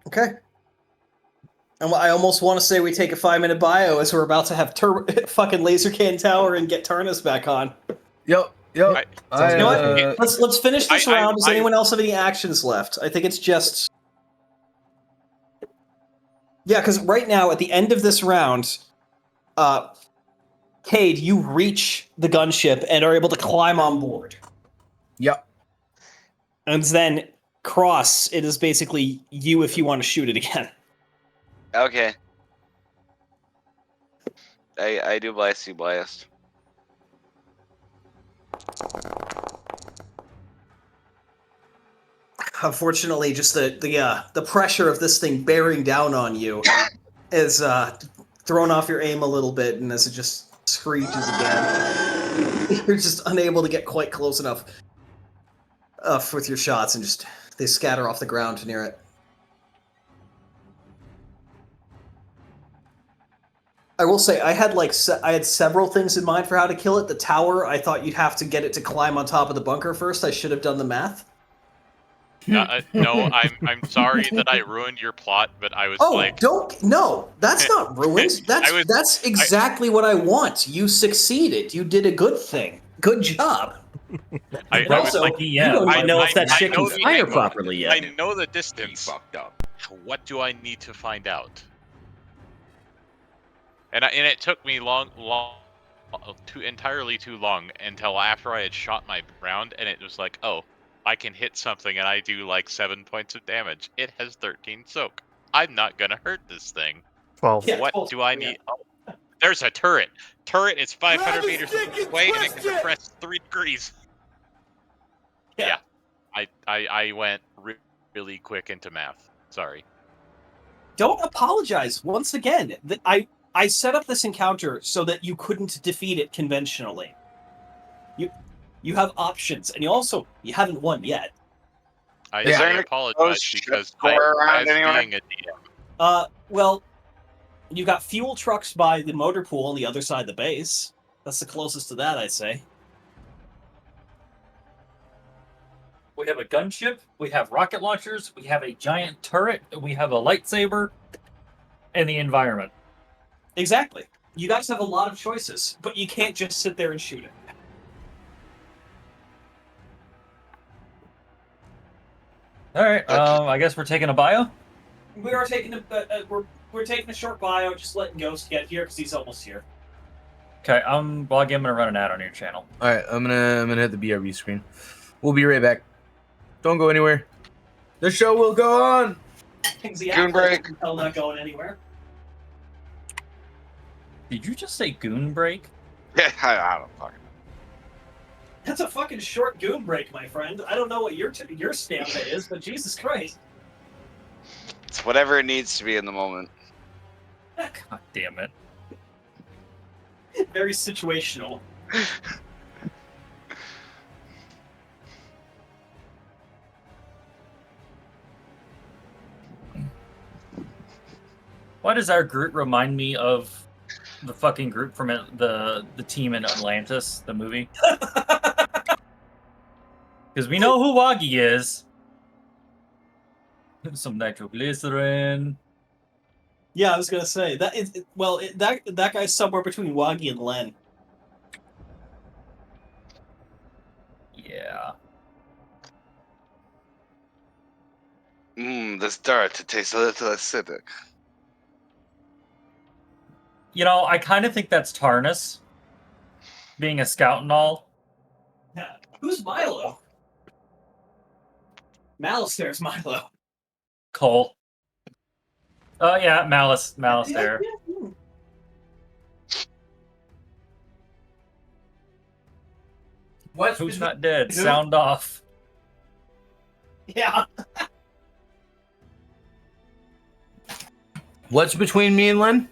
Okay. And I almost want to say we take a 5-minute bio as we're about to have fucking laser can tower and get Turnus back on. Yep. I- I, You know what? Let's finish this I- round. Does I- anyone else have any actions left? I think it's just because right now at the end of this round, Cade, you reach the gunship and are able to climb on board, Yep. and then Cross. It is basically you if you want to shoot it again. Okay. I do blast you, blast. Unfortunately, just the pressure of this thing bearing down on you is thrown off your aim a little bit, and as it just screeches again, you're just unable to get quite close enough with your shots, and just they scatter off the ground near it. I will say I had several things in mind for how to kill it. The tower, I thought you'd have to get it to climb on top of the bunker first. I should have done the math. No, I'm sorry that I ruined your plot, but I was That's not ruined. That's exactly what I want. You succeeded. You did a good thing. Good job. I Well, was also, like, you don't I- even know if I- that I shit know can the fire angle. properly yet. I know the distance. Fucked up. What do I need to find out? And it took me entirely too long until after I had shot my round, and it was like, oh, I can hit something and I do like 7 points of damage. It has 13 soak. I'm not gonna hurt this thing. 12. Yeah, What 12, do I need? Oh, there's a turret. Turret is 500 meters away and it can depress 3 degrees. Yeah. I went really quick into math. Sorry. Don't apologize. Once again, I set up this encounter so that you couldn't defeat it conventionally. You have options, and you haven't won yet. I Is there an apologize exposed because ship going around as anywhere? being a DM, Well, you got fuel trucks by the motor pool on the other side of the base. That's the closest to that, I'd say. We have a gunship, we have rocket launchers, we have a giant turret, we have a lightsaber, and the environment. Exactly. You guys have a lot of choices, but you can't just sit there and shoot it. All right, I guess we're taking a bio. We are taking we're taking a short bio, just letting Ghost get here because he's almost here. Okay, I'm gonna run an ad on your channel. All right, I'm gonna hit the BRB screen. We'll be right back. Don't go anywhere. The show will go on. Goon break. I'm not going anywhere. Did you just say goon break? Yeah, I don't fucking know. That's a fucking short goon break, my friend. I don't know what your stamina is, but Jesus Christ. It's whatever it needs to be in the moment. God damn it. Very situational. Why does our group remind me of the fucking group from the team in Atlantis, the movie? Because we know who Waggy is. Some nitroglycerin. Yeah, I was gonna say that is that guy's somewhere between Waggy and Len. Yeah. This dirt, it tastes a little acidic. You know, I kind of think that's Tarnus. Being a scout and all. Yeah. Who's Milo? Malice there's Milo. Cole. Oh, yeah, Malice there. Yeah. Who's not dead? Who? Sound off. Yeah. What's between me and Len?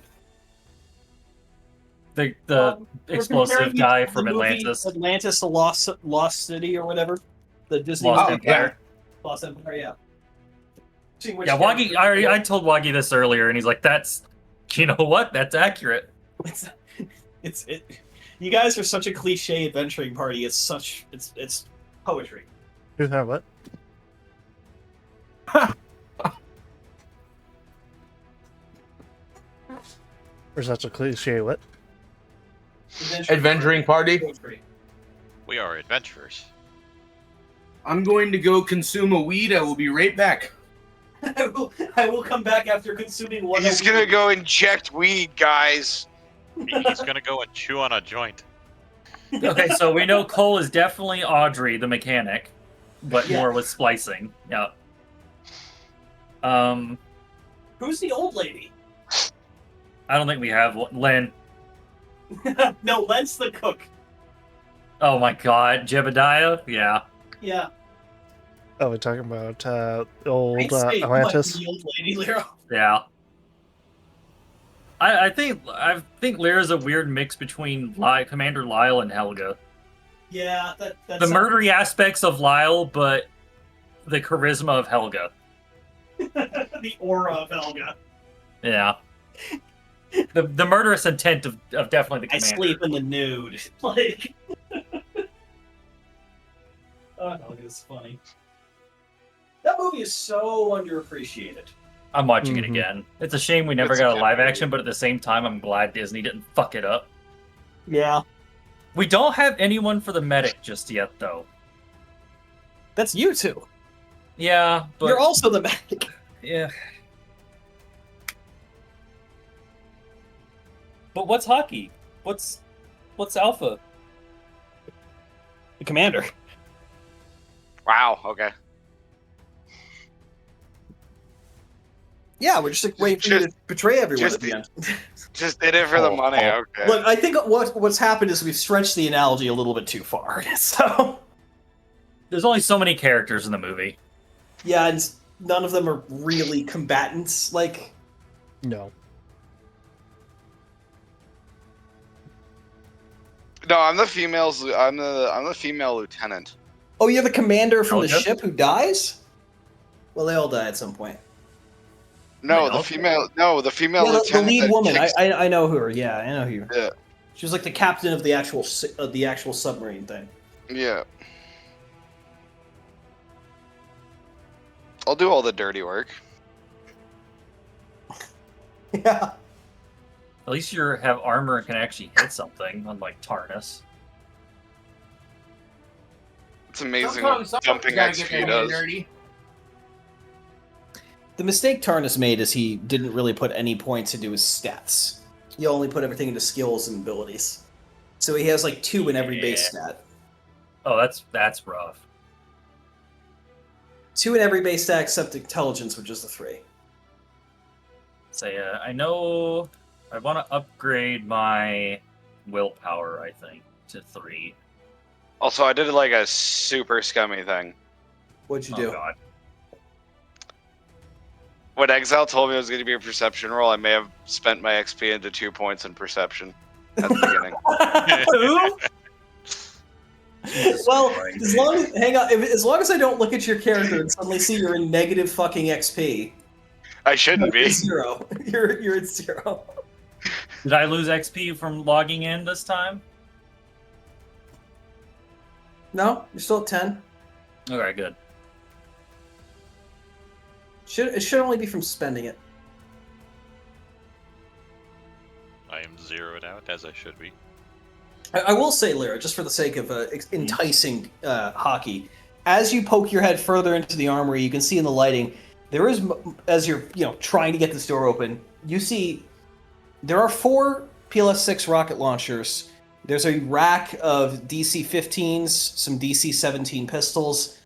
The We're explosive comparing guy the from movie Atlantis. Atlantis, the Lost City or whatever. The Disney Lost movie. Empire. Lost Empire, yeah. See which Yeah, character- Waggy. I told Waggy this earlier, and he's like, "That's, you know what? That's accurate." It's you guys are such a cliche adventuring party. It's poetry. Who have what? Or such a cliche what? Adventuring party. Poetry. We are adventurers. I'm going to go consume a weed. I will be right back. I will come back after consuming one. He's gonna go inject weed, guys. He's gonna go and chew on a joint. Okay, so we know Cole is definitely Audrey, the mechanic, but Yeah. more with splicing. Yeah. Who's the old lady? I don't think we have Len. No, Len's the cook. Oh my God, Jebediah. Yeah. Yeah. Oh, we're talking about old I'd say Atlantis. the old lady, Lyra. Yeah. I think Lyra's a weird mix between Commander Lyle and Helga. Yeah, that's The murdery aspects of Lyle, but the charisma of Helga. the aura of Helga. Yeah. The murderous intent of definitely the I commander. sleep in the nude. Like, oh, Helga's funny. That movie is so underappreciated. I'm watching it Mhm. again. It's a shame we never It's got a good. live action, but at the same time, I'm glad Disney didn't fuck it up. Yeah, We don't have anyone for the medic just yet, though. that's you two. Yeah, but You're also the medic. yeah. But what's hockey? What's alpha? The commander. Wow. Okay. Yeah, we're just like, waiting for you to betray everyone just at the end. Just did it for the money. Okay. Look, I think what's happened is we've stretched the analogy a little bit too far. So There's only so many characters in the movie. yeah, and none of them are really combatants. Like, No. No, I'm the females. I'm the female lieutenant. oh, you're the commander from the Helga? ship who dies. Well, they all die at some point. No, Wait, the okay. female. No, the female Yeah, the lieutenant. lead that woman. kicks- I know who. Yeah, I know who. Yeah. She was like the captain of the actual submarine thing. Yeah. I'll do all the dirty work. Yeah. At least you have armor and can actually hit something, unlike Tarnus. It's amazing Sometimes what dumping gotta get XP their hand does. dirty. The mistake Tarnus made is he didn't really put any points into his stats. He only put everything into skills and abilities. So he has like 2 in every base stat. Oh, that's rough. 2 in every base stat except intelligence, which is the 3. So yeah, I know I want to upgrade my willpower, I think, to 3. Also, I did like a super scummy thing. What'd you Oh do? god. When Exile told me it was going to be a perception roll, I may have spent my XP into 2 points in perception at the beginning. Who? Jesus Well, Christ. as long as as long as I don't look at your character and suddenly see you're in negative fucking XP, I shouldn't you're be. at 0. You're at 0. Did I lose XP from logging in this time? No, you're still at 10. Okay, good. It should only be from spending it. I am zeroed out as I should be. I will say, Lyra, just for the sake of enticing hockey, as you poke your head further into the armory, you can see in the lighting, there is, as you're trying to get this door open, you see there are 4 PLS-6 rocket launchers. There's a rack of DC-15s, some DC-17 pistols,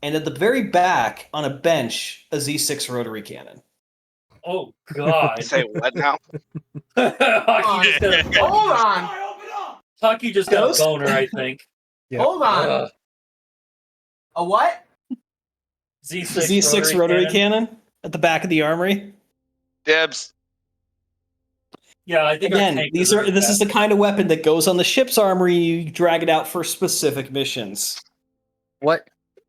and at the very back, on a bench, a Z6 rotary cannon. Oh god. Say what now? Hockey just got a, Hold on. Hockey just got a Ghost? boner, I think. Yep. Hold on. Ugh. A what? Z6 rotary cannon at the back of the armory. Dibs. Yeah, I think our Again, tank this deserves is that. the kind of weapon that goes on the ship's armory. You drag it out for specific missions. What?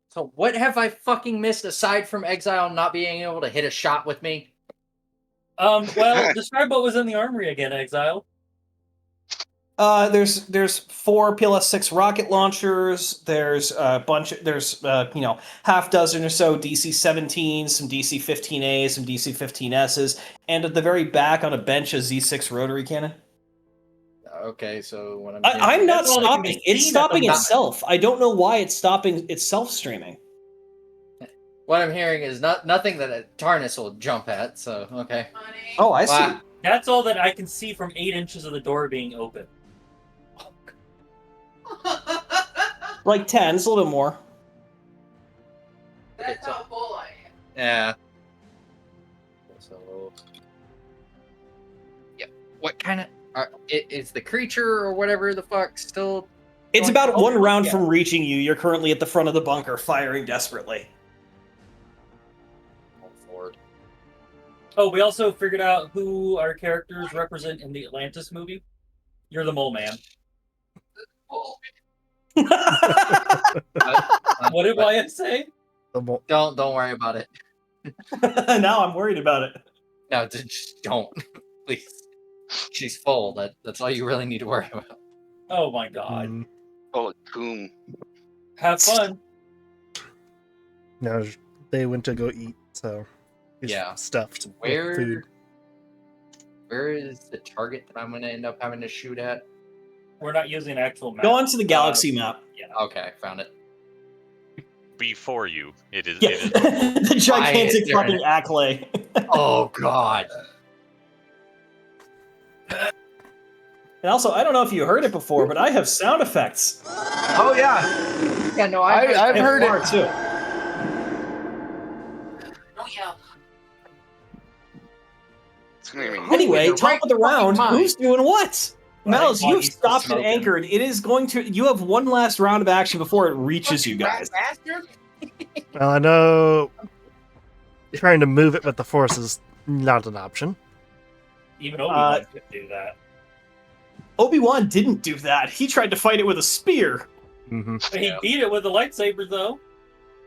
So what have I fucking missed aside from Exile not being able to hit a shot with me? Well, describe what was in the armory again, Exile. There's 4 PLS-6 rocket launchers. There's a bunch. There's half dozen or so DC-17s, some DC-15As, some DC-15Ss, and at the very back on a bench a Z6 rotary cannon. Okay, so when I'm not That's all that can be stopping. It's seen at the stopping moment. itself. I don't know why it's stopping itself streaming. what I'm hearing is nothing that a Tarnus will jump at. So okay. Oh, I see. Wow. That's all that I can see from 8 inches of the door being open. Like 10, it's a little bit more. That's how full I am. Yeah. So. Yeah. What kind of? Is the creature or whatever the fuck still? It's going- about Oh, 1 round yeah. from reaching you. You're currently at the front of the bunker, firing desperately. Forward. Oh, we also figured out who our characters represent in the Atlantis movie. You're the mole man. What did Wyatt say? Don't worry about it. Now I'm worried about it. No, just don't. Please. She's full. That's all you really need to worry about. Oh my god. Mm, Oh, coom. Have fun. no, they went to go eat, so he's Yeah. stuffed with Where food. Where is the target that I'm going to end up having to shoot at? We're not using an actual map. Go onto the galaxy map. Okay, found it. Before you, it is. Yeah, It is the gigantic Why- fucking Acklay. Oh god. And also, I don't know if you heard it before, but I have sound effects. Oh yeah. Yeah, no, I've heard More, it. too. Oh yeah. It's gonna be Anyway, You're top right of the round, fucking who's doing what? Malice, Foggy's you've still stopped and smoking. anchored. It is going to. You have one last round of action before it reaches you guys. Well, I know trying to move it with the force is not an option. Even Obi-Wan could do that. Obi-Wan didn't do that. He tried to fight it with a spear. Mm-hmm. He beat it with a lightsaber, though.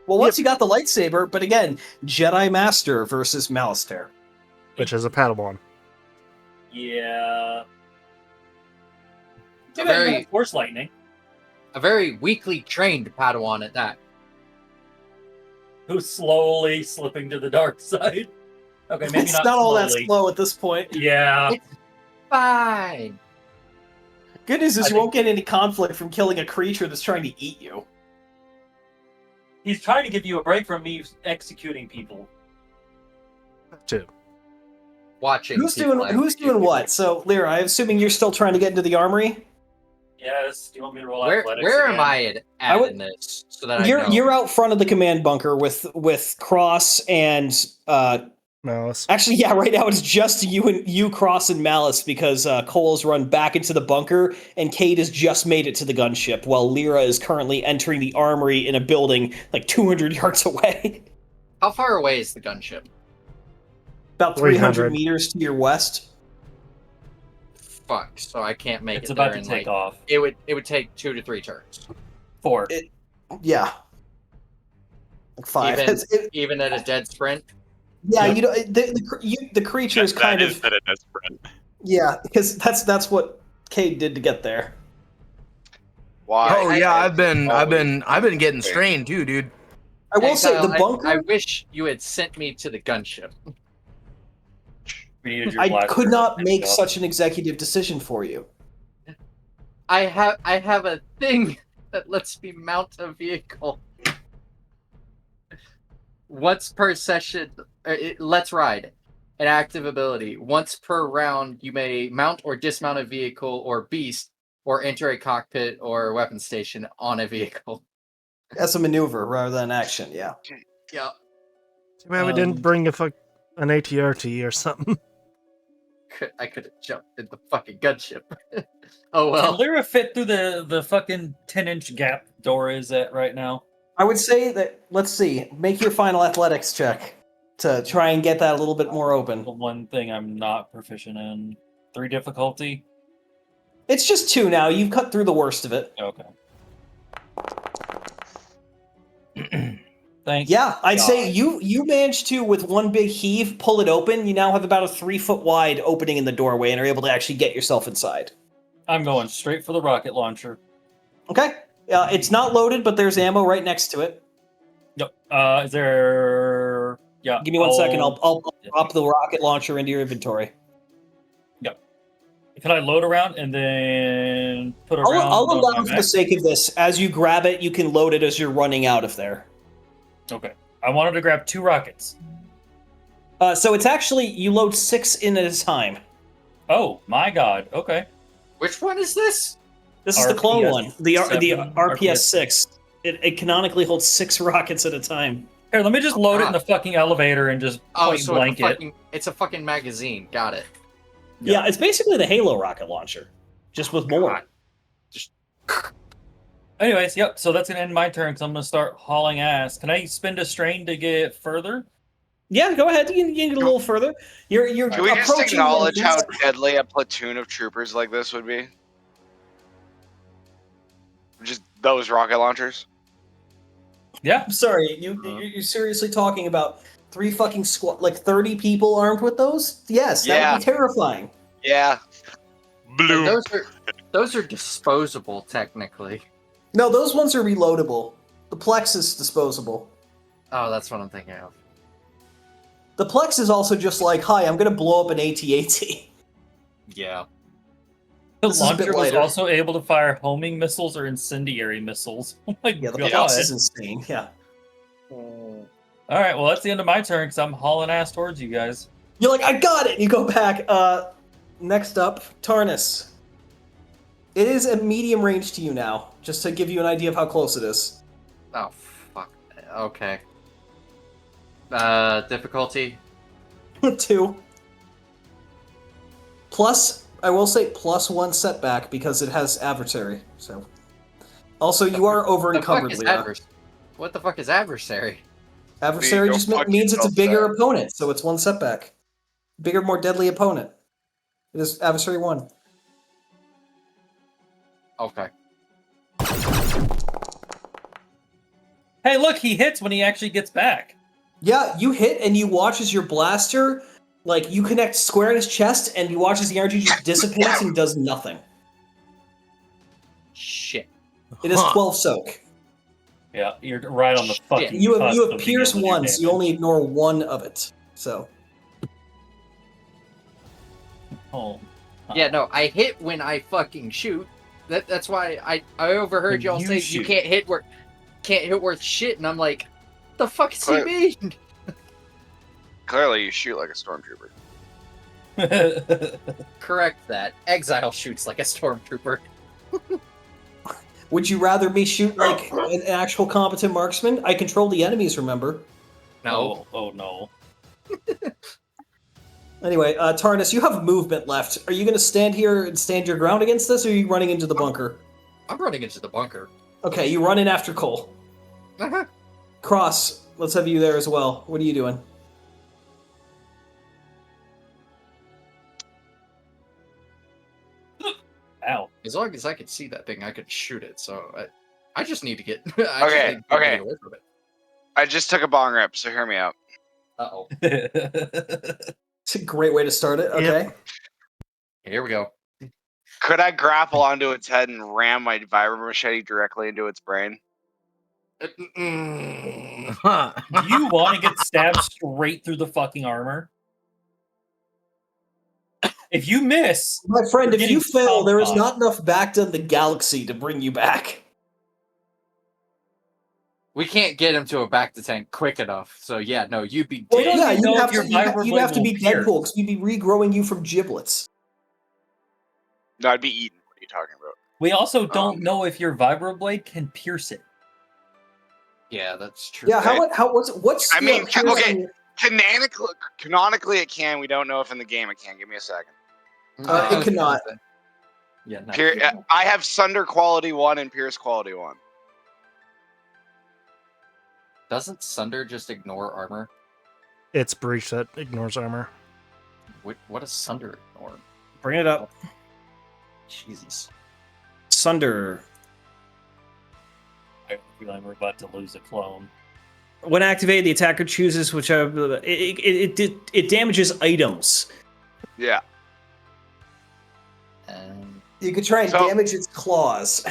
Well, once you got the lightsaber, but again, Jedi Master versus Malister. Which is a Padawan. Yeah. A Yeah, you very, have Force lightning. a very weakly trained Padawan at that. Who's slowly slipping to the dark side. Okay, maybe It's not not all that slowly. slow at this point. Yeah. It's fine. Good news is I you won't get any conflict from killing a creature that's trying to eat you. He's trying to give you a break from me executing people. Too. Watching. Who's people doing execute what? So, Lyra, I'm assuming you're still trying to get into the armory. Yes. Do you want me to roll Where athletics am again? I at in this? So that I know. You're out front of the command bunker with Cross and Malice. actually, yeah, right now it's just you, Cross, and Malice because Cole's run back into the bunker and Cade has just made it to the gunship while Lyra is currently entering the armory in a building like 200 yards away. How far away is the gunship? About 300 300 meters to your west. Fuck. So I can't make It's it about there to in take like. off. It would take 2 to 3 turns. 4. Yeah. Like 5. Even at a dead sprint. Yeah, Yep. you know the creature is kind of that is friend. yeah, because that's what Cade did to get there. Why? Oh yeah, I've always been getting strained too, dude. I will say Exile, the bunker. I wish you had sent me to the gunship. We needed your I blaster could not to make finish off. such an executive decision for you. I have a thing that lets me mount a vehicle. Once per session, let's ride. An active ability. Once per round, you may mount or dismount a vehicle or beast, or enter a cockpit or weapon station on a vehicle. As a maneuver rather than action. Yeah. Yeah. Too bad we didn't bring an ATRT or something. I could have jumped in the fucking gunship. Oh Can well. Lyra fit through the fucking 10-inch gap door is at right now? I would say that. Let's see. Make your final athletics check to try and get that a little bit more open. The one thing I'm not proficient in. 3 difficulty? It's just 2 now. You've cut through the worst of it. Okay. Thank Yeah, I'd God. say you managed to, with one big heave, pull it open. You now have about a 3-foot wide opening in the doorway and are able to actually get yourself inside. I'm going straight for the rocket launcher. Okay. It's not loaded, but there's ammo right next to it. Yep. Is there... Yeah. Give me 1 second. I'll drop the rocket launcher into your inventory. Yep. Can I load around and then put a round I'll on allow my for the back? sake of this. As you grab it, you can load it as you're running out of there. Okay. I wanted to grab 2 rockets. So it's actually, you load 6 in at a time. Oh, my God. Okay. Which one is this? This is the clone RPS one. The seven, RPS 6. It canonically holds 6 rockets at a time. Here, let me just load it in the fucking elevator and just point So blank it. it's a fucking magazine. Got it. Yeah, it's basically the Halo rocket launcher, just with more. God. Anyways, yep. So that's gonna end my turn because I'm gonna start hauling ass. Can I spend a strain to get further? Yeah, go ahead. You can get a little further. You're Can we just approaching acknowledge the- how deadly a platoon of troopers like this would be? Just those rocket launchers? Yeah. I'm sorry, you're seriously talking about 3 fucking squad, like 30 people armed with those? Yes, that Yeah. would be terrifying. Yeah. Bloom. Those are disposable technically. No, those ones are reloadable. The Plex is disposable. Oh, that's what I'm thinking of. The Plex is also just like, hi, I'm gonna blow up an AT-AT. Yeah. The This is a bit launcher was lighter. also able to fire homing missiles or incendiary missiles. Oh my Yeah, the God. Plex is insane. Yeah. All right. Well, that's the end of my turn because I'm hauling ass towards you guys. You're like, I got it! You go back. Next up, Tarnus. It is at medium range to you now, just to give you an idea of how close it is. Oh fuck. Okay. Difficulty. 2. Plus, I will say +1 setback because it has adversary. So, also you are over encumbered, Lyra. What the fuck is adversary? Adversary Go just fuck means it's a yourself, bigger Zach. opponent, so it's 1 setback. Bigger, more deadly opponent. It is adversary 1. Okay. Hey, look, he hits when he actually gets back. Yeah, you hit and you watch as your blaster, like, you connect square in his chest and you watch as the energy just dissipates and does nothing. It is Huh. 12 soak. Yeah, you're right on the Shit. fucking. You cusp have of being pierce able to do once. You damage. only ignore one of it. So Oh. Yeah, no, I hit when I fucking shoot. That's why I overheard When y'all you say shoot. you can't hit worth shit, and I'm like, the fuck does he mean? Clearly, you shoot like a stormtrooper. Correct that. Exile shoots like a stormtrooper. would you rather me shoot like an actual competent marksman? I control the enemies, remember? No. Oh no. Anyway, Tarnus, you have movement left. Are you going to stand here and stand your ground against this, or are you running into the bunker? I'm running into the bunker. Okay, you run in after Cole. Uh-huh. Cross, let's have you there as well. What are you doing? Ow. As long as I can see that thing, I can shoot it. So I just need to get. Okay. Get away from it. I just took a bong rip, so hear me out. Uh-oh. It's a great way to start it. Okay. Here we go. Could I grapple onto its head and ram my vibro machete directly into its brain? Huh. Do you want to get stabbed straight through the fucking armor? If you miss, My friend, You're if you getting fail, there is stomped not enough back in the galaxy to bring you back. We can't get him to a back to tank quick enough. So yeah, no, you'd be Well, dead. don't Yeah, even know you'd if have your to, you'd have, you'd have to vibroblade be will pierce. Deadpool, because we'd be regrowing you from giblets. No, I'd be eaten. What are you talking about? we also don't know if your vibroblade can pierce it. Yeah, that's true. Yeah, Okay. what's I the mean, piercing- okay. Canonically, it can. We don't know if in the game it can. Give me a second. it cannot. Yeah, no. I have Sunder Quality 1 and Pierce Quality 1. Doesn't Sunder just ignore armor? It's breach that ignores armor. What does Sunder ignore? Bring it up. Jesus. Sunder. I feel like we're about to lose a clone. When activated, the attacker chooses whichever. It damages items. Yeah. You could try and So- damage its claws,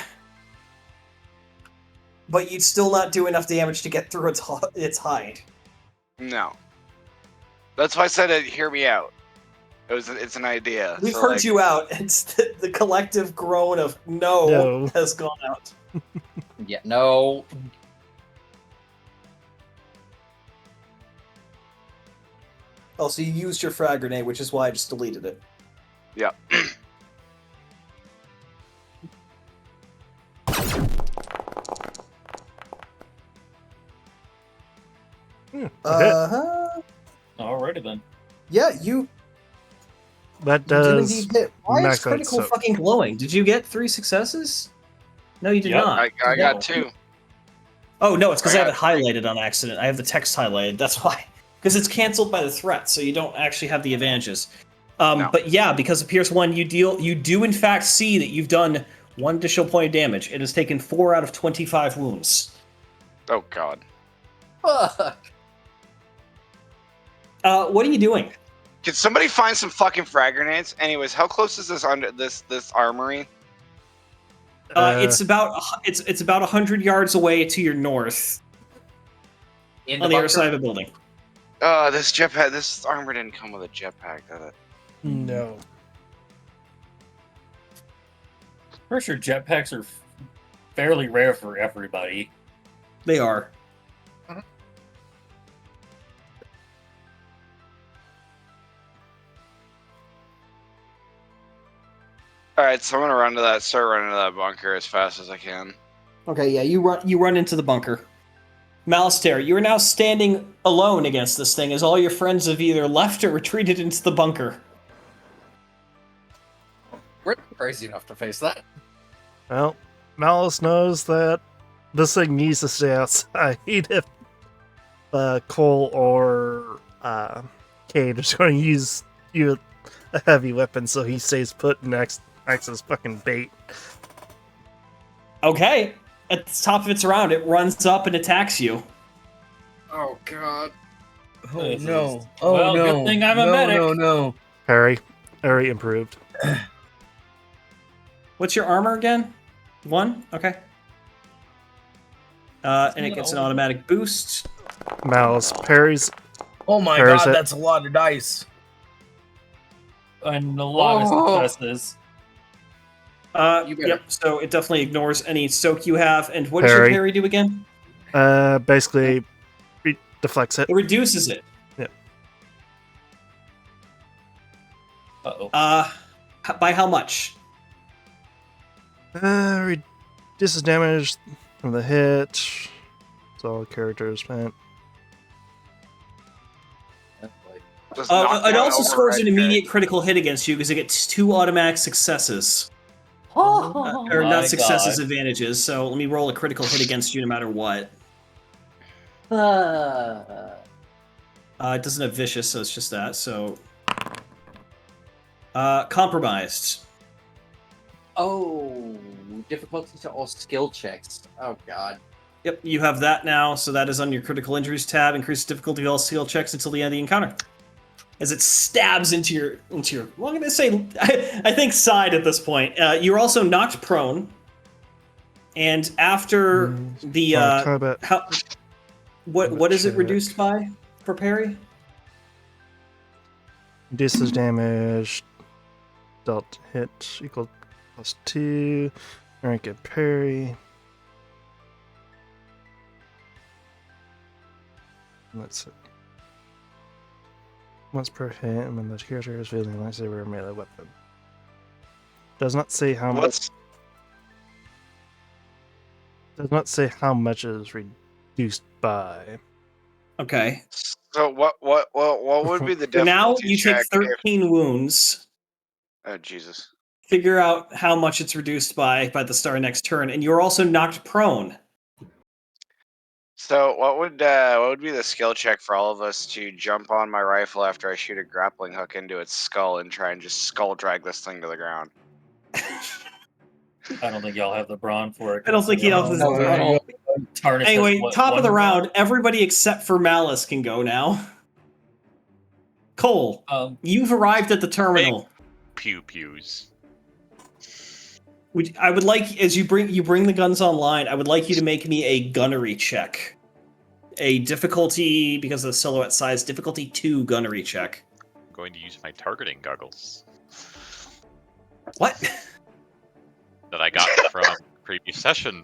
but you'd still not do enough damage to get through its hide. No. That's why I said it. Hear me out. It's an idea. We've So, heard like, you out. It's the collective groan of no has gone out. Yeah, no. Also, you used your frag grenade, which is why I just deleted it. Yeah. Alrighty then. Yeah, you That do does indeed hit. Why is max out critical soak. fucking glowing? Did you get 3 successes? No, you did Yep. not. I got 2. Oh no, it's because I have it I got highlighted on accident. I have the text highlighted. That's why. Because it's canceled by the threat, so you don't actually have the advantages. No. But yeah, because of Pierce 1, you do in fact see that you've done 1 additional point of damage. It has taken 4 out of 25 wounds. Oh god. Fuck. What are you doing? Can somebody find some fucking frag grenades? Anyways, how close is this under this armory? It's about 100 yards away to your north, In on the other bunker? side of the building. This armor didn't come with a jetpack, did it? No. Pretty sure jetpacks are fairly rare for everybody. They are. Alright, so I'm gonna start running to that bunker as fast as I can. Okay, yeah, you run into the bunker. Malistaire, you are now standing alone against this thing, as all your friends have either left or retreated into the bunker. We're not crazy enough to face that. Well, Malice knows that this thing needs to stay outside if Cole or Cade is going to use a heavy weapon, so he stays put and acts as fucking bait. Okay, at the top of its round, it runs up and attacks you. Oh god. Oh This no. is- Oh well, no. good thing I'm a no, medic. No, no. Parry improved. What's your armor again? 1? Okay. And it gets an automatic boost. Malice parries. Oh my Parries god, it. that's a lot of dice. And a lot Oh. of successes. You better- Yep, so it definitely ignores any soak you have. And what does your Parry. parry do again? Basically deflects it. It reduces it. Uh-oh. By how much? Reduces damage from the hit. It's all characters spent. Does knockdown It also scores override an immediate parry? critical hit against you because it gets 2 automatic successes. Oh, Or my not successes, God. advantages. So let me roll a critical hit against you no matter what. It doesn't have vicious, so it's just that. So, compromised. oh, difficulty to all skill checks. Oh god. Yep, you have that now. So that is on your critical injuries tab. Increase difficulty of all skill checks until the end of the encounter. As it stabs into your. Well, I'm gonna say, I think side at this point. You're also knocked prone. And after the combat. what is it check. reduced by for parry? Reduces damage. Dealt hit equal +2. Rank and parry. Let's see. Once per hit, and when the character is feeling lightsaber or melee weapon. Does not say how much. What's Does not say how much is reduced by. Okay. so? What would be the So now difficulty you take check? 13 wounds. Oh Jesus! Figure out how much it's reduced by the start of next turn, and you're also knocked prone. So what would be the skill check for all of us to jump on my rifle after I shoot a grappling hook into its skull and try and just skull drag this thing to the ground? I don't think y'all have the brawn for it. I don't think you have this. No, no, Tarnish has Anyway, what, top of one the brawn? round, everybody except for Malice can go now. Cole, you've arrived at the terminal. Pew pews. I would like, as you bring the guns online, I would like you to make me a gunnery check. A difficulty, because of the silhouette size, difficulty 2 gunnery check. I'm going to use my targeting goggles What? that I got from previous session.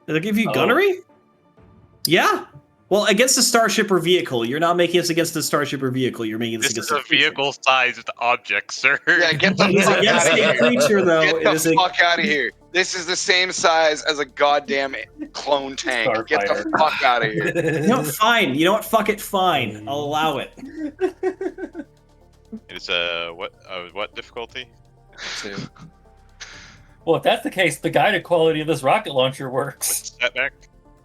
Did I give you Oh. gunnery? Yeah. Well, against a starship or vehicle. You're not making this against a starship or vehicle. You're making this This against is a creature. vehicle-sized object, sir. Yeah, get the It is fuck against out of a here! creature, though. Get It the is a. fuck out of here! This is the same size as a goddamn clone tank. Get the Starfighter. fuck out of here! You know what? Fine. You know what? Fuck it. Fine. I'll allow it. It's what difficulty? Two. Well, if that's the case, the guided quality of this rocket launcher works. Setback.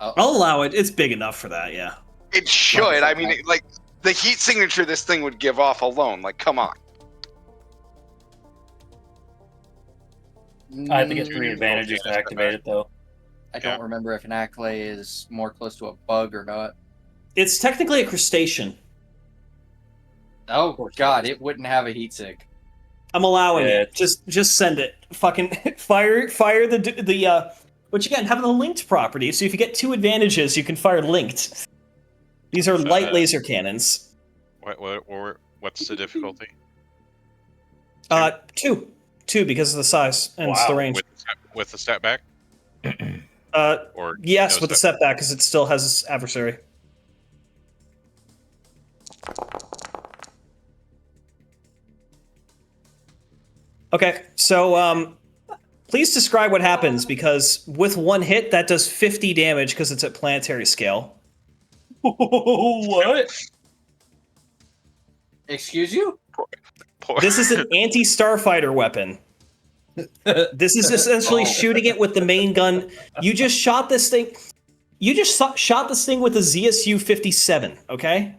I'll allow it. It's big enough for that. Yeah. It should. I mean, like the heat signature this thing would give off alone. Like, come on. I think it's 3 advantages to activate it, though. I don't remember if an accolade is more close to a bug or not. It's technically a crustacean. Oh god, it wouldn't have a heat sink. I'm allowing Yeah. it. Just send it. Fucking fire the which again have the linked property. So if you get 2 advantages, you can fire linked. These are light laser cannons. What's the difficulty? 2 because of the size and it's the range. With the setback? Or Yes, no with the setback because it still has its adversary. Okay, so please describe what happens because with 1 hit that does 50 damage because it's at planetary scale. What? Excuse you? This is an anti-starfighter weapon. This is essentially shooting it with the main gun. You just shot this thing. You just shot this thing with a ZSU 57. Okay.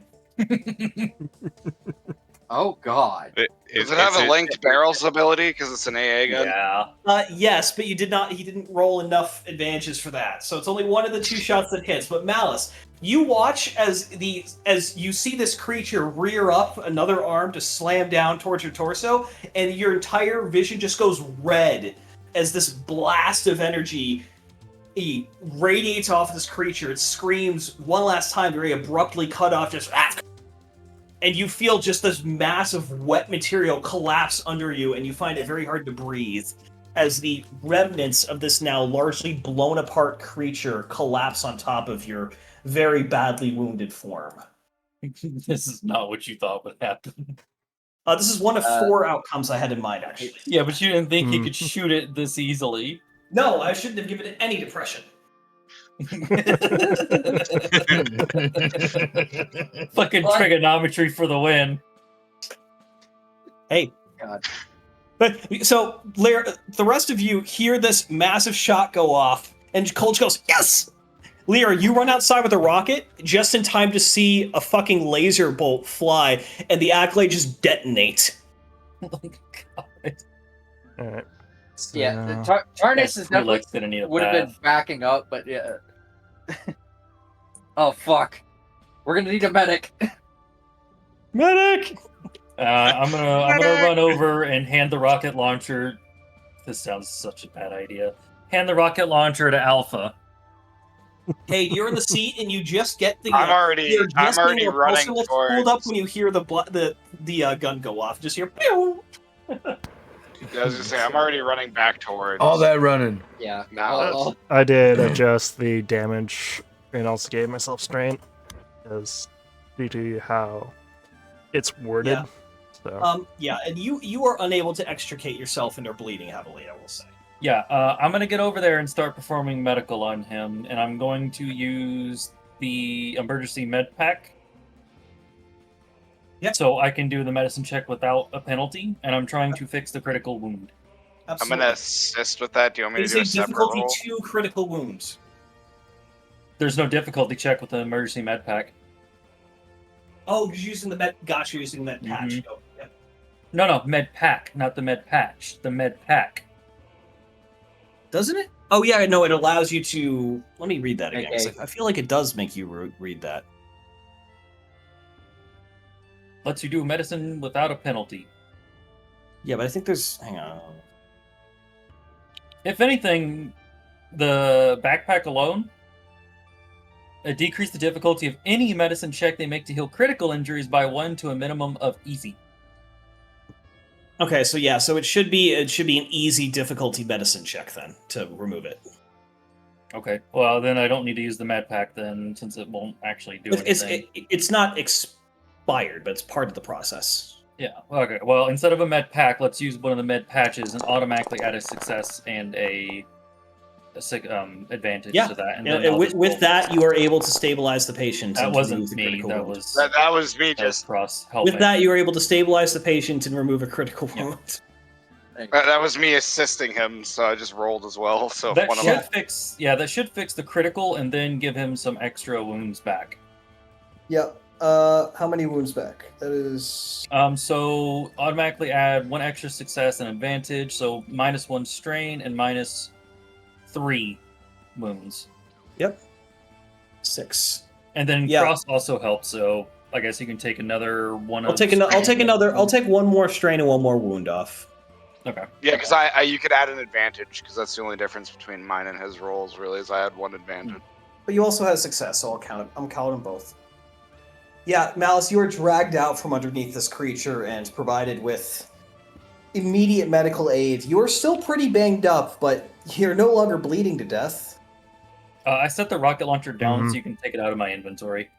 Oh god. Does it have a linked barrels ability because it's an AA gun? Yeah. Yes, but you did not. He didn't roll enough advantages for that. So it's only one of the 2 shots that hits. But Malice, you watch as you see this creature rear up another arm to slam down towards your torso, and your entire vision just goes red as this blast of energy he radiates off this creature. It screams one last time, very abruptly cut off, just and you feel just this mass of wet material collapse under you, and you find it very hard to breathe as the remnants of this now largely blown apart creature collapse on top of your very badly wounded form. This is not what you thought would happen. This is one of 4 outcomes I had in mind, actually. Yeah, but you didn't think you could shoot it this easily. No, I shouldn't have given it any depression. Fucking trigonometry for the win. Hey. God. But so, the rest of you hear this massive shot go off, and Colch goes, yes! Lear, you run outside with a rocket just in time to see a fucking laser bolt fly, and the accolade just detonate. Oh my god. Alright. Yeah, Tarnus is definitely gonna need a would have been backing up, but yeah. Oh fuck, we're gonna need a medic. Medic! I'm gonna run over and hand the rocket launcher. This sounds such a bad idea. Hand the rocket launcher to Alpha. Hey, you're in the seat, and you just get the. I'm already running towards. towards. Pulled up when you hear the gun go off. Just hear. Pew! I was gonna say I'm already running back towards. All that running. Yeah. Malice. I did adjust the damage and also gave myself strain, because due to how it's worded. Yeah. So. Yeah, and you are unable to extricate yourself and are bleeding heavily, I will say. Yeah, I'm gonna get over there and start performing medical on him, and I'm going to use the emergency med pack. Yep. So I can do the medicine check without a penalty, and I'm trying to fix the critical wound. Absolutely. I'm gonna assist with that. Do you want me It to do a is a separate difficulty roll? 2 critical wounds. There's no difficulty check with the emergency med pack. Oh, you're using the med. Gosh, you're using the med patch. Mhm. Oh, yep. No, med pack, not the med patch. The med pack. Doesn't it? Oh yeah, no. It allows you to. Let me read that again. 'Cause Okay. I feel like it does make you read that. Lets you do medicine without a penalty. Yeah, but I think there's. Hang on. If anything, the backpack alone decrease the difficulty of any medicine check they make to heal critical injuries by 1 to a minimum of easy. Okay, so yeah, so it should be an easy difficulty medicine check then to remove it. Okay, well then I don't need to use the med pack then, since it won't actually do anything. It's not expired, but it's part of the process. Yeah. Okay. Well, instead of a med pack, let's use one of the med patches and automatically add a success and a advantage Yeah. to that. And And then I'll just with roll. that, you are able to stabilize the patient. That and wasn't remove the me. critical That wound. was That was me. Just cross helping. With that, you are able to stabilize the patient and remove a critical wound. that was me assisting him, so I just rolled as well. So That one of should them. fix. Yeah, that should fix the critical and then give him some extra wounds back. Yep. How many wounds back? That is. So automatically add 1 extra success and advantage. So -1 strain and -3 wounds. Yep. 6. And then Yeah. cross also helps. So I guess you can take another one. I'll take one more strain and 1 more wound off. Okay. Yeah, because you could add an advantage, because that's the only difference between mine and his rolls. Really, is I had 1 advantage. But you also had success, so I'll count it. I'm counting both. Yeah, Malice, you are dragged out from underneath this creature and provided with immediate medical aid. You are still pretty banged up, but you're no longer bleeding to death. I set the rocket launcher down Mhm. so you can take it out of my inventory.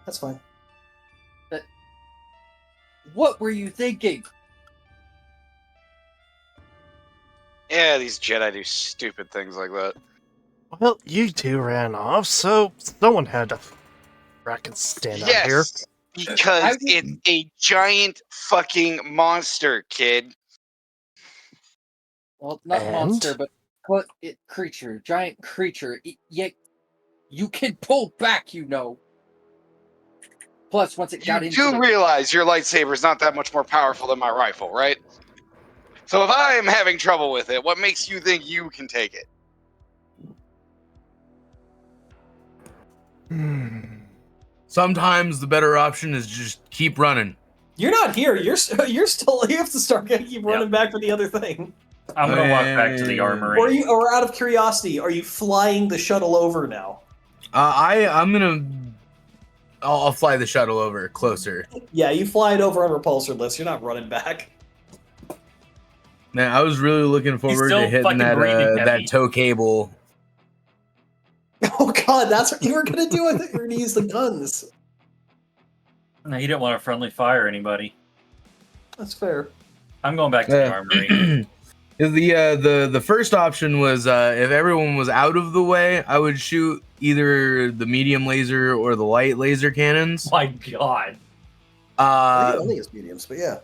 That's fine. What were you thinking? Yeah, these Jedi do stupid things like that. Well, you two ran off, so someone had to fracking stand out here. Yes, because it's a giant fucking monster, kid. Well, not And? monster, but creature, giant creature. Yet you can pull back, you know. Plus, once it got You into do the- realize your lightsaber is not that much more powerful than my rifle, right? So if I am having trouble with it, what makes you think you can take it? Sometimes the better option is just keep running. You're not here. You're still. You have to keep running back for the other thing. I'm gonna walk back to the armory. Or out of curiosity, are you flying the shuttle over now? I'll fly the shuttle over closer. Yeah, you fly it over on repulsor lifts. You're not running back. Man, I was really looking forward still to hitting fucking that breathing heavy. that tow cable. Oh god, that's what you were gonna do. I thought you were gonna use the guns. No, he didn't want to friendly fire anybody. That's fair. I'm going back to the armory. The first option was if everyone was out of the way, I would shoot either the medium laser or the light laser cannons. My god. I think it only has mediums, but yeah.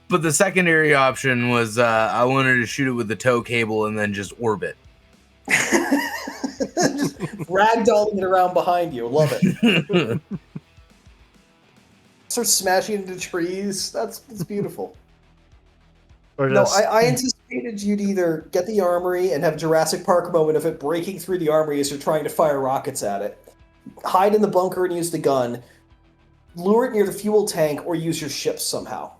But the secondary option was I wanted to shoot it with the tow cable and then just orbit. Just ragdolling it around behind you. Love it. Start smashing into trees. That's beautiful. Or No, just, I anticipated you'd either get the armory and have Jurassic Park moment of it breaking through the armory as you're trying to fire rockets at it, hide in the bunker and use the gun, lure it near the fuel tank, or use your ships somehow.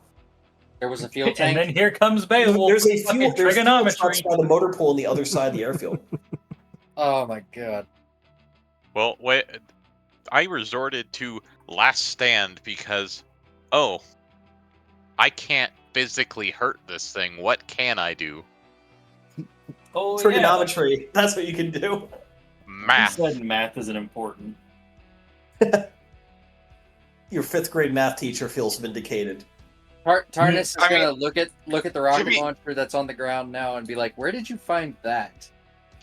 There was a fuel And tank. then here comes Beowulf. There's a fucking fuel trigonometry. by the motor pool on the other side of the airfield. Oh my god. Well, wait, I resorted to last stand because, I can't physically hurt this thing. What can I do? Oh, Trigonometry. That's what you can do. Math. You said math isn't important. Your 5th grade math teacher feels vindicated. Tarnus is I mean, gonna look at the rocket be- launcher that's on the ground now and be like, "Where did you find that?"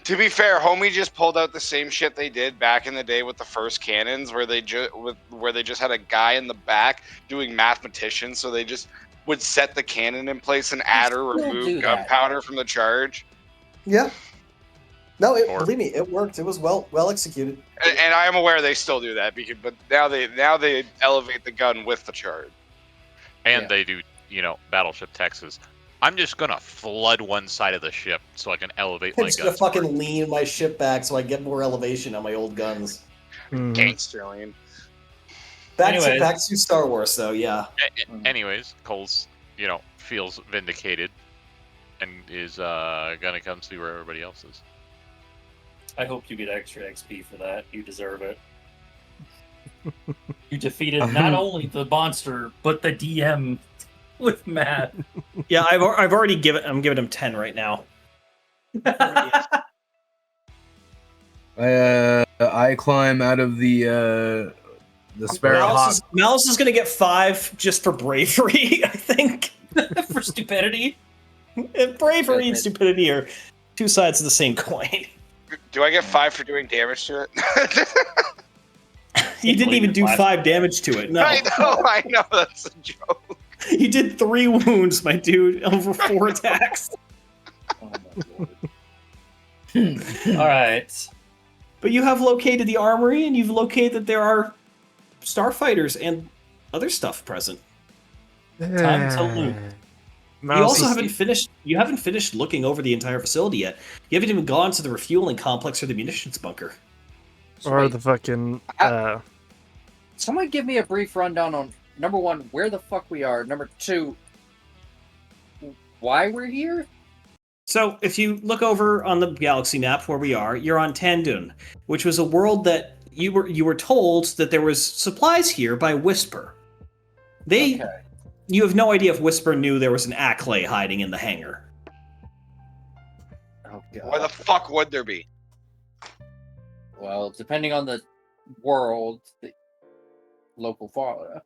To be fair, homie just pulled out the same shit they did back in the day with the first cannons, where they just had a guy in the back doing mathematician, so they just would set the cannon in place and add or still do remove that. gunpowder from the charge. Yeah. No, Or- believe me, it worked. It was well executed. And I am aware they still do that, but now they elevate the gun with the charge. And Yeah. they do, Battleship Texas. I'm just gonna flood one side of the ship so I can elevate I'm my just gonna guns. fucking lean my ship back so I get more elevation on my old guns. Mhm. Gangsterlian. Anyways. Back to Star Wars, though. Yeah. Anyways, Cole's, feels vindicated and is gonna come see where everybody else is. I hope you get extra XP for that. You deserve it. You defeated not only the monster, but the DM with Matt. Yeah, I've already I'm giving him 10 right now. I climb out of the Sparrow Hawk. Mouse is gonna get 5 just for bravery, I think. For stupidity. Bravery and stupidity are two sides of the same coin. Do I get 5 for doing damage to it? You didn't even do 5 damage to it. No, I know, that's a joke. you did 3 wounds, my dude, over 4 attacks. Oh my lord. All right. But you have located the armory, and you've located that there are starfighters and other stuff present. Time to loot. You also haven't finished. You haven't finished looking over the entire facility yet. You haven't even gone to the refueling complex or the munitions bunker. Or the fucking Someone give me a brief rundown on number 1, where the fuck we are. Number 2, why we're here. So, if you look over on the galaxy map where we are, you're on Tandun, which was a world that you were told that there was supplies here by Whisper. Okay. You have no idea if Whisper knew there was an Acklay hiding in the hangar. Oh Why the god. fuck would there be? Well, depending on the world, the local fauna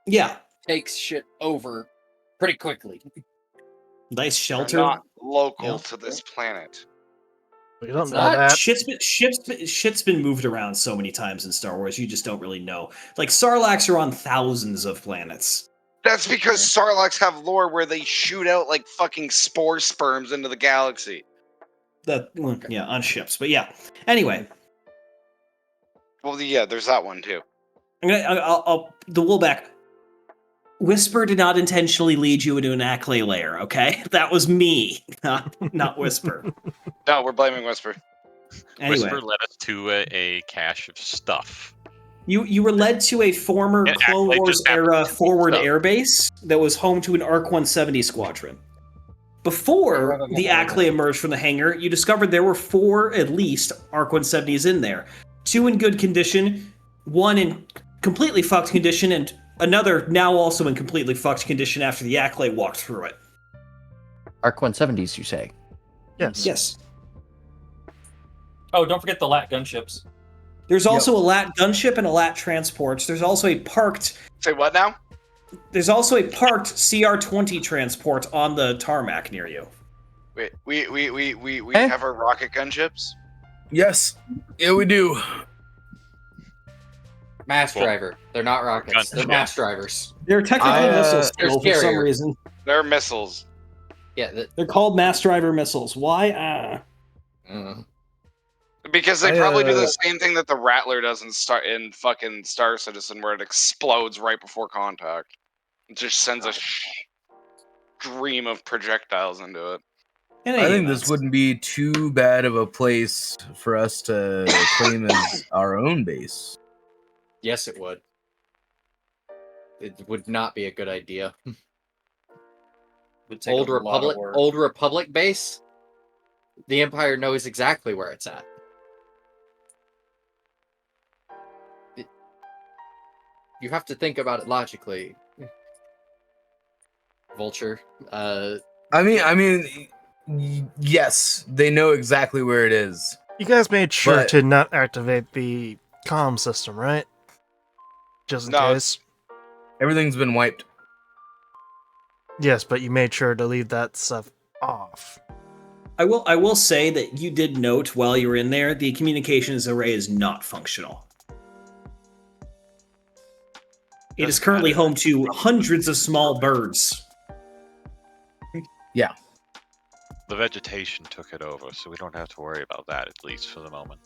Yeah, takes shit over pretty quickly. nice They're shelter. not local Yeah. to this planet. we don't It's know not that. Shit's been moved around so many times in Star Wars, you just don't really know. Like, Sarlaccs are on thousands of planets. That's because Sarlaccs have lore where they shoot out like fucking spore sperms into the galaxy. Yeah, on ships. But yeah. Anyway, Well, yeah, there's that one too. I'll the Woolback. Whisper did not intentionally lead you into an Acklay lair, okay? That was me, not Whisper. No, we're blaming Whisper. Anyway, Whisper led us to a cache of stuff. you were led to a former Yeah, Clone Acklay Wars just happened era to be forward stuff. airbase that was home to an ARC-170 squadron. Before the Ackley emerged from the hangar, you discovered there were 4 at least Arc 170s in there. 2 in good condition, 1 in completely fucked condition, and another now also in completely fucked condition after the Ackley walked through it. Arc 170s, you say? Yes. Yes. Oh, don't forget the LAT gunships. There's also a LAT gunship and a LAT transport. There's also a parked Say what now? CR-20 transport on the tarmac near you. Wait, we Eh? have our rocket gunships. Yes. Yeah, we do. Mass Well, driver. They're not rockets. They're guns, mass drivers. They're technically missiles there's still for some carrier. reason. They're missiles. Yeah. They're called mass driver missiles. Why? Because they probably do the same thing that the Rattler does in fucking Star Citizen, where it explodes right before contact. It just sends a stream of projectiles into it. I think this wouldn't be too bad of a place for us to claim as our own base. Yes, it would. It would not be a good idea. Would take a lot of work. Old Republic base. The Empire knows exactly where it's at. You have to think about it logically. Vulture. I mean, yes, they know exactly where it is. You guys made sure But- to not activate the comm system, right? Just in No. case. Everything's been wiped. Yes, but you made sure to leave that stuff off. I will say that you did note while you were in there, the communications array is not functional. It is currently home to hundreds of small birds. The vegetation took it over, so we don't have to worry about that, at least for the moment.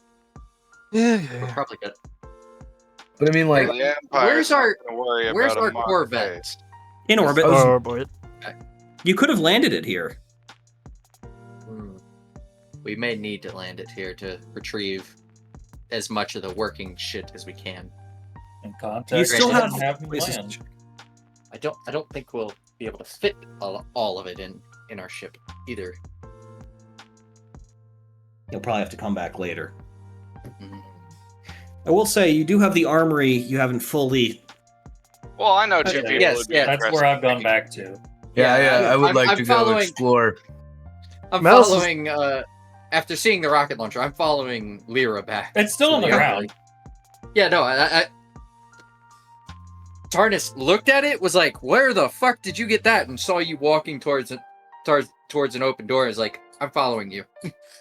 Yeah, We're probably good. But I mean, like, The Empire's where's our- not gonna worry Where's about our a modern Corvette? base. In orbit. Oh boy. You could have landed it here. We may need to land it here to retrieve as much of the working shit as we can. In contact. You still and have me places land. to- I don't think we'll be able to fit all of it in our ship either. You'll probably have to come back later. Mm. I will say, you do have the armory you haven't fully... Well, I know two Okay, people yes, would be yeah. That's interested where I've in gone making- back to. I would like I'm to go following- explore. I'm Mouse is- following, after seeing the rocket launcher, I'm following Lyra back. It's still to on the armory. ground. Yeah, no, I Tarnus looked at it, was like, "Where the fuck did you get that?" And saw you walking towards an open door. Is like, "I'm following you."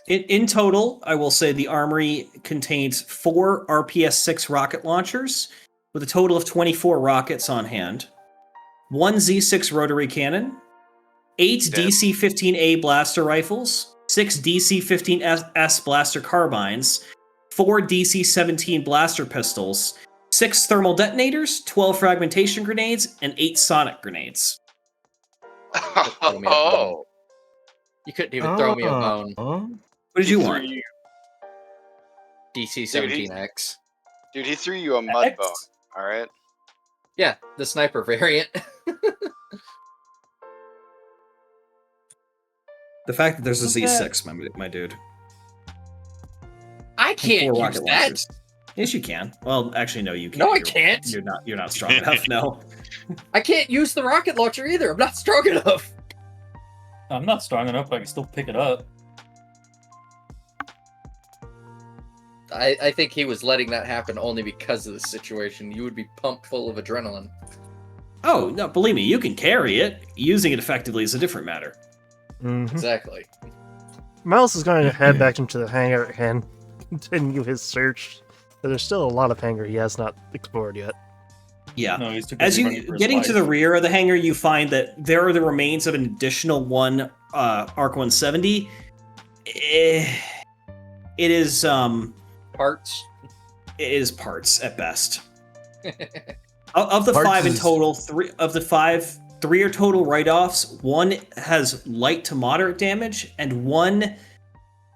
In total, I will say the armory contains 4 RPS-6 rocket launchers, with a total of 24 rockets on hand, 1 Z6 rotary cannon, 8 Dead. DC-15A blaster rifles, 6 DC-15S blaster carbines, 4 DC-17 blaster pistols, 6 thermal detonators, 12 fragmentation grenades, and 8 sonic grenades. Oh, You couldn't even throw me a bone. What did you want? DC-17X. Dude, he threw you a mud X? bone. All right. Yeah, the sniper variant. The fact that there's a Okay. Z6, my dude. I And can't 4 use rocket that. launchers. Yes, you can. Well, actually, no, you can't. No, I You're- can't. You're not strong enough. No. I can't use the rocket launcher either. I'm not strong enough. I'm not strong enough, but I can still pick it up. I think he was letting that happen only because of the situation. You would be pumped full of adrenaline. Oh no, believe me, you can carry it. Using it effectively is a different matter. Mhm. Exactly. Miles is going to head back into the hangar and continue his search. But there's still a lot of hangar he has not explored yet. Yeah. No, he's too As busy you running for his getting to the life. rear of the hangar, you find that there are the remains of an additional one Arc 170. It is Parts. it is parts at best. Of the Parts 5 in is- total, 3 are total write-offs. 1 has light to moderate damage, and 1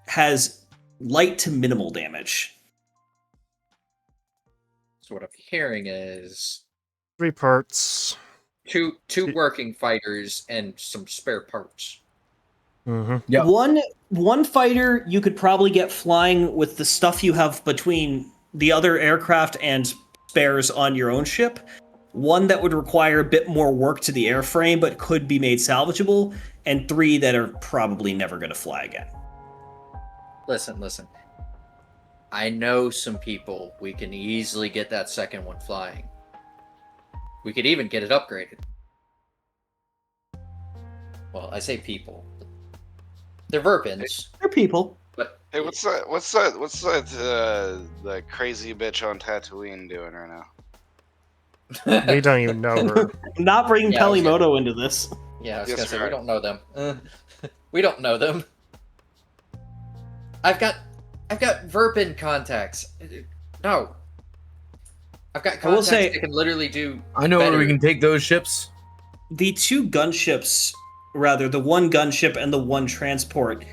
has light to minimal damage. So what I'm hearing is 3 parts. two working fighters and some spare parts. Mm-hmm. Yep. One fighter you could probably get flying with the stuff you have between the other aircraft and spares on your own ship. One that would require a bit more work to the airframe but could be made salvageable, and 3 that are probably never going to fly again. Listen. I know some people. We can easily get that second one flying. We could even get it upgraded. Well, I say people. They're Verpins. They're people. But Hey, what's that? The crazy bitch on Tatooine doing right now? We don't even know her. I'm not bringing Yeah, I was Pelimoto into this. Yeah, I was Yes, gonna say right. we don't know them. We don't know them. I've got Verpin contacts. No. I've got I will contacts say- that can literally do. I know where we better. can take those ships. The 2 gunships, rather, the 1 gunship and the 1 transport,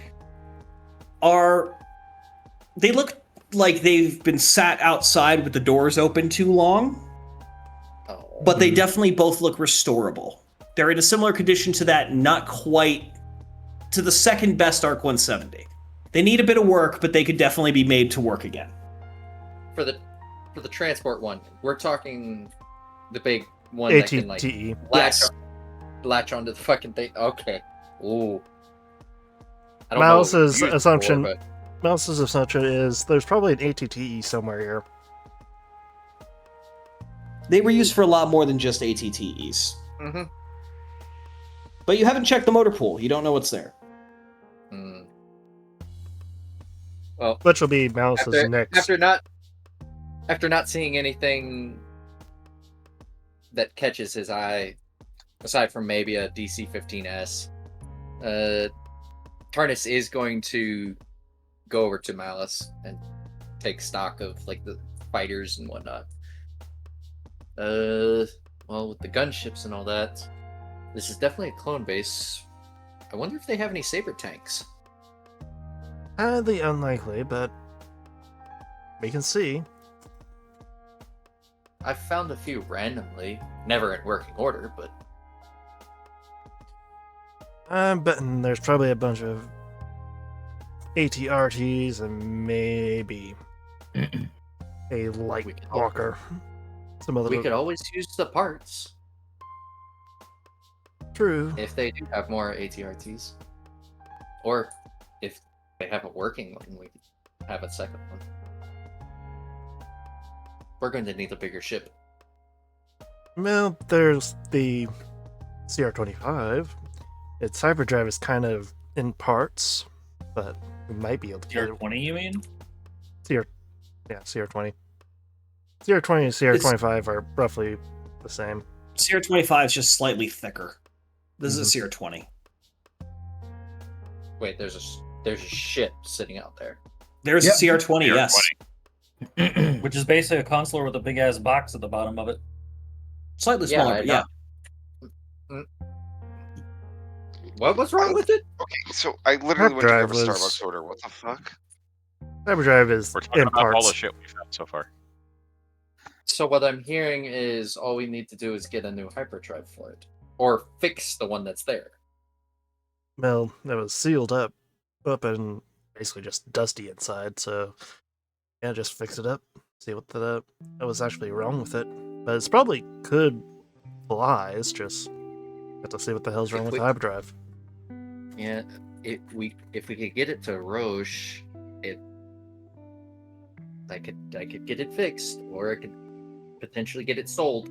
they look like they've been sat outside with the doors open too long, Oh. but they definitely both look restorable. They're in a similar condition to that, not quite to the second best Arc 170. They need a bit of work, but they could definitely be made to work again. For the transport one, we're talking the big one that can like ATTE. latch onto the fucking thing. Okay. Ooh. I don't Mouse's know what it was used assumption- for, but Mouse's assumption is there's probably an ATTE somewhere here. They were used for a lot more than just ATTEs. Mhm. But you haven't checked the motor pool. You don't know what's there. Hmm. Well, Which will be Mouse's next. after not seeing anything that catches his eye, aside from maybe a DC-15S, Tarnus is going to go over to Malice and take stock of like the fighters and whatnot. Well, with the gunships and all that, this is definitely a clone base. I wonder if they have any saber tanks. Highly unlikely, but we can see. I've found a few randomly, never in working order, but I'm betting there's probably a bunch of ATRTs and maybe a light We can walker. Some other we could always use the parts true. if they do have more ATRTs. Or if they have a working one, we could have a second one. We're going to need a bigger ship. Well, there's the CR-25. Its hyperdrive is kind of in parts, but we might be able to get it. CR20, you mean? CR-20. CR-20 and CR-25 are roughly the same. CR25 is just slightly thicker. This is a CR20. Wait, there's a ship sitting out there. There's Yep. a CR20, yes. Which is basically a consular with a big ass box at the bottom of it. Slightly Yeah, smaller, I but yeah. What was wrong with it? Okay, so I literally went to Hyperdrive grab a was- Starbucks order. What the fuck? Hyperdrive is We're talking in about all parts. the shit we've had so far. So what I'm hearing is all we need to do is get a new hyperdrive for it. Or fix the one that's there. Well, it was sealed up and basically just dusty inside, so yeah, just fix it up. See what that was actually wrong with it. But it's probably could fly, it's just have to see what the hell's wrong with the hyperdrive. Yeah, if we could get it to Roche, I could get it fixed, or I could potentially get it sold.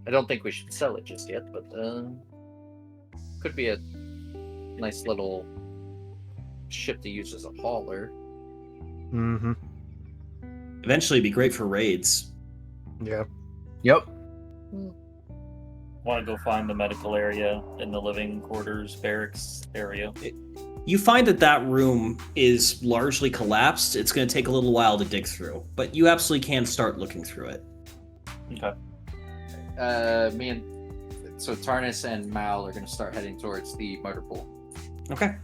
I don't think we should sell it just yet, but could be a nice little ship to use as a hauler. Mm-hmm. Eventually, it'd be great for raids. Yeah. Yep. Want to go find the medical area in the living quarters, barracks area. You find that room is largely collapsed. It's going to take a little while to dig through, but you absolutely can start looking through it. Okay. So Tarnus and Mal are going to start heading towards the motor pool. Okay.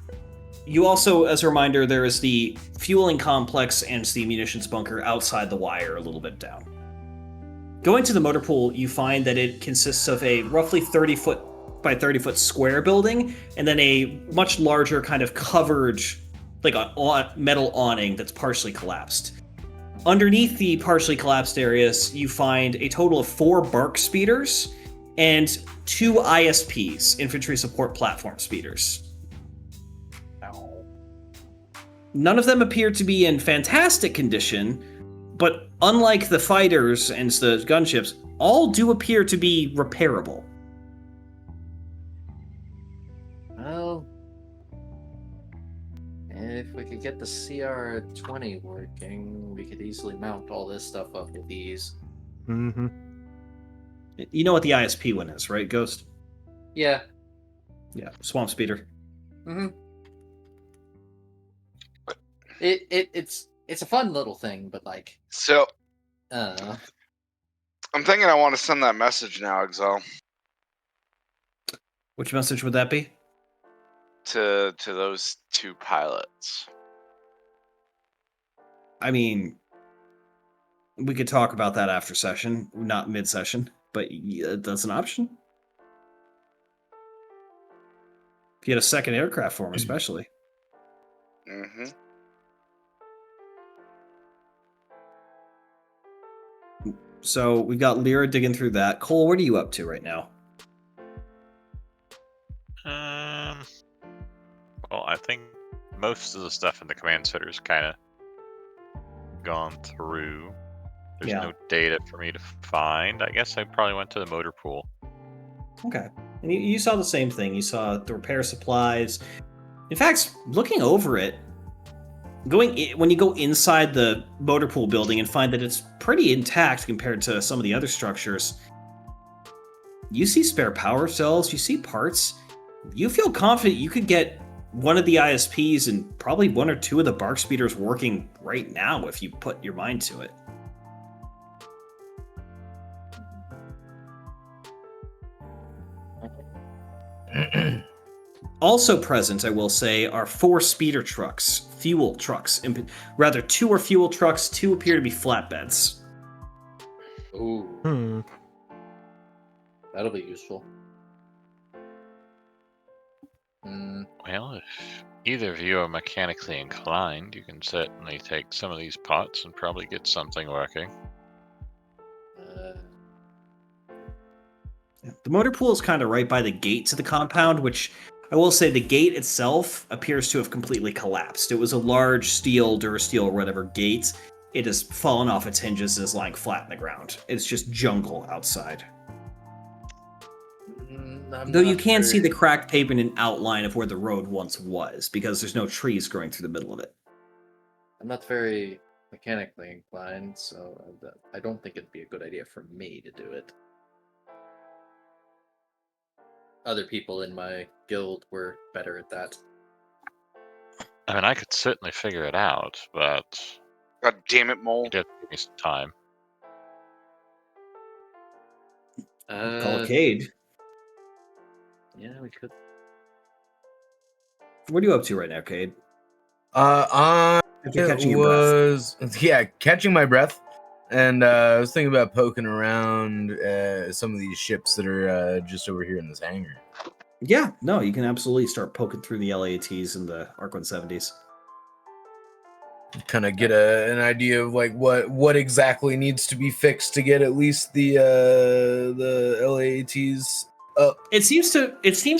You also, as a reminder, there is the fueling complex and the munitions bunker outside the wire a little bit down. Going to the motor pool, you find that it consists of a roughly 30-foot by 30-foot square building, and then a much larger kind of covered, like a metal awning that's partially collapsed. Underneath the partially collapsed areas, you find a total of 4 bark speeders and 2 ISPs, infantry support platform speeders. None of them appear to be in fantastic condition, but unlike the fighters and the gunships, all do appear to be repairable. Well, if we could get the CR-20 working, we could easily mount all this stuff up with ease. Mm-hmm. You know what the ISP one is, right, Ghost? Yeah. Yeah, Swamp Speeder. Mm-hmm. It's a fun little thing, but like, So uh, I'm thinking I want to send that message now, Exile, Which message would that be? to those 2 pilots. I mean, we could talk about that after session, not mid-session, but that's an option. If you had a second aircraft for him, especially. Mm-hmm. So we've got Lyra digging through that. Cole, what are you up to right now? Well, I think most of the stuff in the command center is kind of gone through. There's Yeah. no data for me to find. I guess I probably went to the motor pool. Okay. And you saw the same thing. You saw the repair supplies. In fact, looking over it, when you go inside the motor pool building and find that it's pretty intact compared to some of the other structures, you see spare power cells, you see parts. You feel confident you could get one of the ISPs and probably 1 or 2 of the bark speeders working right now if you put your mind to it. Also present, I will say, are 4 speeder trucks, fuel trucks. Rather, 2 are fuel trucks, 2 appear to be flatbeds. ooh, that'll be useful. Well, if either of you are mechanically inclined, you can certainly take some of these parts and probably get something working. The motor pool is kind of right by the gate to the compound, which I will say the gate itself appears to have completely collapsed. It was a large steel, Durasteel, or whatever gate. It has fallen off its hinges and is lying flat in the ground. It's just jungle outside. Though you can see the cracked pavement and outline of where the road once was, because there's no trees growing through the middle of it. I'm not very mechanically inclined, so I don't think it'd be a good idea for me to do it. Other people in my guild were better at that. I mean, I could certainly figure it out, but God damn it, Mole. you'd have to give me some time. Call it Cade. Yeah, we could. What are you up to right now, Cade? I Catching your breath. catching my breath, and I was thinking about poking around some of these ships that are just over here in this hangar. Yeah, no, you can absolutely start poking through the LATs and the ARC 170s. Kind of get an idea of like what exactly needs to be fixed to get at least the LATs up. It seems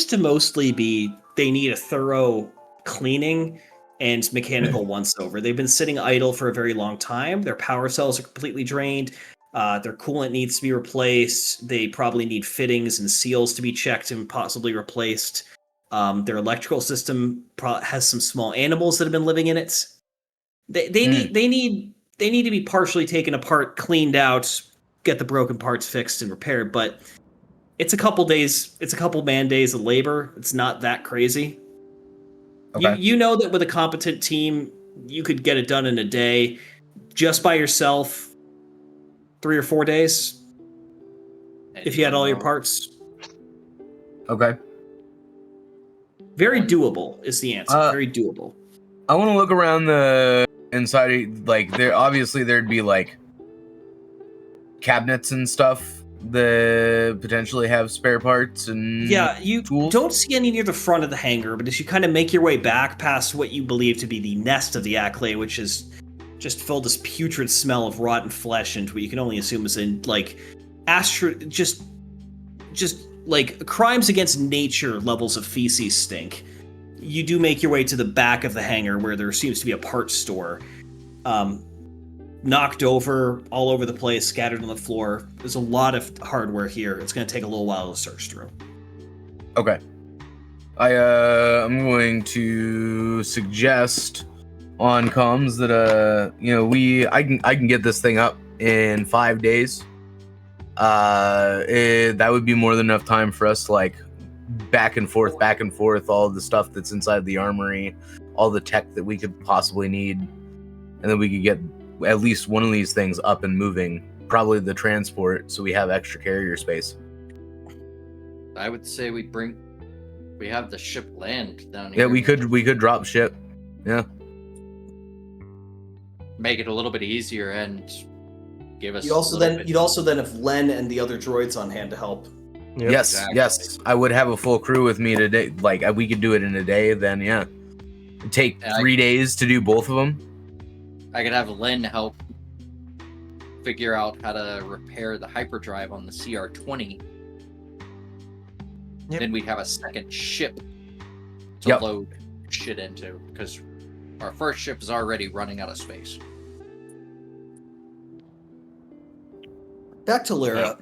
to mostly be they need a thorough cleaning and mechanical once over. They've been sitting idle for a very long time. Their power cells are completely drained. Their coolant needs to be replaced. They probably need fittings and seals to be checked and possibly replaced. Their electrical system has some small animals that have been living in it. They need to be partially taken apart, cleaned out, get the broken parts fixed and repaired. But it's a couple man days of labor. It's not that crazy. Okay. You know that with a competent team, you could get it done in a day, just by yourself. 3 or 4 days, if you had all your parts. Okay. Very doable is the answer. Very doable. I want to look around the inside. Like, there'd be like cabinets and stuff that potentially have spare parts and Yeah, you tools? don't see any near the front of the hangar, but as you kind of make your way back past what you believe to be the nest of the Acklay, which is just filled this putrid smell of rotten flesh and what you can only assume is in like just like crimes against nature levels of feces stink. You do make your way to the back of the hangar where there seems to be a parts store. Knocked over, all over the place, scattered on the floor. There's a lot of hardware here. It's going to take a little while to search through. Okay. I'm going to suggest on comms that I can get this thing up in 5 days. That would be more than enough time for us to like back and forth, all the stuff that's inside the armory, all the tech that we could possibly need, and then we could get at least one of these things up and moving, probably the transport, so we have extra carrier space. I would say we have the ship land down here. Yeah, we could drop ship. Yeah. Make it a little bit easier and give us. You'd also then have Len and the other droids on hand to help. Yep. Yes, Exactly. yes. I would have a full crew with me today. Like we could do it in a day. Then yeah, it'd take 3 days to do both of them. I could have Len help figure out how to repair the hyperdrive on the CR-20. Yep. Then we'd have a second ship to Yep. load shit into, because our first ship is already running out of space. Back to Lyra.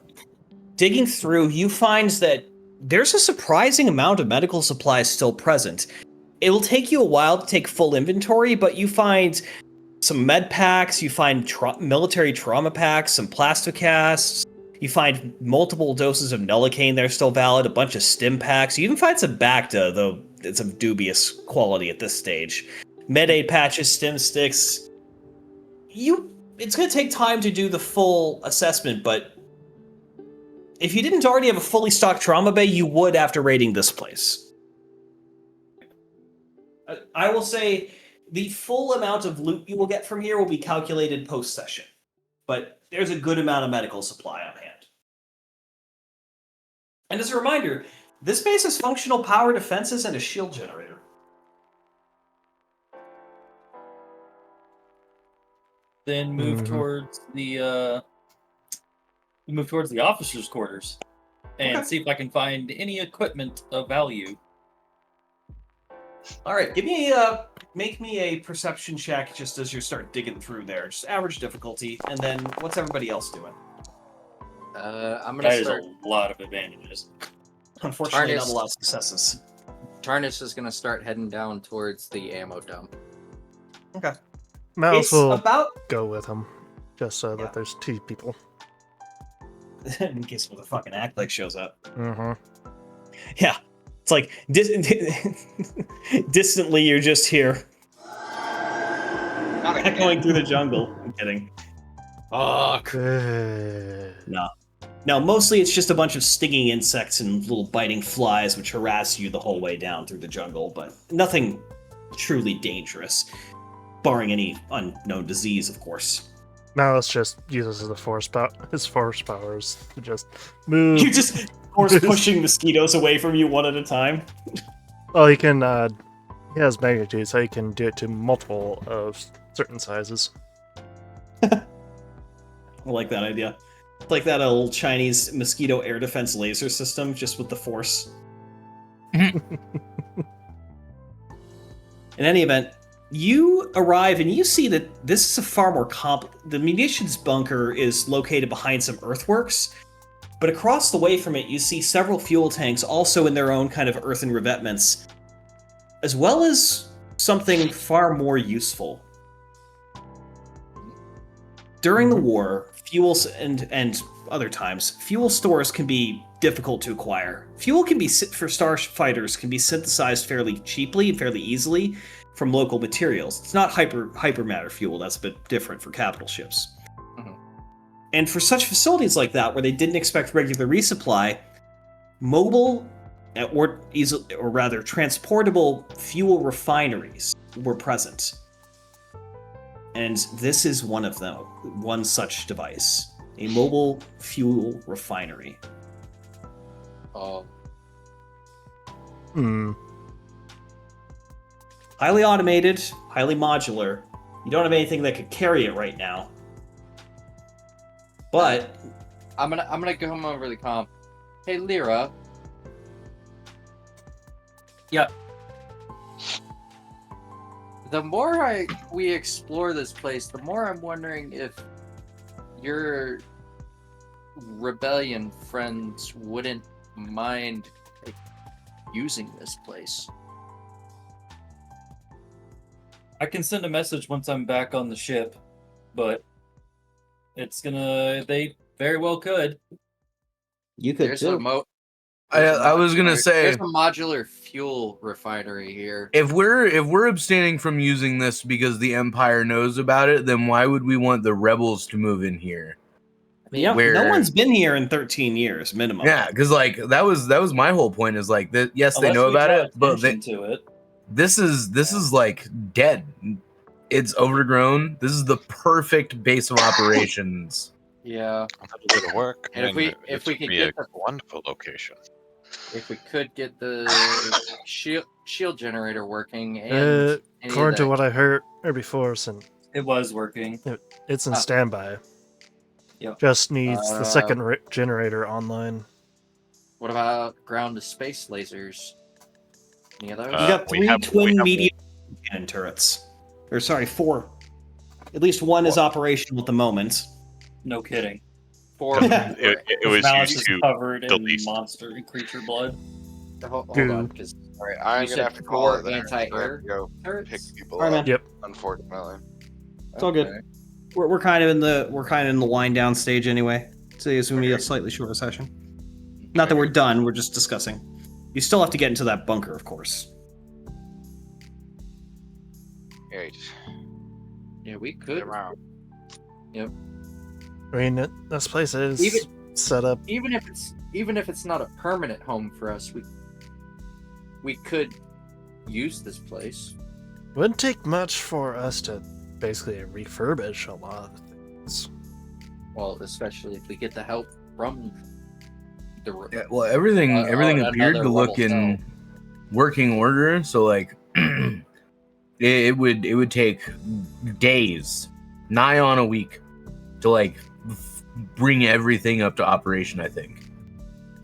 Digging through, you find that there's a surprising amount of medical supplies still present. It will take you a while to take full inventory, but you find some med packs, you find military trauma packs, some plastocasts, you find multiple doses of Novocaine that are still valid, a bunch of stim packs, you even find some Bacta, though it's of dubious quality at this stage. Med-aid patches, stim sticks. It's going to take time to do the full assessment, but if you didn't already have a fully stocked trauma bay, you would after raiding this place. I will say the full amount of loot you will get from here will be calculated post-session, but there's a good amount of medical supply on hand. And as a reminder, this base has functional power defenses and a shield generator. Then move towards the officers' quarters and see if I can find any equipment of value. All right, make me a perception check just as you start digging through there. Just average difficulty, and then what's everybody else doing? I'm That gonna is start. a lot of advantages. Unfortunately, not Tarnis- a lot of successes. Tarnis is gonna start heading down towards the ammo dump. Okay. Might It's as well about go with him, just so Yeah. that there's 2 people. in case the fucking Acklay shows up. Mm-hmm. Yeah, it's like distantly you're just here, Not again. echoing through the jungle. I'm kidding. Fuck. No, mostly it's just a bunch of stinging insects and little biting flies which harass you the whole way down through the jungle, but nothing truly dangerous, barring any unknown disease, of course. Now let's just use this as his force powers to just move. You just force pushing mosquitoes away from you one at a time. Well, he can. He has magnitude, so he can do it to multiple of certain sizes. I like that idea. It's like that old Chinese mosquito air defense laser system, just with the force. In any event, you arrive and you see that this is a far more the munitions bunker is located behind some earthworks, but across the way from it you see several fuel tanks also in their own kind of earthen revetments, as well as something far more useful. During the war, fuels and other times, fuel stores can be difficult to acquire. Fuel can be for starfighters can be synthesized fairly cheaply and fairly easily from local materials. It's not hypermatter fuel, that's a bit different for capital ships. Mhm. And for such facilities like that, where they didn't expect regular resupply, mobile or rather transportable fuel refineries were present. And this is one of them, one such device. A mobile fuel refinery. Oh, Hmm. Highly automated, highly modular. You don't have anything that could carry it right now. But I'm gonna go home over the comp. Hey, Lyra. Yeah. The more we explore this place, the more I'm wondering if your rebellion friends wouldn't mind using this place. I can send a message once I'm back on the ship, but they very well could. you could There's a I was gonna say, there's a modular fuel refinery here. if we're abstaining from using this because the Empire knows about it, then why would we want the rebels to move in here? Yeah, Where- no one's been here in 13 years minimum. Yeah, because like that was my whole point. Is like that. Yes, they know we about draw it, but attention to it. this is like dead. It's overgrown. This is the perfect base of operations. Yeah. A little bit of work. And if we could be get a wonderful location. if we could get the shield generator working and According to what I heard before, It was working. it's in Ah. standby. Yep. Just needs the second generator online. What about ground to space lasers? Any of those? You got we three have- twin we have- medium cannon turrets. Or sorry, 4. At least one is operational at the moment. No kidding. Four. It His was mouth used is to. covered in least. monster and creature blood. Hold Goo. on, because All right, I'm You gonna said have to call 4 it there. anti-air I have to go turrets? pick people All right, up. man. Yep. Unfortunately. It's all good. We're kind of in the wind down stage anyway. So it's gonna be a slightly shorter session. Not that we're done. We're just discussing. You still have to get into that bunker, of course. Right. Yeah, we Get could. around. I mean, this place is Even- set up. Even if it's not a permanent home for us, we could use this place. It wouldn't take much for us to basically refurbish a lot of things. Well, especially if we get the help from the. Yeah, well, everything appeared another to look rebel in cell. working order. So like, it would take days, nigh on a week, to like bring everything up to operation. I think.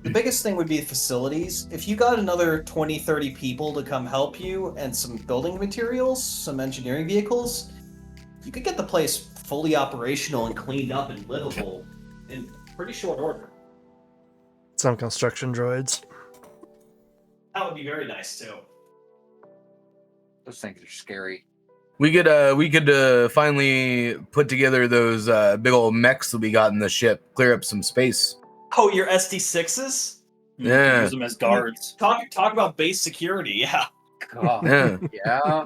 The biggest thing would be facilities. If you got another 20, 30 people to come help you and some building materials, some engineering vehicles, you could get the place fully operational and cleaned up and livable in pretty short order. Some construction droids. That would be very nice too. Those things are scary. We could finally put together those big old mechs that we got in the ship, clear up some space. Oh, your SD6s? You Yeah. can use them as guards. Talk about base security, yeah. God. Yeah, Yeah.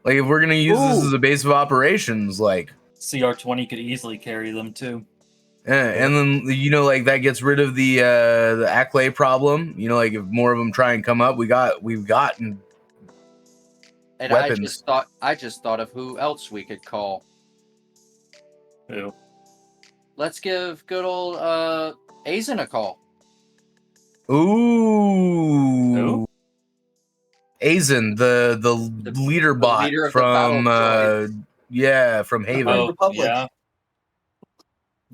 like if we're gonna use this Ooh. as a base of operations, like, CR20 could easily carry them too. yeah, and then like that gets rid of the Acklay problem. Like if more of them try and come up, we've gotten And weapons. I just thought of who else we could call. Who? Let's give good old Azen a call. Ooh. Who? Azen, the leader bot leader of the from battle droids. from Haven. Oh, Republic. yeah.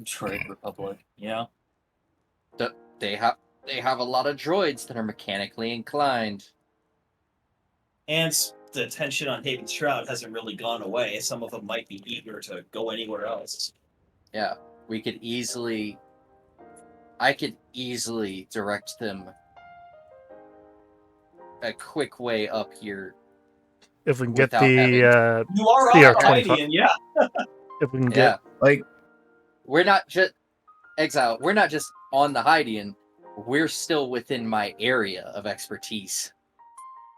Trade Republic. Yeah. They have a lot of droids that are mechanically inclined. And the tension on Haven's Shroud hasn't really gone away. Some of them might be eager to go anywhere else. Yeah, I could easily direct them a quick way up here. If we can get Without having- You are on CR25. Hydian, yeah. if we can Yeah, get Like, we're not just Exile. We're not just on the Hydian. We're still within my area of expertise.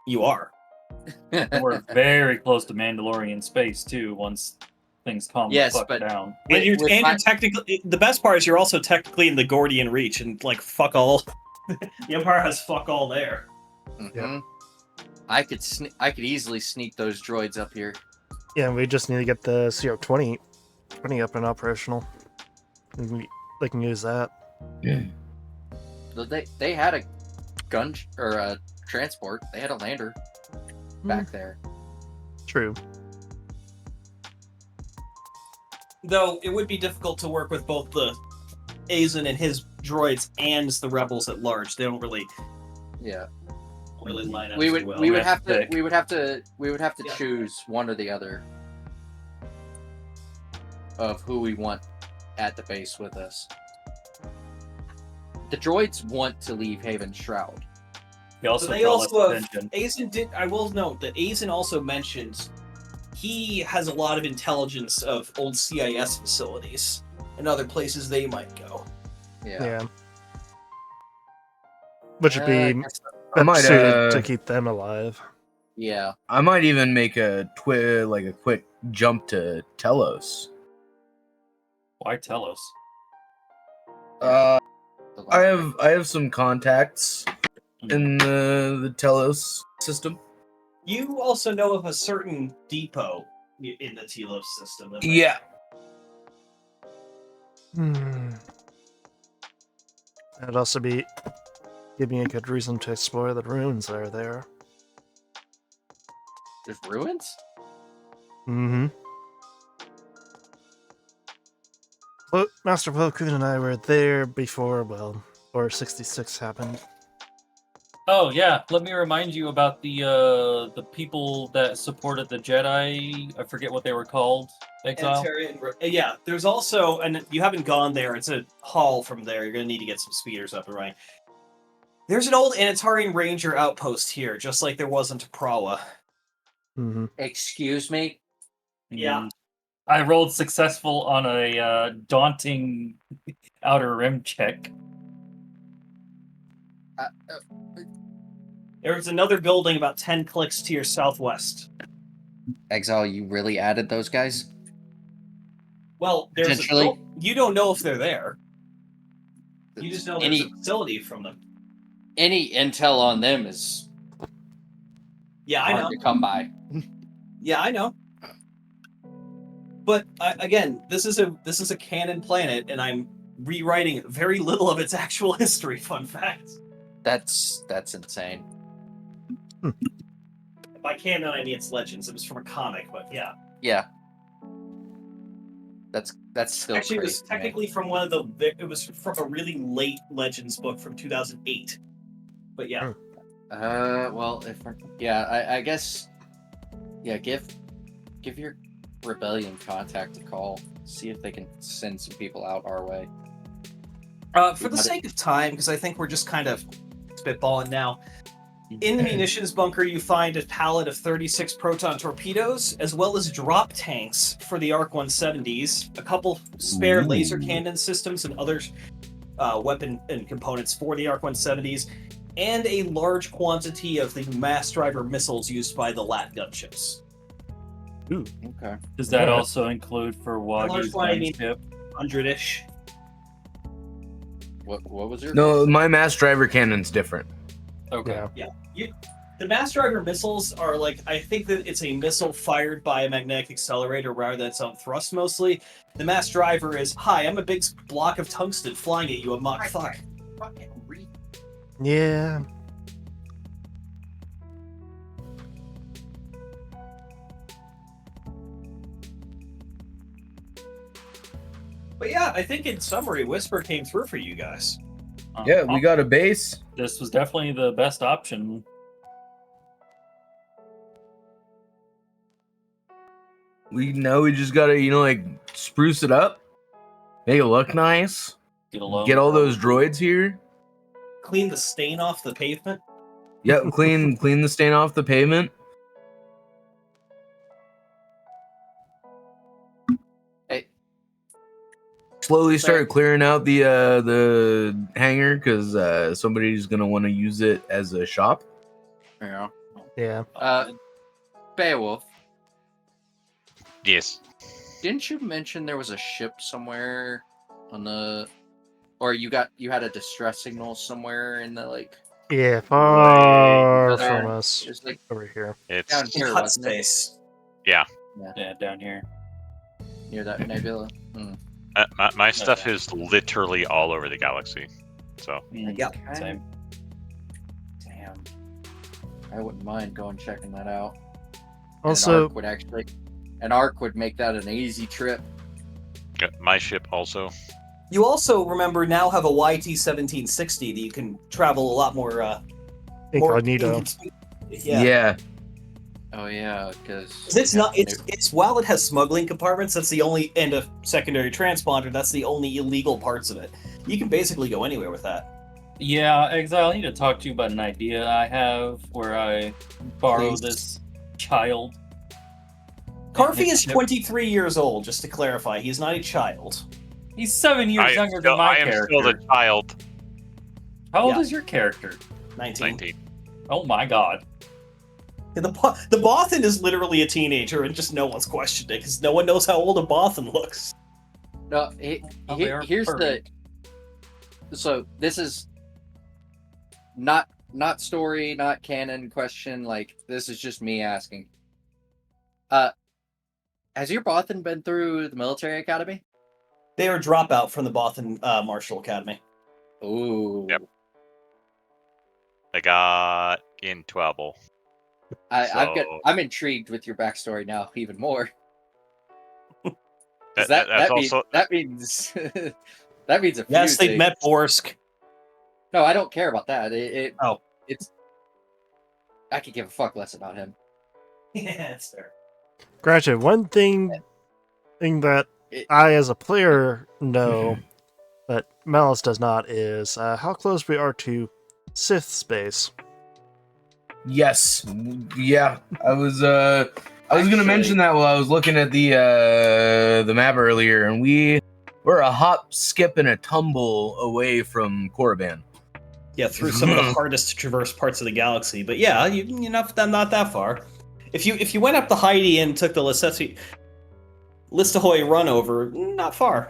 You are. And we're very close to Mandalorian space too. Once things calm Yes, the fuck but- down. And you're With my- technically the best part is you're also technically in the Gordian Reach and like fuck all. The Empire has fuck all there. Mhm. I could easily sneak those droids up here. we just need to get the CR20 up and operational. They can use that. They had a gun or a transport. They had a lander back there. True. Though it would be difficult to work with both the Azen and his droids and the rebels at large. They don't really line up. We too would well. we would have have to to pick. we would have to Yeah. choose one or the other of who we want at the base with us. The droids want to leave Haven Shroud. They also But they draw less also have attention. Azen did. I will note that Azen also mentioned he has a lot of intelligence of old CIS facilities and other places they might go. Yeah. Which would I be guess so. I better might, suited to keep them alive. Yeah. I might even make a quick jump to Telos. Why tell us? I The have some contacts in the Telos system. You also know of a certain depot in the Telos system. that might- Yeah. That'd also give me a good reason to explore the ruins that are there. There's ruins? Mm-hmm. Well, Master Plo Koon and I were there before Order 66 happened. Oh yeah, let me remind you about the people that supported the Jedi. I forget what they were called. Exile. Yeah, there's also, and you haven't gone there, it's a haul from there. You're going to need to get some speeders up and running. There's an old Anatarian Ranger outpost here, just like there was in Taprawa. Mm-hmm. Excuse me? Yeah. I rolled successful on a daunting outer rim check. There's another building about 10 clicks to your southwest. Exile, you really added those guys? Well, there's Potentially. you don't know if they're there. You just know there's a facility from them. Any intel on them is Yeah, I hard know. to come by. Yeah, I know. But again, this is a canon planet, and I'm rewriting very little of its actual history. Fun fact. That's insane. By canon, I mean it's legends. It was from a comic, but yeah. Yeah. That's still Actually, it crazy was to me. technically from it was from a really late Legends book from 2008. But yeah. Well, I guess, give your rebellion contact a call. See if they can send some people out our way. For the sake of time, because I think we're just kind of spitballing now. In the munitions bunker, you find a pallet of 36 proton torpedoes, as well as drop tanks for the ARC 170s, a couple spare laser cannon systems and other weapon and components for the ARC 170s, and a large quantity of the mass driver missiles used by the LAT gunships. Ooh. Okay. Does that Yeah. also include for Wagi's one, I mean- gunship? 100-ish. What was your No, my mass driver cannon's different. Okay. Yeah. The mass driver missiles are like, I think that it's a missile fired by a magnetic accelerator rather than its own thrust mostly. The mass driver is, hi, I'm a big block of tungsten flying at you, a Mach fuck. fucking read? Yeah. But yeah, I think in summary, Whisper came through for you guys. Yeah, we got a base. This was definitely the best option. We just gotta, spruce it up, make it look nice, Get along. get all those droids here. Clean the stain off the pavement. Yep, clean the stain off the pavement. Hey. Slowly start clearing out the hangar because somebody's gonna want to use it as a shop. Yeah. Yeah. Beowulf, Yes. didn't you mention there was a ship somewhere on the, or you had a distress signal somewhere in the Yeah, far Way from there. us. It's Over here. down It's here, Hut wasn't it? space. Yeah, down here. Near that nebula. My stuff is literally all over the galaxy. So Yeah. Same. Damn. I wouldn't mind going checking that out. And Also, an arc would make that an easy trip. my ship also. You also remember now have a YT-1760 that you can travel a lot more. incognito. Yeah. Oh yeah, because 'Cause it's not. It's while it has smuggling compartments, that's the only and a secondary transponder. That's the only illegal parts of it. You can basically go anywhere with that. Yeah, Exile, I need to talk to you about an idea I have where I borrow Please. this child. Carfy is 23 years old. Just to clarify, he's not a child. He's 7 years younger than my I am character. still the child. How old Yeah. is your character? 19. 19. Oh my god. Yeah, the Bothan is literally a teenager, and just no one's questioned it because no one knows how old a Bothan looks. No, Oh, they are here's furry. so this is not story, not canon question. Like this is just me asking. Has your Bothan been through the military academy? They are dropout from the Bothan Martial Academy. Ooh. Yep. I got in trouble. I'm intrigued with your backstory now even more. That's That also means that means a few Yes, they things. met Borsk. No, I don't care about that. Oh. I could give a fuck less about him. Yeah, that's fair. Gotcha. One thing that I, as a player, know, but Malice does not, is how close we are to Sith space. Yes. Yeah. I was gonna mention that while I was looking at the map earlier, and we're a hop, skip, and a tumble away from Korriban. Yeah, through some of the hardest to traverse parts of the galaxy. But yeah, you're not that far. If you went up the Heidi and took the Listahoy run over, not far.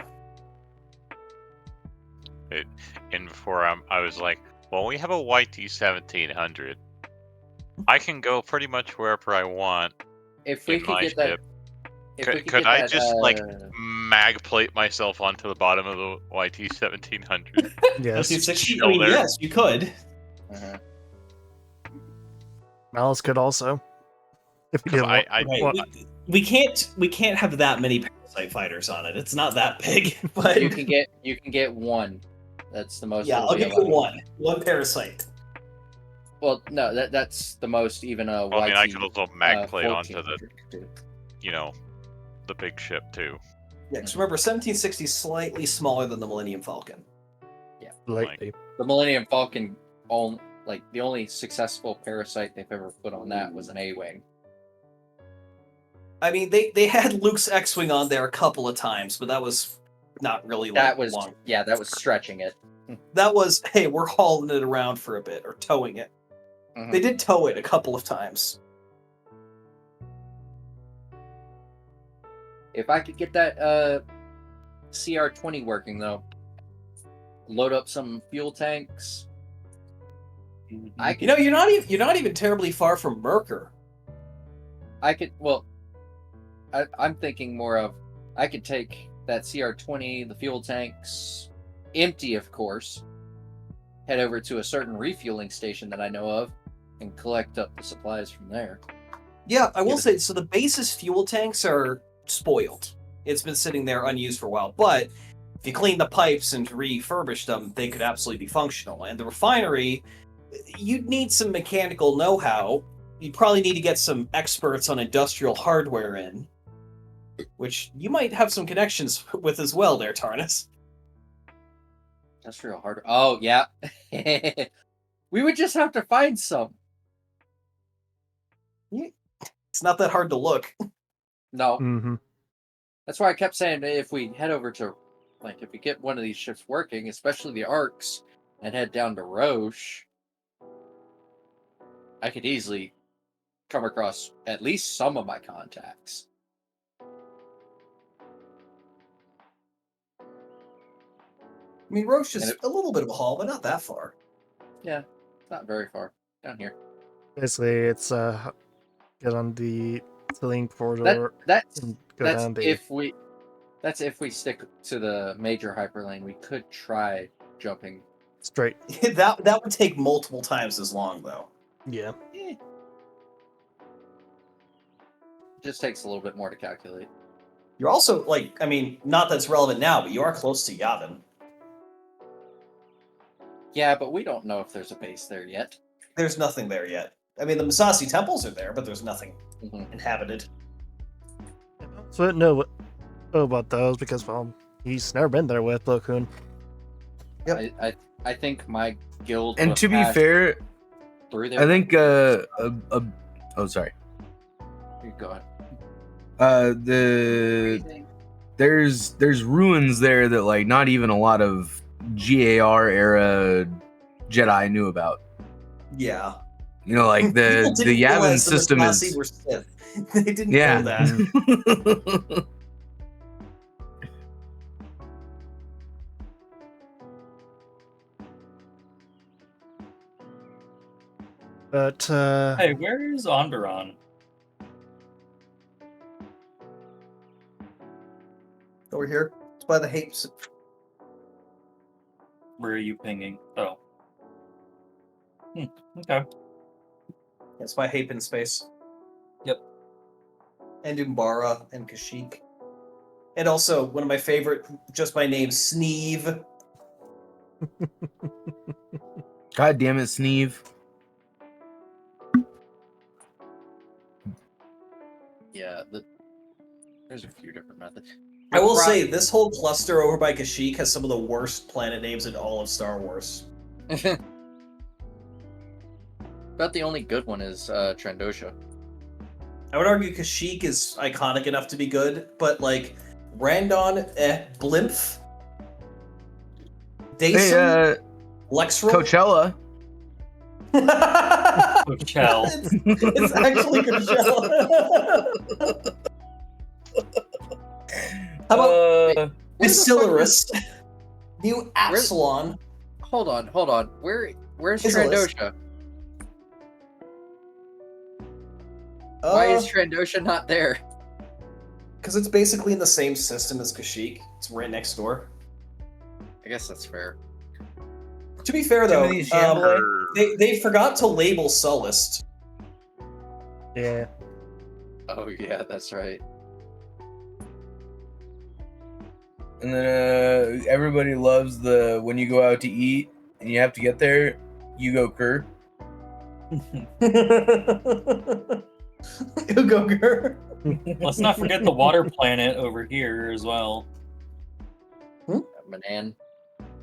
and before I was like, well, we have a YT-1700. I can go pretty much wherever I want. If we in could my get that, ship. if we Could get I that, just mag plate myself onto the bottom of the YT-1700? Yes. I mean, yes, you could. uh Malice could also. If you didn't want, Right. We can't have that many parasite fighters on it. It's not that big, but you can get one. That's the most. yeah, it'll I'll be give you allowed. one parasite. Well, no, that's the most even a Well, I mean, YT. I could also mag plate onto 1400. the big ship too. Yeah, because remember, 1760 is slightly smaller than the Millennium Falcon. lately. The Millennium Falcon, the only successful parasite they've ever put on that was an A-wing. I mean, they had Luke's X-wing on there a couple of times, but that was not really That was long. that was stretching it. That was, hey, we're hauling it around for a bit or towing it. Mhm. They did tow it a couple of times. If I could get that CR-20 working though, load up some fuel tanks. I could, You're not even terribly far from Merker. I could. Well, I'm thinking more of I could take that CR-20, the fuel tanks, empty, of course. Head over to a certain refueling station that I know of, and collect up the supplies from there. Yeah, I will say, so the base's fuel tanks are spoiled. It's been sitting there unused for a while, but if you clean the pipes and refurbish them, they could absolutely be functional. And the refinery, you'd need some mechanical know-how. You'd probably need to get some experts on industrial hardware in, which you might have some connections with as well there, Tarnus. Industrial hardware. Oh, yeah. We would just have to find some. It's not that hard to look. No. Mm-hmm. That's why I kept saying if we head over to, if we get one of these ships working, especially the arcs, and head down to Roche, I could easily come across at least some of my contacts. I mean, Roche is a little bit of a haul, but not that far. Yeah, not very far. Down here. Basically, it's get on the Selene corridor That's and go down the. That's if we stick to the major hyperlane. We could try jumping. Straight. that would take multiple times as long, though. Yeah. It just takes a little bit more to calculate. You're also, like, I mean, not that's relevant now, but you are close to Yavin. Yeah, but we don't know if there's a base there yet. There's nothing there yet. I mean, the Masasi temples are there, but there's nothing inhabited. So I didn't know about those because, well, he's never been there with Plo Koon. Yep. I think my guild. And to be fair, through there. I think oh sorry. Go ahead. There's ruins there that like not even a lot of GAR era Jedi knew about. Yeah. You know, like the Yavin system is. Were Sith. They didn't Yeah. know that. But Hey, where is Onderon? Over here. It's by the Hapes. Where are you pinging? Oh. Okay. It's by Hape in space. Yep. And Umbara and Kashyyyk. And also, one of my favorite, just by name, Sneeve. God damn it, Sneeve. Yeah, there's a few different methods. I will say, this whole cluster over by Kashyyyk has some of the worst planet names in all of Star Wars. About the only good one is Trandosha. I would argue Kashyyyk is iconic enough to be good, but like Randon, Blimph, Dason, Hey, Lexrel. Coachella. Coachella. It's actually Coachella. How about Basilarus, New Absalon? Hold on. Where's Isolus. Trandosha? Why is Trandosha not there? Because it's basically in the same system as Kashyyyk. It's right next door. I guess that's fair. To be fair, though, Timothy Chalamet. they forgot to label Sullust. yeah. Oh yeah, that's right. And then everybody loves the when you go out to eat and you have to get there, you go Kerr. Ugoger. Let's not forget the water planet over here as well. Manan.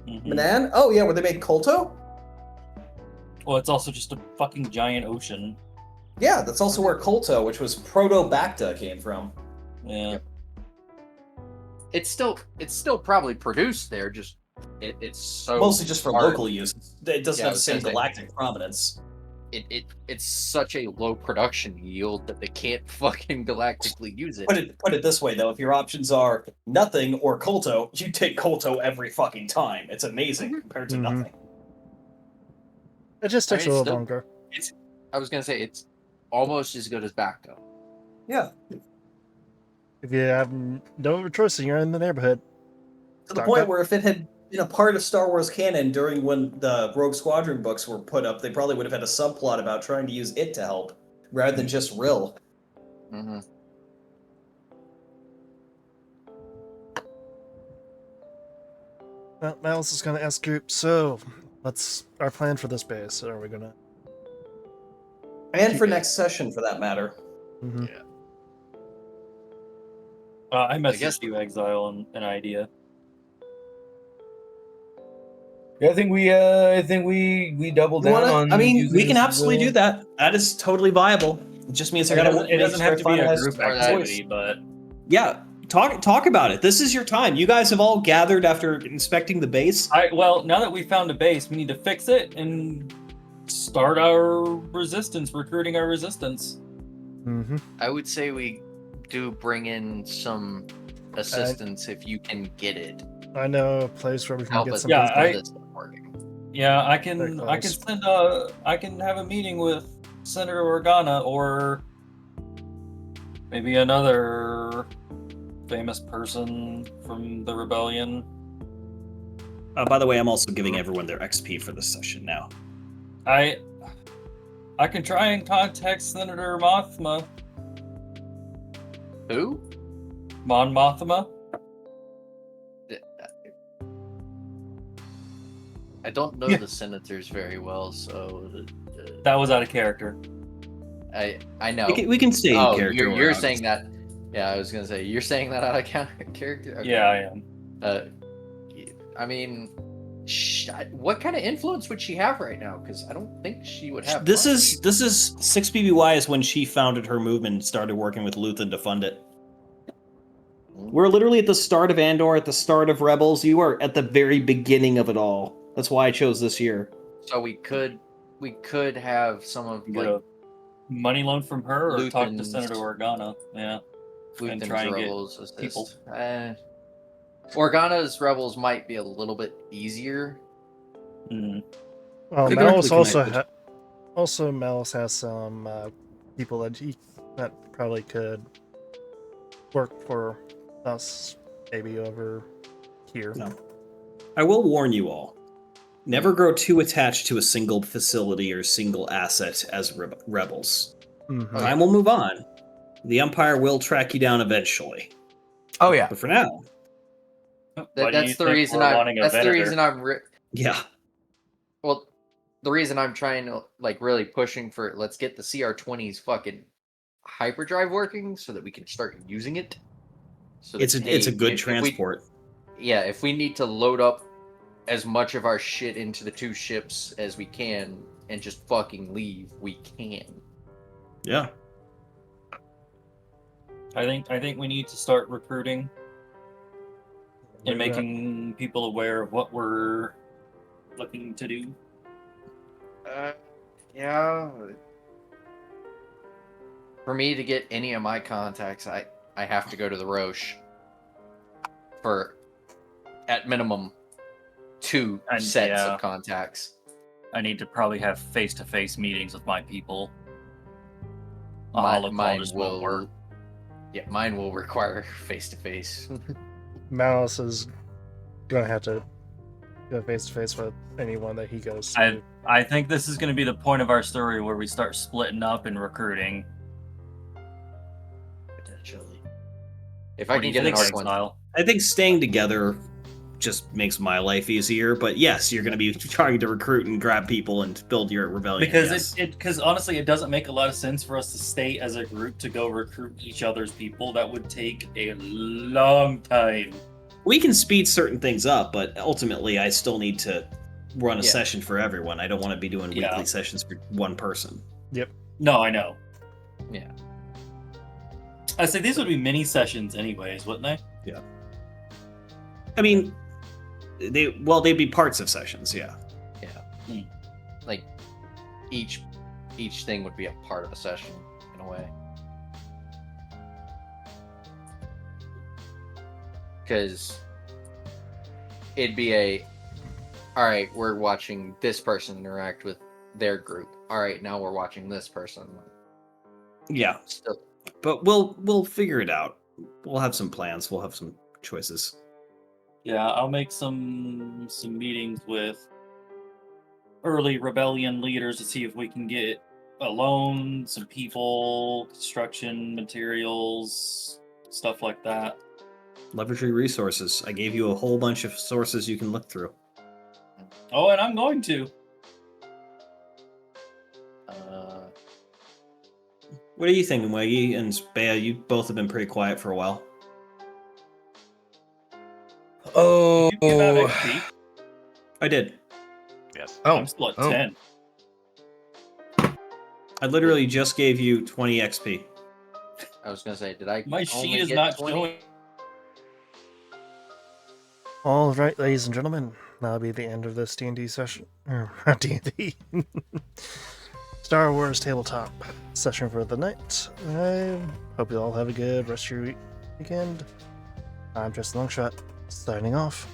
Mhm. Manan? Oh yeah, where they made Kolto? Well, it's also just a fucking giant ocean. Yeah, that's also where Kolto, which was Proto-Bacta, came from. Yeah. It's still probably produced there. Just it's so Mostly just for hard. local use. It doesn't Yeah, have the same I was gonna say- galactic prominence. It's such a low production yield that they can't fucking galactically use it. Put it this way, though, if your options are nothing or Kolto, you take Kolto every fucking time. It's amazing compared to Mhm. nothing. It just takes I mean, a it's little still- longer. I was gonna say it's almost as good as Bacta. Yeah. If you have no other choice, and you're in the neighborhood. To the Bacta. point where if it had been a part of Star Wars canon during when the Rogue Squadron books were put up, they probably would have had a subplot about trying to use it to help, rather than just Rill. Mm-hmm. Well, Miles is gonna ask group. So, what's our plan for this base? Are we gonna? And for next session, for that matter. Mhm. I messaged guess- you, Exile, an idea. Yeah, I think we double down on. I mean, using we can this as absolutely a- do that. That is totally viable. It just means I gotta. It doesn't have to be a finalize group our activity, choice. but Yeah, talk about it. This is your time. You guys have all gathered after inspecting the base. well, now that we found a base, we need to fix it and start our resistance, recruiting our resistance. Mm-hmm. I would say we do bring in some assistance if you can get it. I know a place where we can Help get us some. Yeah, get this working. Yeah, I Very can close. send I can have a meeting with Senator Organa or maybe another famous person from the rebellion. By the way, I'm also giving everyone their XP for this session now. I can try and contact Senator Mothma. Who? Mon Mothma? I don't know the senators very well, so That was out of character. I know. We can stay in character. You're saying that. Yeah, I was gonna say you're saying that out of character. Okay. Yeah, I am. I mean, what kind of influence would she have right now? Because I don't think she would have. This much. is 6 BBY is when she founded her movement and started working with Luthen to fund it. We're literally at the start of Andor, at the start of Rebels. You are at the very beginning of it all. That's why I chose this year. So we could have some of Get a money loan from her, or talk to Luthen's- Senator Organa. Yeah. Luthen's try and get rebels assist. people. Organa's rebels might be a little bit easier. Mm. Well, Could Malice directly also Malice has some people that probably could work for us, maybe over here. No. I will warn you all. Never grow too attached to a single facility or single asset as rebels. Mhm. Time will move on. The Empire will track you down eventually. Oh yeah. But for now, That's the reason yeah. Well, the reason I'm trying to really pushing for let's get the CR20's fucking hyperdrive working so that we can start using it. So It's a good transport. If we need to load up as much of our shit into the 2 ships as we can and just fucking leave, we can. Yeah. I think we need to start recruiting and Maybe making people aware of what we're looking to do. Yeah. For me to get any of my contacts, I have to go to the Roche for, at minimum, 2 And, sets yeah. of contacts. I need to probably have face-to-face meetings with my people. A Mine holocall just won't work. Yeah, mine will require face-to-face. Malice is gonna have to go face to face with anyone that he goes to. I think this is going to be the point of our story where we start splitting up and recruiting. Potentially. If What I do can you get an think, arc one. Exile? I think staying together just makes my life easier. But yes, you're going to be trying to recruit and grab people and build your rebellion. Because yes. because honestly, it doesn't make a lot of sense for us to stay as a group to go recruit each other's people. That would take a long time. We can speed certain things up, but ultimately, I still need to run a Yeah. session for everyone. I don't want to be doing Yeah. weekly sessions for one person. No, I know. Yeah. I say these would be mini sessions, anyways, wouldn't they? I mean, they'd be parts of sessions, yeah. Like each thing would be a part of a session in a way. Because it'd be alright, we're watching this person interact with their group. Alright, now we're watching this person. Yeah, Still, but we'll figure it out. We'll have some plans. We'll have some choices. Yeah, I'll make some meetings with early rebellion leaders to see if we can get a loan, some people, construction materials, stuff like that. Leverage your resources. I gave you a whole bunch of sources you can look through. Oh, and I'm going to. What are you thinking, Weggy and Bea? You both have been pretty quiet for a while. Oh. You give out XP. I did. Yes. Oh. I'm still at Oh. 10. I literally just gave you 20 XP. I was gonna say, did I? My only sheet is get not 20? showing. All right, ladies and gentlemen, that'll be the end of this D&D session. D&D. Star Wars tabletop session for the night. I hope you all have a good rest of your weekend. I'm just Longshot, signing off.